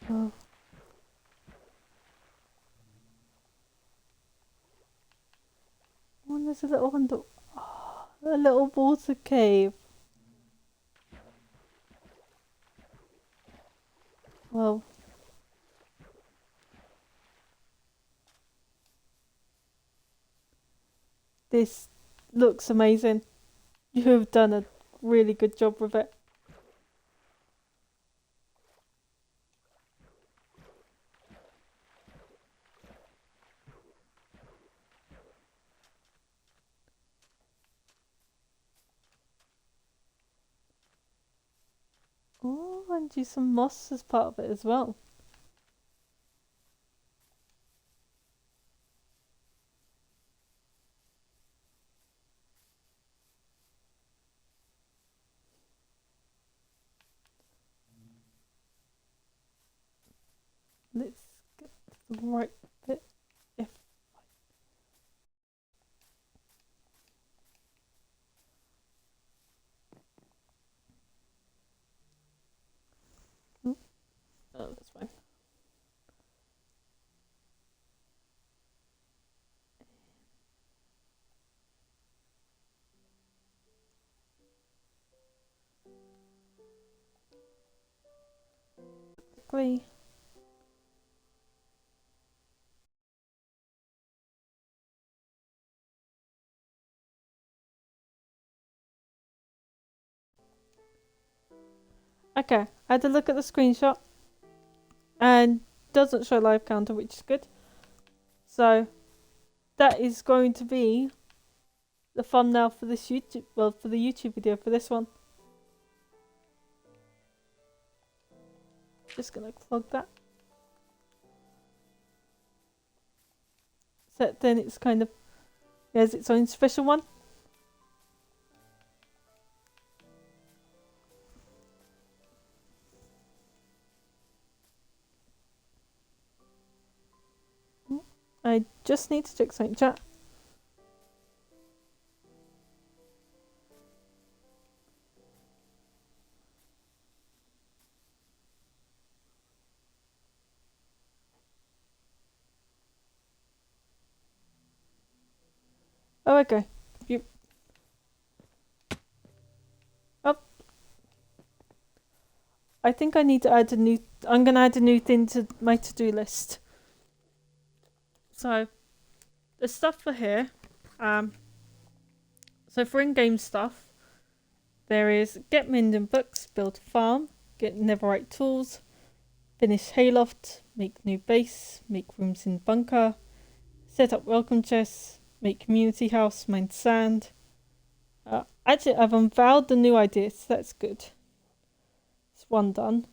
Speaker 1: Oh. Oh, there's a little a little water cave. Well, this looks amazing. You have done a really good job with it. Oh, and use some moss as part of it as well. Let's get the right bit. If oh, that's fine. Quickly. Okay, I had a look at the screenshot and doesn't show live counter, which is good. So that is going to be the thumbnail for this YouTube, well, for the YouTube video for this one. Just gonna clog that. So then it's kind of, it has its own special one. I just need to check something. Chat. Oh, okay. You. Oh, I think I need to add a new. I'm gonna add a new thing to my to-do list. So, the stuff for here. So for in-game stuff, there is get Minden books, build farm, get netherite tools, finish hayloft, make new base, make rooms in bunker, set up welcome chests, make community house, mine sand. Actually, I've unveiled the new ideas, so that's good. It's one done.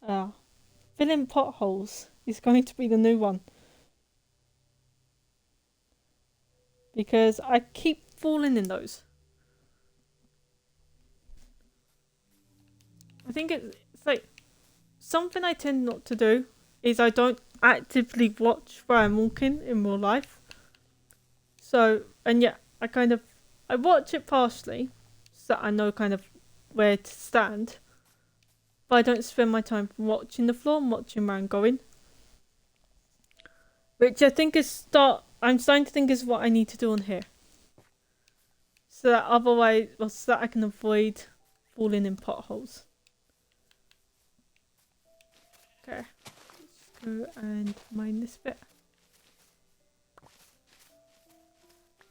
Speaker 1: Fill in potholes is going to be the new one. Because I keep falling in those. I think it's like something I tend not to do is I don't actively watch where I'm walking in real life. So, and yeah, I watch it partially so that I know kind of where to stand. But I don't spend my time watching the floor and watching where I'm going. Which I think I'm starting to think is what I need to do on here. So that so that I can avoid falling in potholes. Okay, let's go and mine this bit.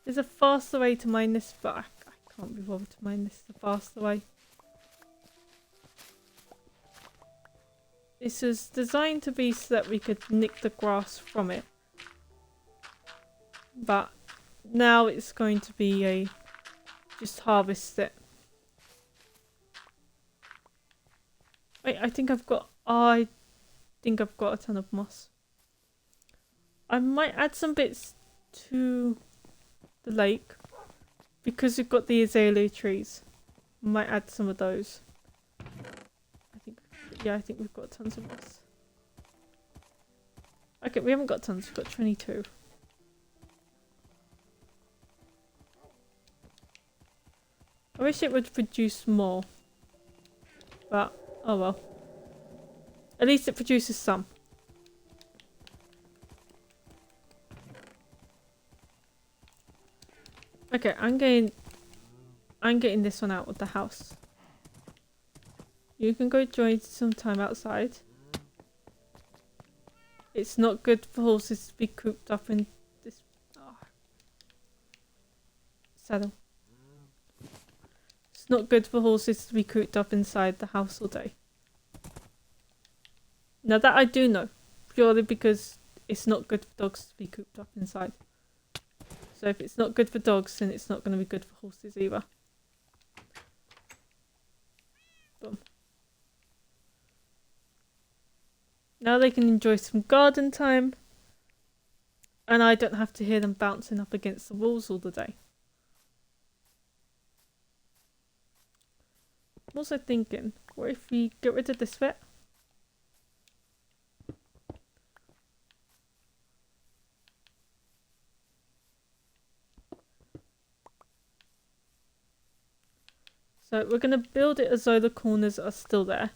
Speaker 1: There's a faster way to mine this, but I can't be bothered to mine this the faster way. This was designed to be so that we could nick the grass from it. But now it's going to be just harvest it. Wait, I think I've got a ton of moss. I might add some bits to the lake because we've got the azalea trees. Might add some of those. I think we've got tons of moss. Okay, we haven't got tons, we've got 22. I wish it would produce more. But, oh well. At least it produces some. Okay, I'm getting this one out of the house. You can go enjoy some time outside. It's not good for horses to be cooped up in this saddle. It's not good for horses to be cooped up inside the house all day. Now that I do know, purely because it's not good for dogs to be cooped up inside. So if it's not good for dogs, then it's not going to be good for horses either. Boom. Now they can enjoy some garden time. And I don't have to hear them bouncing up against the walls all the day. I'm also thinking, what if we get rid of this bit? So we're going to build it as though the corners are still there.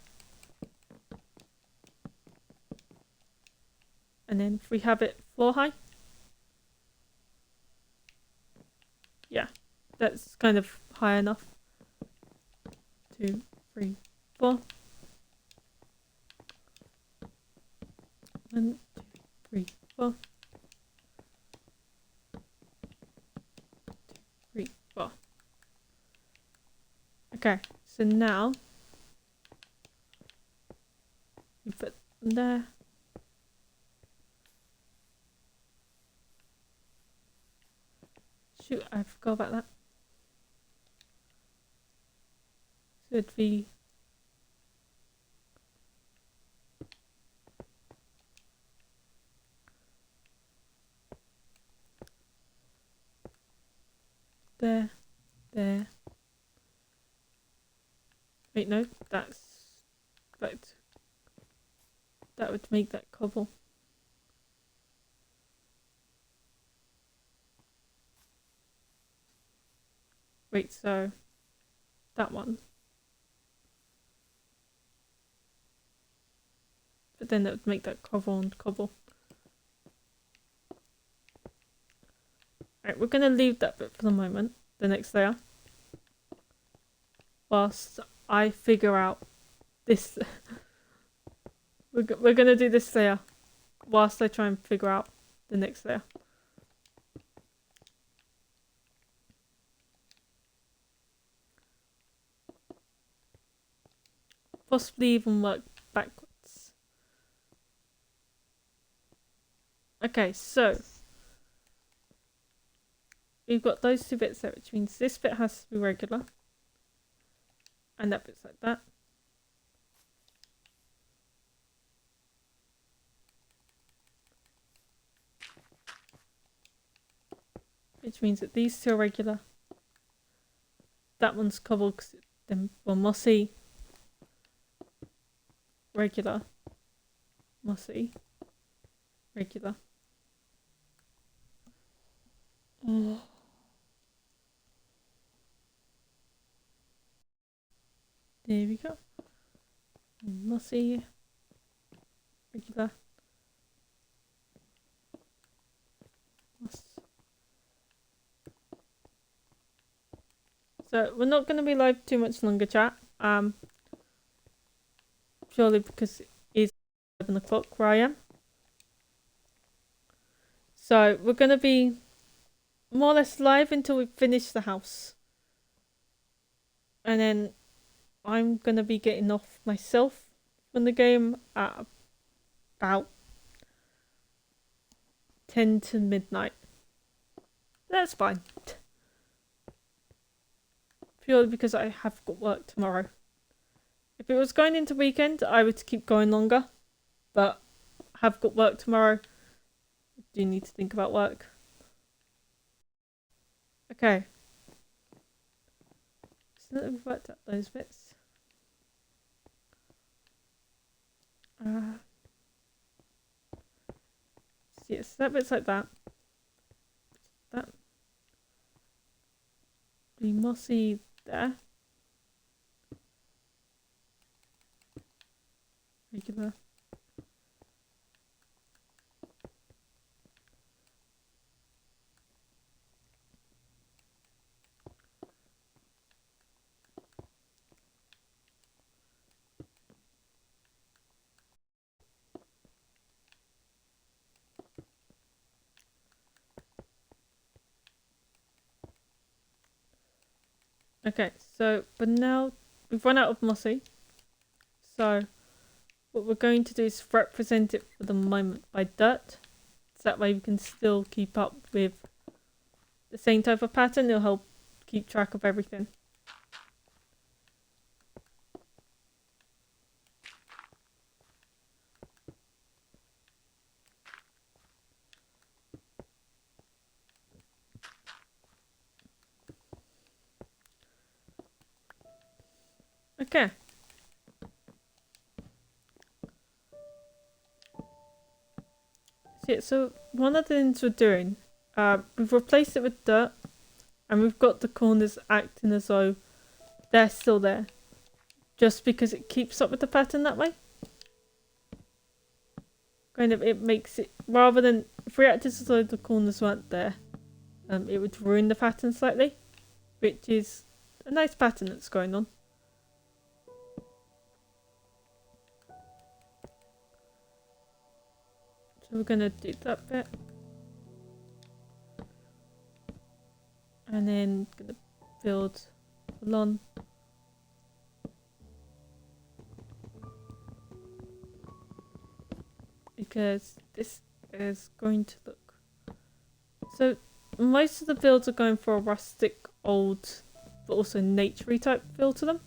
Speaker 1: And then if we have it floor high. Yeah, that's kind of high enough. 2, 3, 4. 1, 2, 3, 4. 2, 3, 4. Okay, so now we put them there. Shoot, I forgot about that. So it'd be there, there. Wait, no, that would make that cobble. Wait, so that one. But then that would make that cobble and cobble. Alright, we're going to leave that bit for the moment, the next layer. Whilst I figure out this. we're going to do this layer whilst I try and figure out the next layer. Possibly even work backwards. Okay, so we've got those two bits there, which means this bit has to be regular. And that bit's like that. Which means that these two are regular. That one's cobbled because then mossy. Regular. Mossy. Regular. Oh. There we go. Mossy. Regular. Moss. So we're not going to be live too much longer, chat. Purely because it is 11 o'clock where I am. So we're going to be more or less live until we finish the house. And then I'm going to be getting off myself from the game at about 10 to midnight. That's fine. Purely because I have got work tomorrow. If it was going into weekend, I would keep going longer. But I have got work tomorrow. I do need to think about work. Okay. So that we've worked out those bits. So yes, that bit's like that. That. Be mossy there. Regular. Okay, so but now we've run out of mossy. So what we're going to do is represent it for the moment by dirt. So that way we can still keep up with the same type of pattern. It'll help keep track of everything. Okay. So one of the things we're doing, we've replaced it with dirt, and we've got the corners acting as though they're still there, just because it keeps up with the pattern that way. Kind of, it makes it, rather than if we acted as though the corners weren't there, it would ruin the pattern slightly, which is a nice pattern that's going on. So we're gonna do that bit. And then gonna build the lawn. Because this is going to look. So most of the builds are going for a rustic, old, but also naturey type feel to them.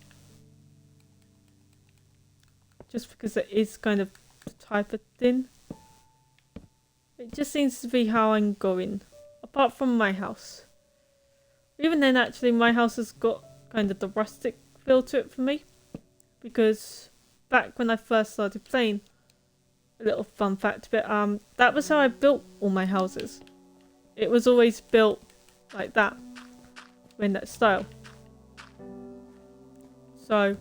Speaker 1: Just because it is kind of the type of thing. It just seems to be how I'm going. Apart from my house. Even then, actually, my house has got kind of the rustic feel to it for me. Because back when I first started playing, a little fun fact bit, that was how I built all my houses. It was always built like that. In that style. So,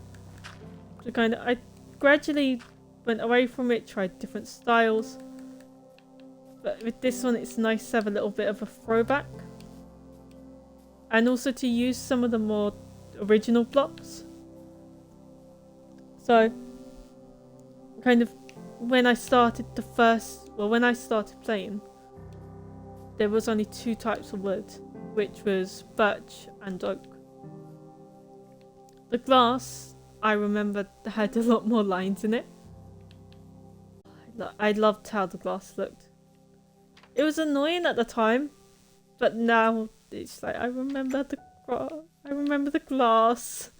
Speaker 1: I gradually went away from it, tried different styles. But with this one, it's nice to have a little bit of a throwback. And also to use some of the more original blocks. So, kind of, when I started playing, there was only 2 types of wood, which was birch and oak. The glass, I remember, had a lot more lines in it. I loved how the glass looked. It was annoying at the time, but now it's like I remember the glass.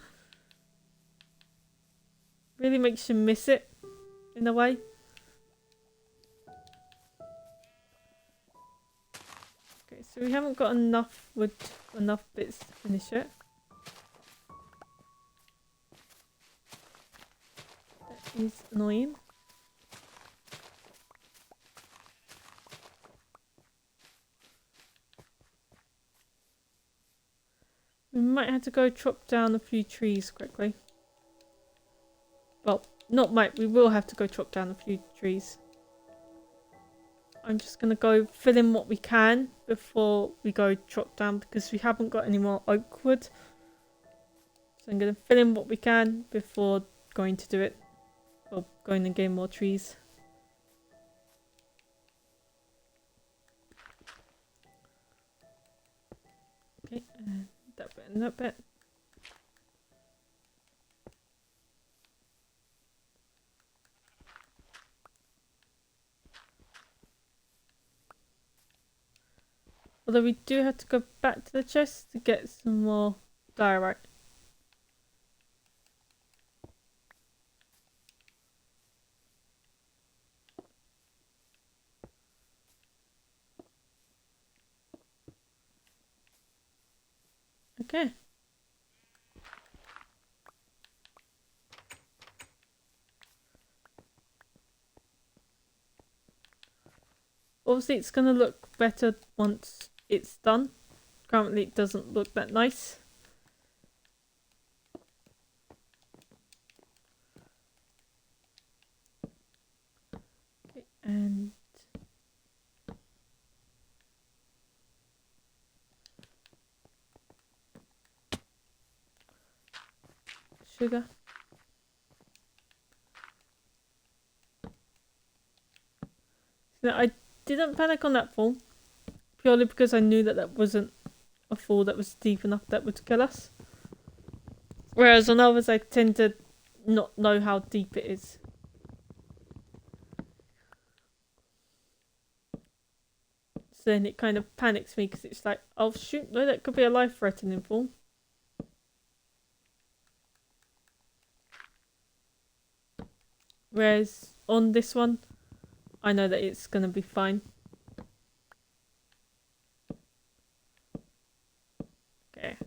Speaker 1: Really makes you miss it in a way. Okay, so we haven't got enough wood, enough bits to finish it. That is annoying. We might have to go chop down a few trees quickly. Well, we will have to go chop down a few trees. I'm just going to go fill in what we can before we go chop down because we haven't got any more oak wood. So I'm going to fill in what we can before going to do it. Or going and getting more trees. Okay, and that bit and that bit. Although we do have to go back to the chest to get some more diorite. Okay. Obviously it's going to look better once it's done. Currently it doesn't look that nice. Okay, and sugar. So I didn't panic on that fall. Purely because I knew that wasn't a fall that was deep enough that would kill us. Whereas on others I tend to not know how deep it is. So then it kind of panics me because it's like, oh shoot, no, that could be a life-threatening fall. Whereas on this one, I know that it's going to be fine. Okay.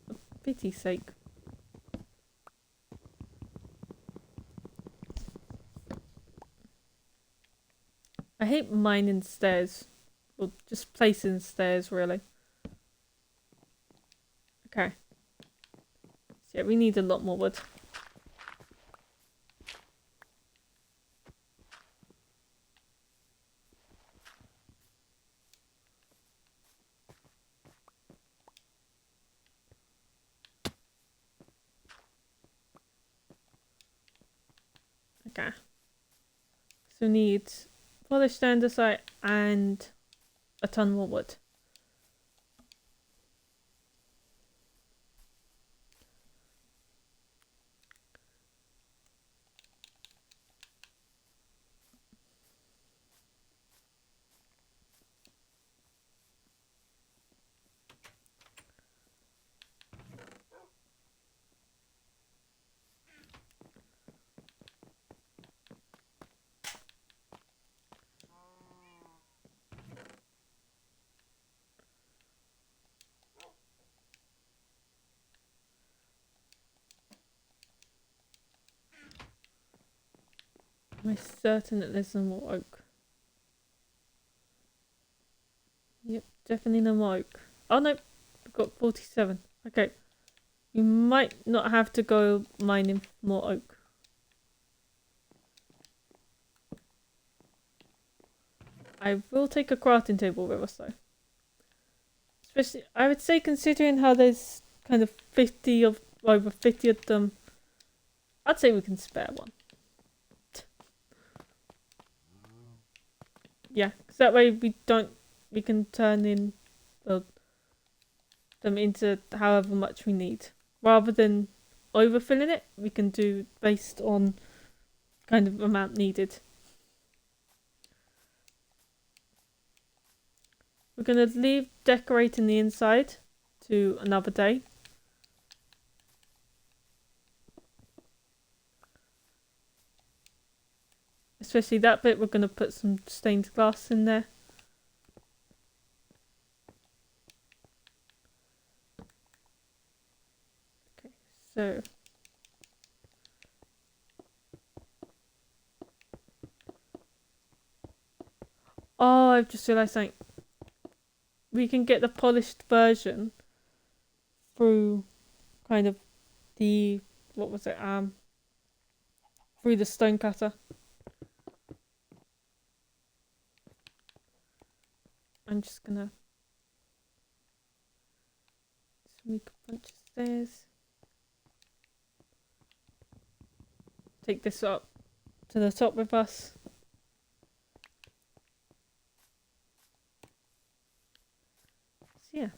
Speaker 1: For pity's sake. I hate mining stairs. Or just placing stairs, really. Okay. So yeah, we need a lot more wood. Okay. So we need polished andesite and a ton more wood. Am I certain that there's no more oak? Yep, definitely no more oak. Oh no, we've got 47. Okay, we might not have to go mining more oak. I will take a crafting table with us though. Especially, I would say considering how there's kind of 50 of, over 50 of them, I'd say we can spare one. Yeah, because that way we can turn in them into however much we need. Rather than overfilling it, we can do based on kind of amount needed. We're going to leave decorating the inside to another day. Especially that bit, we're going to put some stained glass in there. Okay, so... Oh, I've just realised something. We can get the polished version through kind of the... What was it? Through the stone cutter. I'm just gonna make a bunch of stairs. Take this up to the top with us. So yeah.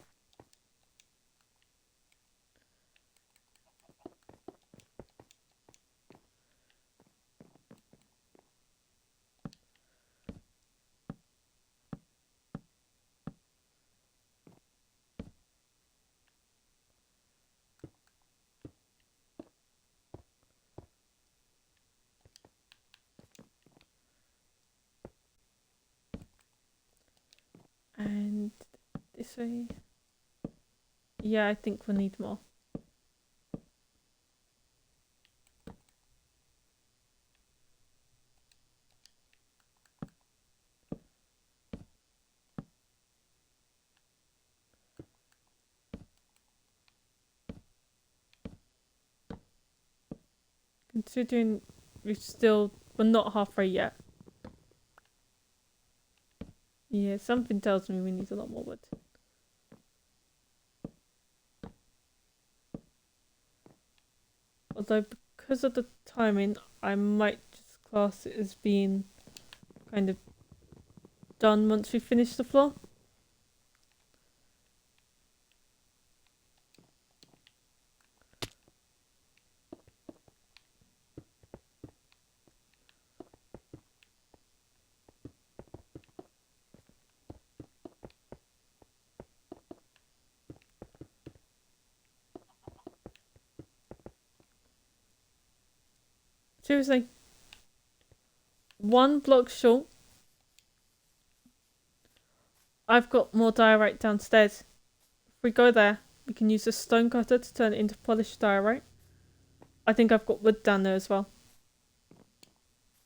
Speaker 1: And this way. Yeah, I think we'll need more. Considering we're not halfway yet. Yeah, something tells me we need a lot more wood. Although because of the timing, I might just class it as being kind of done once we finish the floor. Seriously. One block short. I've got more diorite downstairs. If we go there, we can use a stone cutter to turn it into polished diorite. I think I've got wood down there as well.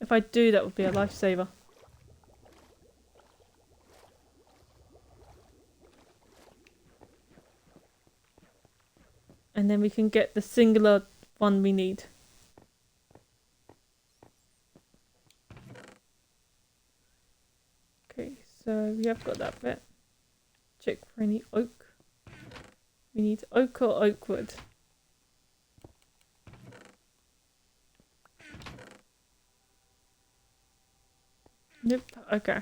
Speaker 1: If I do, that would be a lifesaver. And then we can get the singular one we need. Okay, so we have got that bit. Check for any oak. We need oak or oak wood. Nope, okay.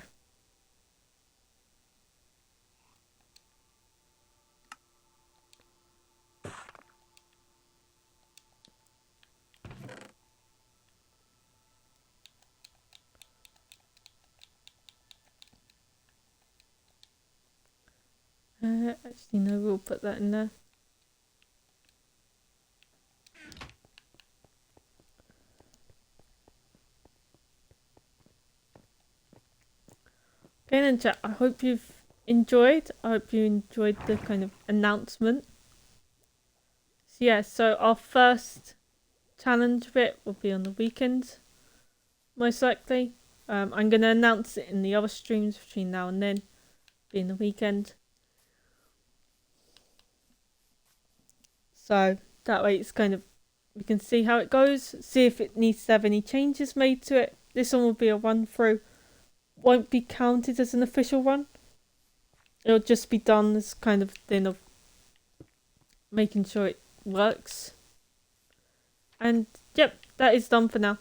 Speaker 1: Actually no, we'll put that in there. Okay then chat, I hope you've enjoyed. I hope you enjoyed the kind of announcement. So yeah, so our first challenge bit will be on the weekend. most likely. I'm going to announce it in the other streams between now and then, being the weekend. So that way it's kind of, we can see how it goes, see if it needs to have any changes made to it. This one will be a run through, won't be counted as an official run. It'll just be done as kind of thing of making sure it works. And yep, that is done for now.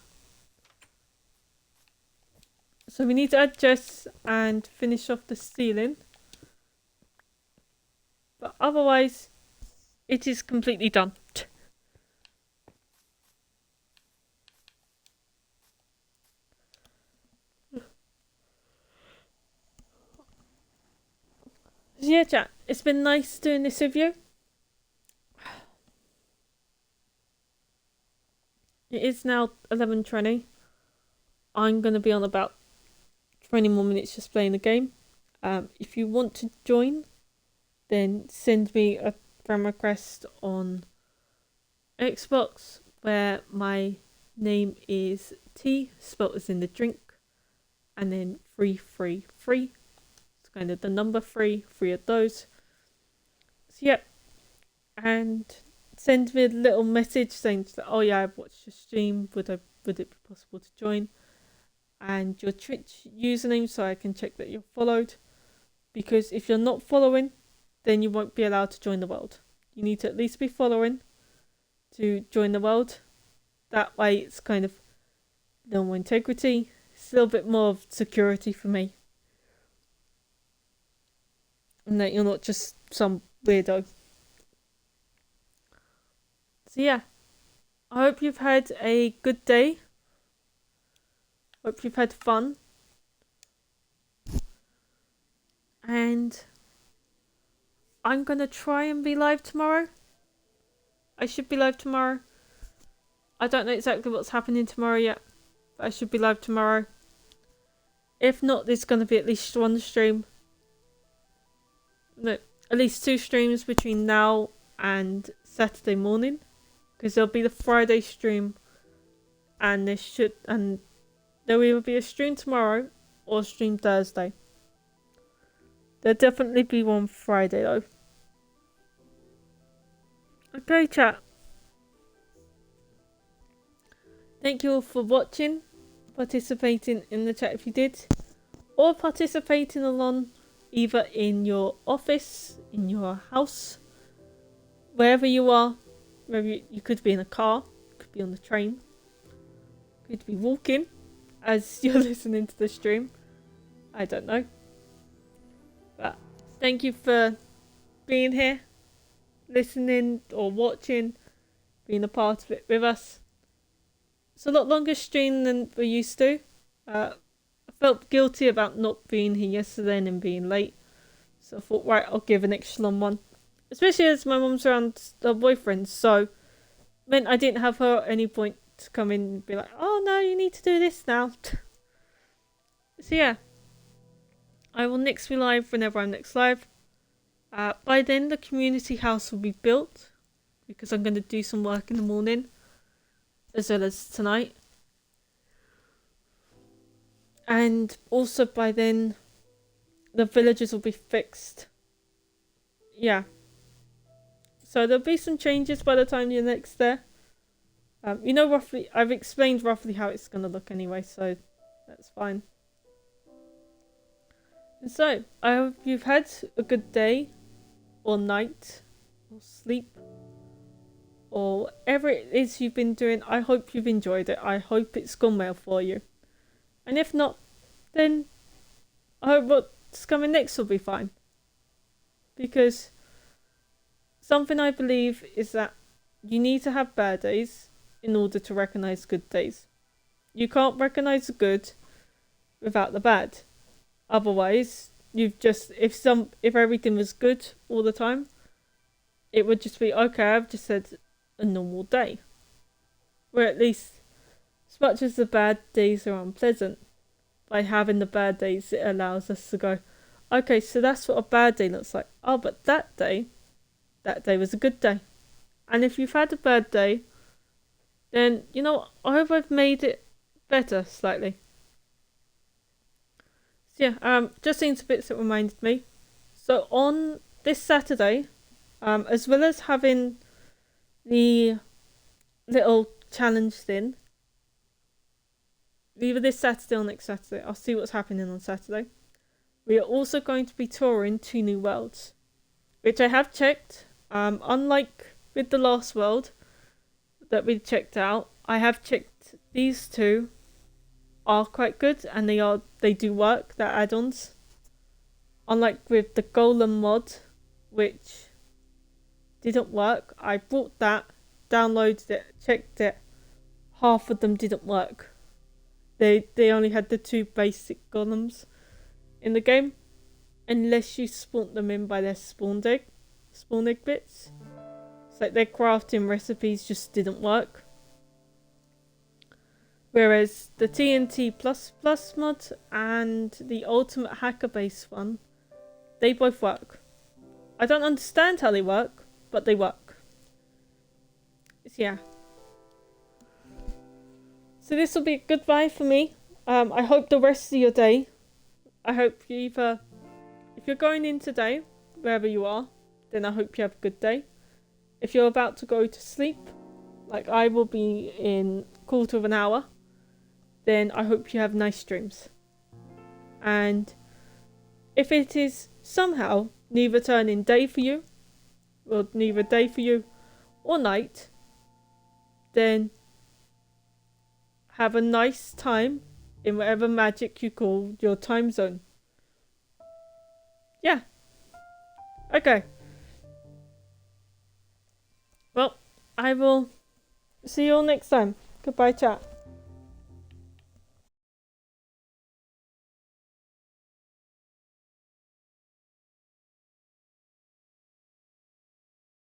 Speaker 1: So we need to adjust and finish off the ceiling. But otherwise, it is completely done. So yeah, chat, it's been nice doing this with you. It is now 11:20. I'm going to be on about 20 more minutes just playing the game. If you want to join, then send me a friend request on Xbox where my name is T, spelt as in the drink, and then 333. It's kind of the number 3 of those. So yeah, and send me a little message saying, oh yeah, I've watched your stream, would it be possible to join? And your Twitch username so I can check that you're followed. Because if you're not following, then you won't be allowed to join the world. You need to at least be following to join the world. That way it's kind of a little more integrity. It's a little bit more of security for me. And that you're not just some weirdo. So yeah, I hope you've had a good day. Hope you've had fun. And I'm going to try and be live tomorrow. I should be live tomorrow. I don't know exactly what's happening tomorrow yet, but I should be live tomorrow. If not, there's going to be at least one stream. No, at least 2 streams between now and Saturday morning. Because there'll be the Friday stream, and there will either be a stream tomorrow or a stream Thursday. There'll definitely be one Friday though. Okay, chat. Thank you all for watching, participating in the chat if you did, or participating along either in your office, in your house, wherever you are. Wherever you could be in a car, could be on the train, could be walking as you're listening to the stream. I don't know. But thank you for being here, listening or watching, being a part of it with us. It's a lot longer stream than we're used to. I felt guilty about not being here yesterday and being late. So I thought, right, I'll give an extra long one. Especially as my mum's around her boyfriend, so meant I didn't have her at any point to come in and be like, oh no, you need to do this now. So yeah, I will next be live whenever I'm next live. By then the community house will be built, because I'm going to do some work in the morning, as well as tonight. And also by then, the villages will be fixed. Yeah. So there'll be some changes by the time you're next there. You know roughly, I've explained roughly how it's going to look anyway, so that's fine. And so, I hope you've had a good day, or night, or sleep, or whatever it is you've been doing. I hope you've enjoyed it. I hope it's gone well for you. And if not, then I hope what's coming next will be fine. Because something I believe is that you need to have bad days in order to recognise good days. You can't recognise the good without the bad. Otherwise, if everything was good all the time, it would just be, okay, I've just had a normal day. Where at least, as much as the bad days are unpleasant, by having the bad days, it allows us to go, okay, so that's what a bad day looks like. Oh, but that day was a good day. And if you've had a bad day, then, I hope I've made it better slightly. So yeah, just seen some bits that reminded me. So on this Saturday, as well as having the little challenge thing, either this Saturday or next Saturday, I'll see what's happening on Saturday. We are also going to be touring 2 new worlds, which I have checked. Unlike with the last world that we checked out, I have checked these 2 are quite good and they do work, they're add-ons. Unlike with the Golem mod, which didn't work, I bought that, downloaded it, checked it, half of them didn't work. They only had the 2 basic golems in the game, unless you spawned them in by their spawn egg bits. It's like their crafting recipes just didn't work. Whereas the TNT++ mod and the Ultimate Hacker Base one, they both work. I don't understand how they work, but they work. So yeah. So this will be a goodbye for me. I hope the rest of your day, I hope you either, if you're going in today, wherever you are, then I hope you have a good day. If you're about to go to sleep, like I will be in a quarter of an hour, then I hope you have nice dreams. And if it is somehow neither turning day for you, or neither day for you or night, then have a nice time in whatever magic you call your time zone. Yeah. Okay. Well, I will see you all next time. Goodbye, chat.